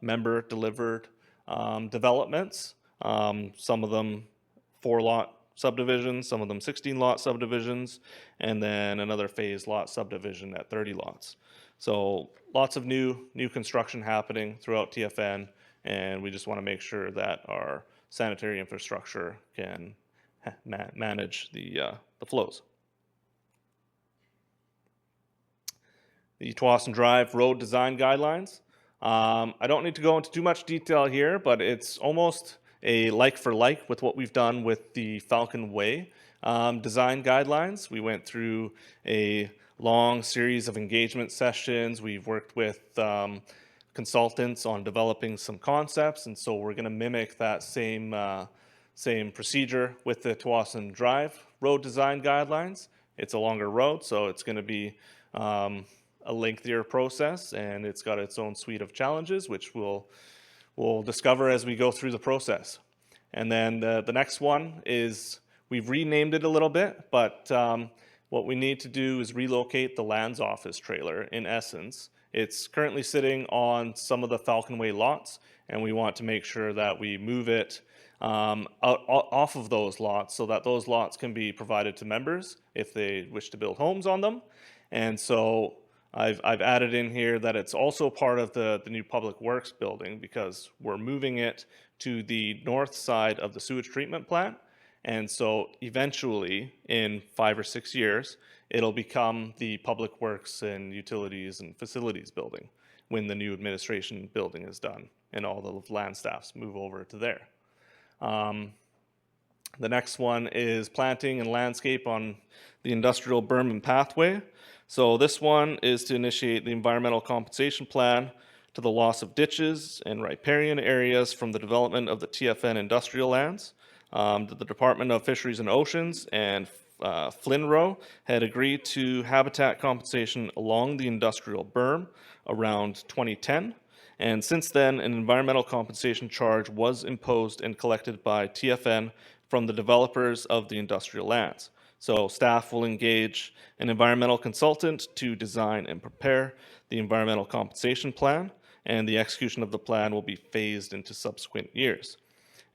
member-delivered developments, some of them 4-lot subdivisions, some of them 16-lot subdivisions, and then another phase lot subdivision at 30 lots. So lots of new construction happening throughout TFN, and we just want to make sure that our sanitary infrastructure can manage the flows. The Tsawwassen Drive Road Design Guidelines. I don't need to go into too much detail here, but it's almost a like for like with what we've done with the Falcon Way design guidelines. We went through a long series of engagement sessions. We've worked with consultants on developing some concepts, and so we're going to mimic that same procedure with the Tsawwassen Drive Road Design Guidelines. It's a longer road, so it's going to be a lengthier process, and it's got its own suite of challenges, which we'll discover as we go through the process. And then the next one is, we've renamed it a little bit, but what we need to do is relocate the lands office trailer, in essence. It's currently sitting on some of the Falcon Way lots, and we want to make sure that we move it off of those lots so that those lots can be provided to members if they wish to build homes on them. And so I've added in here that it's also part of the new Public Works building, because we're moving it to the north side of the sewage treatment plant. And so eventually, in 5 or 6 years, it'll become the Public Works and Utilities and Facilities building when the new administration building is done and all the land staffs move over to there. The next one is planting and landscape on the industrial berm and pathway. So this one is to initiate the environmental compensation plan to the loss of ditches and riparian areas from the development of the TFN industrial lands. The Department of Fisheries and Oceans and FLNRO had agreed to habitat compensation along the industrial berm around 2010. And since then, an environmental compensation charge was imposed and collected by TFN from the developers of the industrial lands. So staff will engage an environmental consultant to design and prepare the environmental compensation plan, and the execution of the plan will be phased into subsequent years.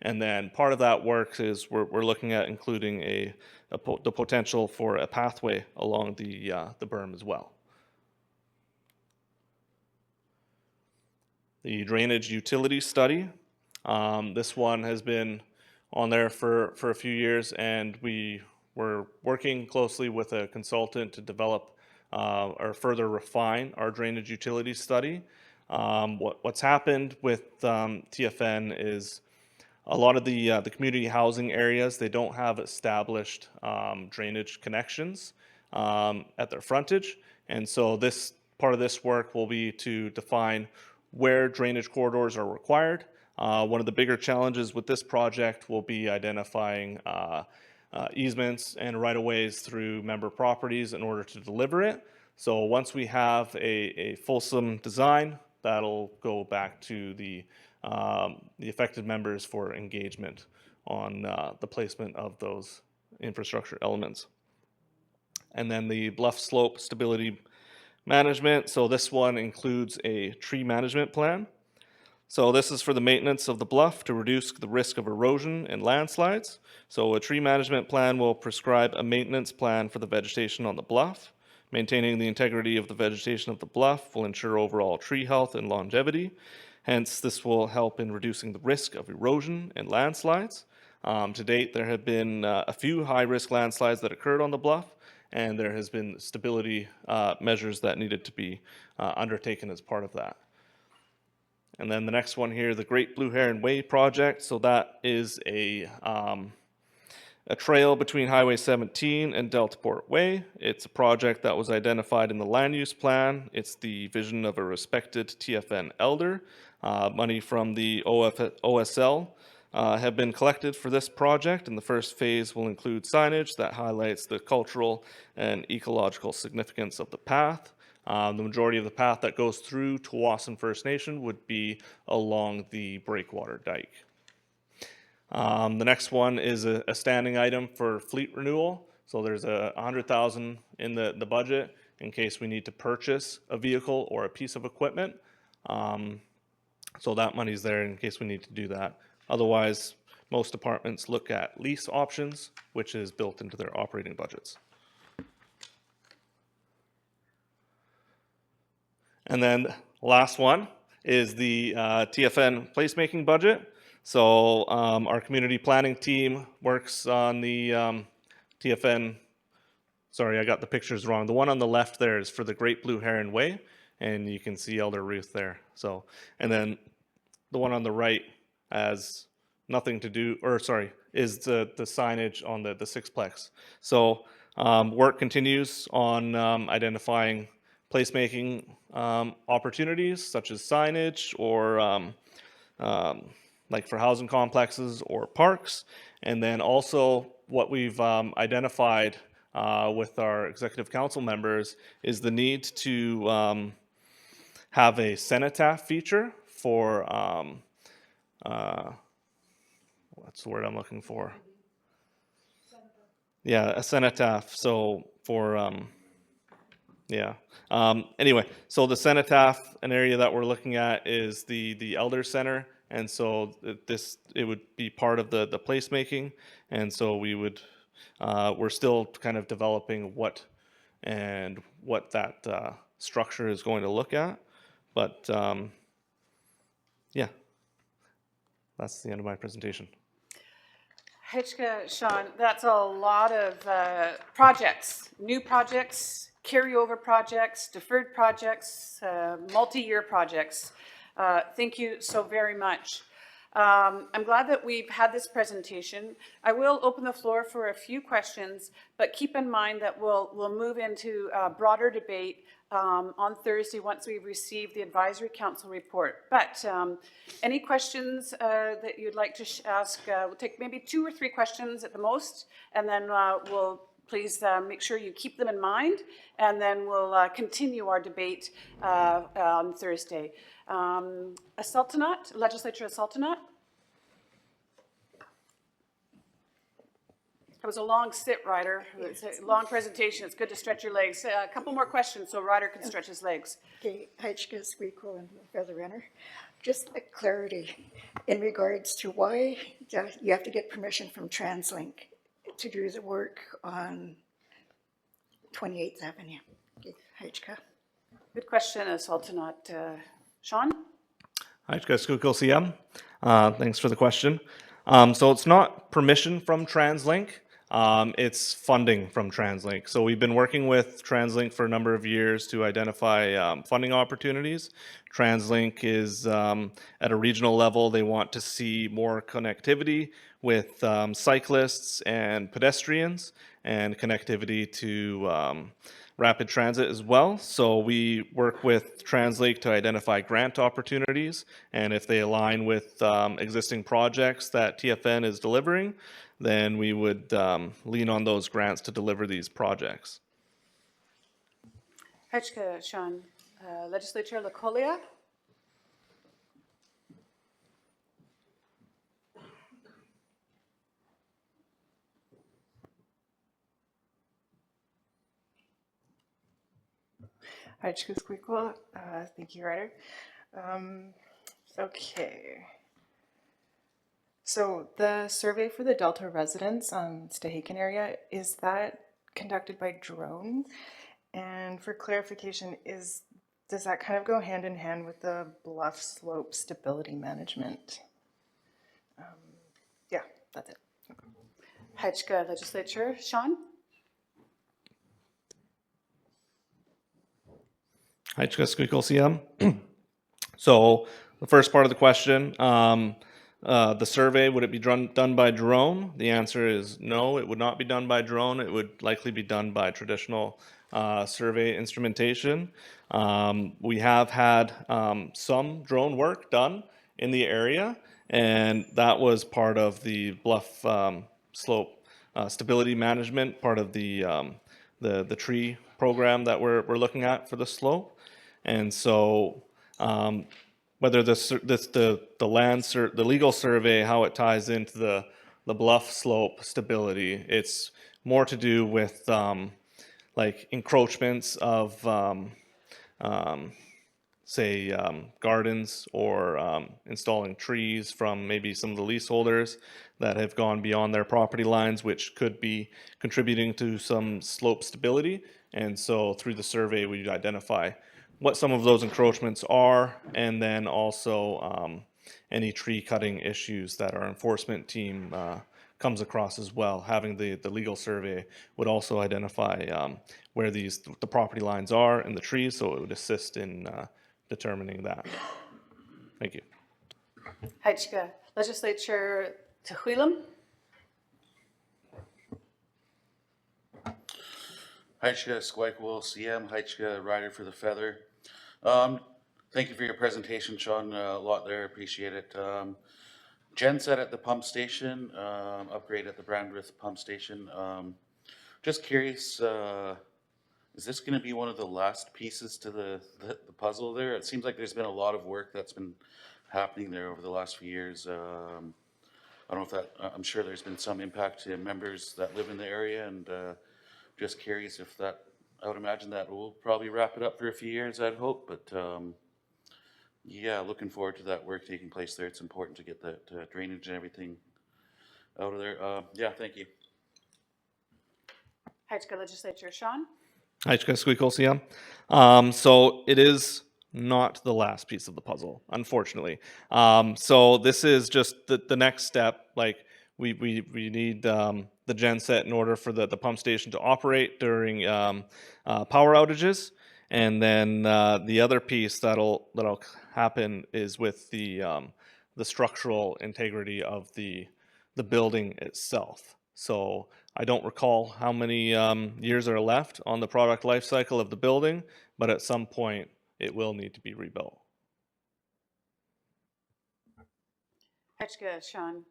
And then part of that work is we're looking at including the potential for a pathway along the berm as well. The drainage utility study. This one has been on there for a few years, and we're working closely with a consultant to develop or further refine our drainage utility study. What's happened with TFN is a lot of the community housing areas, they don't have established drainage connections at their frontage. And so this part of this work will be to define where drainage corridors are required. One of the bigger challenges with this project will be identifying easements and right-of-ways through member properties in order to deliver it. So once we have a fulsome design, that'll go back to the affected members for engagement on the placement of those infrastructure elements. And then the bluff slope stability management. So this one includes a tree management plan. So this is for the maintenance of the bluff to reduce the risk of erosion and landslides. So a tree management plan will prescribe a maintenance plan for the vegetation on the bluff. Maintaining the integrity of the vegetation of the bluff will ensure overall tree health and longevity. Hence, this will help in reducing the risk of erosion and landslides. To date, there have been a few high-risk landslides that occurred on the bluff, and there has been stability measures that needed to be undertaken as part of that. And then the next one here, the Great Blue Heron Way project. So that is a a trail between Highway 17 and Deltaport Way. It's a project that was identified in the land use plan. It's the vision of a respected TFN elder. Money from the OSL have been collected for this project, and the first phase will include signage that highlights the cultural and ecological significance of the path. The majority of the path that goes through Tawasin First Nation would be along the breakwater dike. The next one is a standing item for fleet renewal. So there's $100,000 in the budget in case we need to purchase a vehicle or a piece of equipment. So that money's there in case we need to do that. Otherwise, most departments look at lease options, which is built into their operating budgets. And then last one is the TFN placemaking budget. So our community planning team works on the TFN, sorry, I got the pictures wrong. The one on the left there is for the Great Blue Heron Way, and you can see Elder Ruth there. So, and then the one on the right has nothing to do, or sorry, is the signage on the sixplex. So work continues on identifying placemaking opportunities such as signage or like for housing complexes or parks. And then also what we've identified with our executive council members is the need to have a cenotaph feature for, what's the word I'm looking for? Yeah, a cenotaph. So for, yeah. Anyway, so the cenotaph, an area that we're looking at is the Elder Center. And so it would be part of the placemaking. And so we would, we're still kind of developing what that structure is going to look at. But yeah, that's the end of my presentation. Hitchka, Sean, that's a lot of projects, new projects, carryover projects, deferred projects, multi-year projects. Thank you so very much. I'm glad that we've had this presentation. I will open the floor for a few questions, but keep in mind that we'll move into a broader debate on Thursday once we've received the Advisory Council report. But any questions that you'd like to ask? We'll take maybe 2 or 3 questions at the most, and then we'll please make sure you keep them in mind, and then we'll continue our debate on Thursday. Sultanat, Legislature of Sultanat. It was a long sit, Ryder. It's a long presentation. It's good to stretch your legs. A couple more questions so Ryder can stretch his legs. Okay, Hitchka, Squeakle, and Feather Renner. Just a clarity in regards to why you have to get permission from TransLink to do the work on 28th Avenue. Okay, Hitchka. Good question, Sultanat. Sean? Hi, Squeakle CM. Thanks for the question. So it's not permission from TransLink. It's funding from TransLink. So we've been working with TransLink for a number of years to identify funding opportunities. TransLink is at a regional level. They want to see more connectivity with cyclists and pedestrians and connectivity to rapid transit as well. So we work with TransLink to identify grant opportunities, and if they align with existing projects that TFN is delivering, then we would lean on those grants to deliver these projects. Hitchka, Sean. Legislature Lacolia. Hi, Squeakle. Thank you, Ryder. Okay. So the survey for the Delta residents on Stehaken area, is that conducted by drone? And for clarification, does that kind of go hand in hand with the bluff slope stability management? Yeah, that's it. Hitchka, Legislature. Sean? Hi, Squeakle CM. So the first part of the question, The survey, would it be done by drone? The answer is no, it would not be done by drone. It would likely be done by traditional survey instrumentation. We have had some drone work done in the area, and that was part of the bluff slope stability management, part of the tree program that we're looking at for the slope. And so whether the legal survey, how it ties into the bluff slope stability, it's more to do with like encroachments of say gardens or installing trees from maybe some of the leaseholders that have gone beyond their property lines, which could be contributing to some slope stability. And so through the survey, we identify what some of those encroachments are, and then also any tree cutting issues that our enforcement team comes across as well. Having the legal survey would also identify where the property lines are and the trees, so it would assist in determining that. Thank you. Haitchka, Legislature Tehuilam. Haitchka Squikle, CM, Haitchka Rider for the Feather. Thank you for your presentation, Sean. A lot there, appreciate it. Genset at the pump station, upgrade at the Brandreth pump station. Just curious, is this going to be one of the last pieces to the puzzle there? It seems like there's been a lot of work that's been happening there over the last few years. I don't know if that, I'm sure there's been some impact to members that live in the area, and just curious if that, I would imagine that will probably wrap it up for a few years, I'd hope, but yeah, looking forward to that work taking place there. It's important to get that drainage and everything out of there. Yeah, thank you. Haitchka Legislature Sean. Haitchka Squikle, CM. So it is not the last piece of the puzzle, unfortunately. So this is just the next step. Like we need the genset in order for the pump station to operate during power outages, and then the other piece that'll happen is with the structural integrity of the building itself. So I don't recall how many years are left on the product life cycle of the building, but at some point it will need to be rebuilt. Haitchka Sean.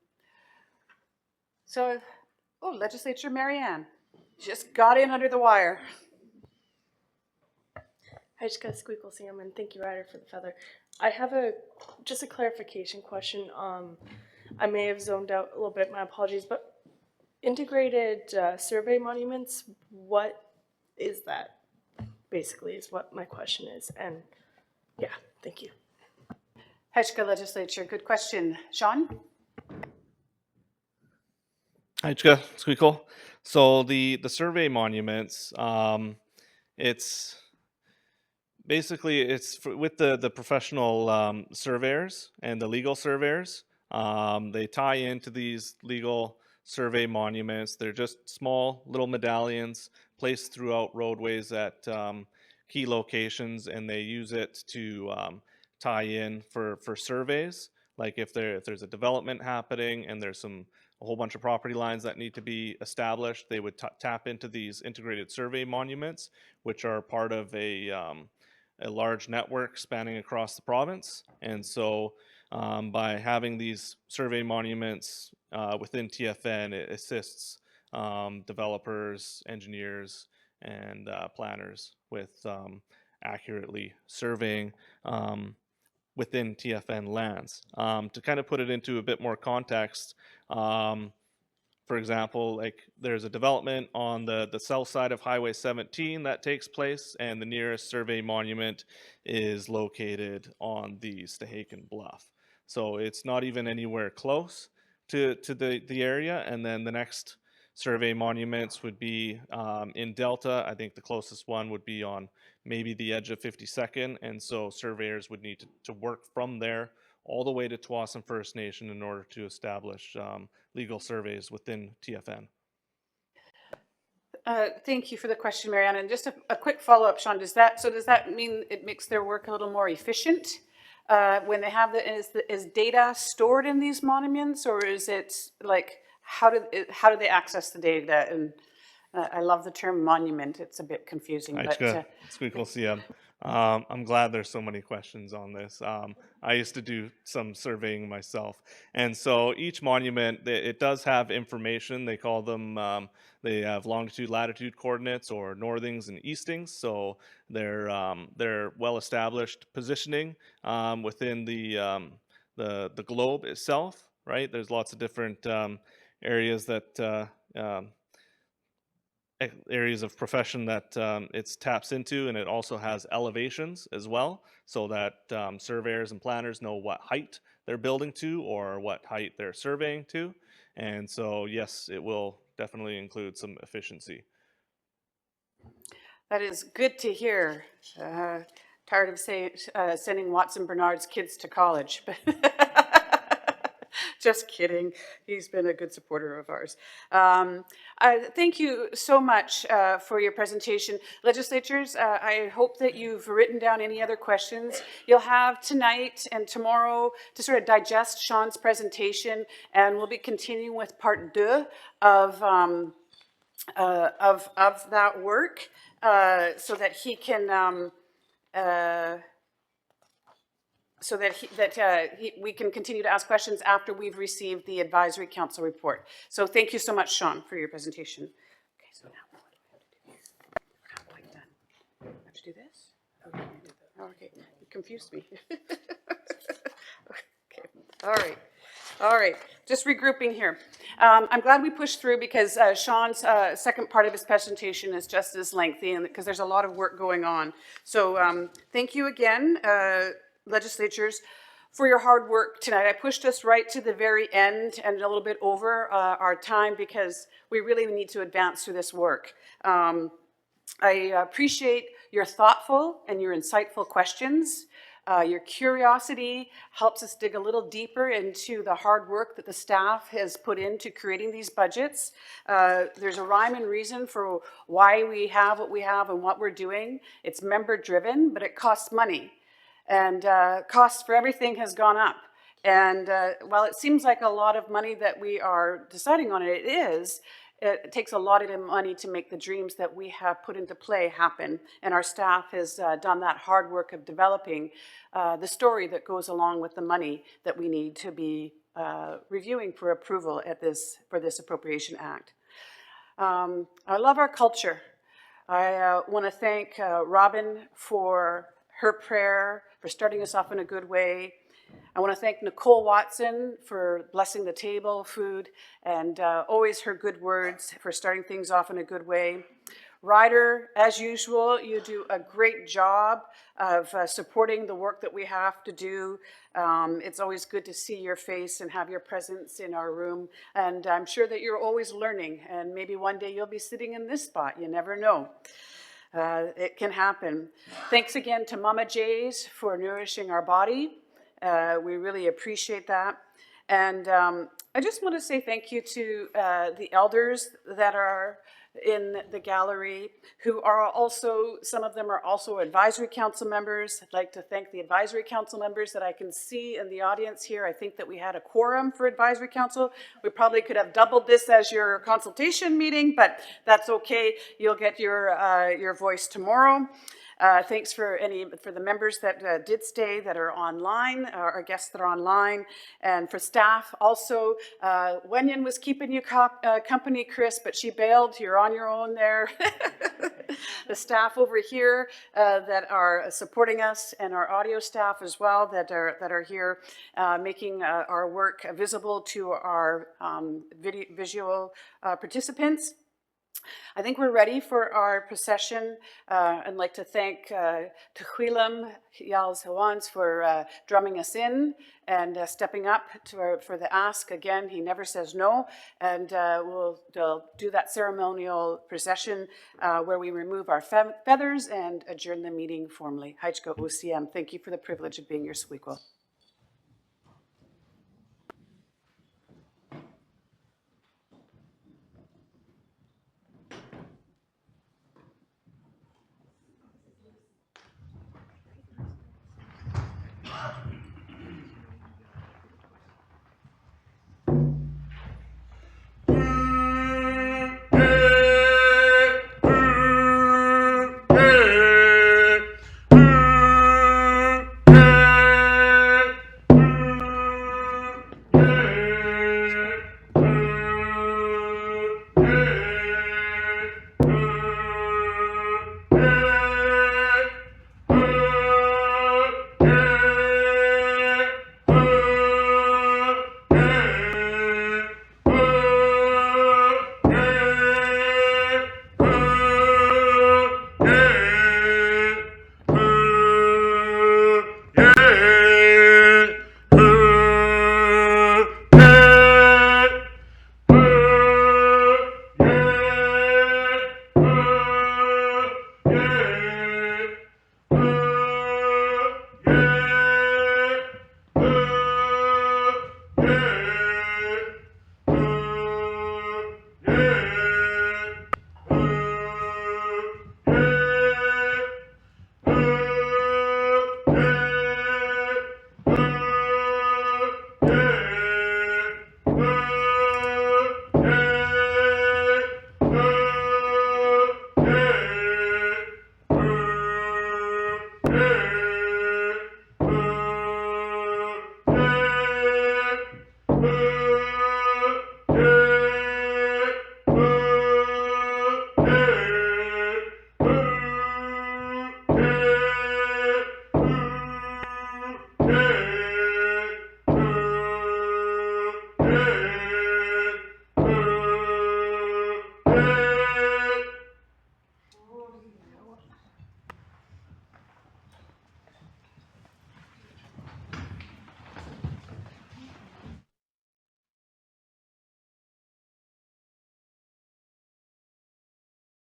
So, Legislature Marianne just got in under the wire. Haitchka Squikle, CM, and thank you, Ryder, for the feather. I have just a clarification question. I may have zoned out a little bit, my apologies, but integrated survey monuments, what is that? Basically is what my question is, and yeah, thank you. Haitchka Legislature, good question. Sean? Haitchka Squikle. So the survey monuments, it's basically with the professional surveyors and the legal surveyors. They tie into these legal survey monuments. They're just small little medallions placed throughout roadways at key locations, and they use it to tie in for surveys. Like if there's a development happening and there's a whole bunch of property lines that need to be established, they would tap into these integrated survey monuments, which are part of a large network spanning across the province. And so by having these survey monuments within TFN, it assists developers, engineers, and planners with accurately surveying within TFN lands. To kind of put it into a bit more context, for example, like there's a development on the south side of Highway 17 that takes place, and the nearest survey monument is located on the Stehaken Bluff. So it's not even anywhere close to the area. And then the next survey monuments would be in Delta. I think the closest one would be on maybe the edge of 52nd. And so surveyors would need to work from there all the way to Tsawwassen First Nation in order to establish legal surveys within TFN. Thank you for the question, Marianne. And just a quick follow-up, Sean. Does that mean it makes their work a little more efficient when they have is data stored in these monuments, or is it like, how do they access the data? And I love the term monument. It's a bit confusing, but Squeakle CM. I'm glad there's so many questions on this. I used to do some surveying myself, and so each monument it does have information. They call them they have longitude, latitude coordinates, or northings and eastings. So they're well established positioning within the globe itself. Right? There's lots of different areas that. Areas of profession that it taps into, and it also has elevations as well, so that surveyors and planners know what height they're building to or what height they're surveying to. And so, yes, it will definitely include some efficiency. that is good to hear. Tired of sending Watson Bernard's kids to college. Just kidding. He's been a good supporter of ours. Thank you so much for your presentation. Legislators, I hope that you've written down any other questions. You'll have tonight and tomorrow to sort of digest Sean's presentation, and we'll be continuing with part 2 of that work so that he can we can continue to ask questions after we've received the advisory council report. So thank you so much, Sean, for your presentation. Okay, so now what do we have to do? We're not quite done. I have to do this? Okay, you confused me. Okay, all right. Just regrouping here. I'm glad we pushed through because Sean's second part of his presentation is just as lengthy, and because there's a lot of work going on. So thank you again, legislatures, for your hard work tonight. I pushed us right to the very end and a little bit over our time because we really need to advance through this work. I appreciate your thoughtful and your insightful questions. Your curiosity helps us dig a little deeper into the hard work that the staff has put into creating these budgets. There's a rhyme and reason for why we have what we have and what we're doing. It's member driven, but it costs money. And costs for everything has gone up. And while it seems like a lot of money that we are deciding on, it takes a lot of money to make the dreams that we have put into play happen. And our staff has done that hard work of developing the story that goes along with the money that we need to be reviewing for approval for this Appropriation Act. I love our culture. I want to thank Robin for her prayer, for starting us off in a good way. I want to thank Nicole Watson for blessing the table, food, and always her good words for starting things off in a good way. Ryder, as usual, you do a great job of supporting the work that we have to do. It's always good to see your face and have your presence in our room. And I'm sure that you're always learning, and maybe one day you'll be sitting in this spot. You never know. It can happen. Thanks again to Mama J's for nourishing our body. We really appreciate that. And I just want to say thank you to the elders that are in the gallery, who are also, some of them are also advisory council members. I'd like to thank the advisory council members that I can see in the audience here. I think that we had a quorum for advisory council. We probably could have doubled this as your consultation meeting, but that's okay. You'll get your voice tomorrow. Thanks for the members that did stay, that are online, our guests that are online, and for staff also. Wenyan was keeping you company, Chris, but she bailed. You're on your own there. The staff over here that are supporting us, and our audio staff as well that are here, making our work visible to our visual participants. I think we're ready for our procession. I'd like to thank Tehuilam Yals Hawans for drumming us in and stepping up for the ask. Again, he never says no. And we'll do that ceremonial procession where we remove our feathers and adjourn the meeting formally. Haichka OCM, thank you for the privilege of being your Squeakle.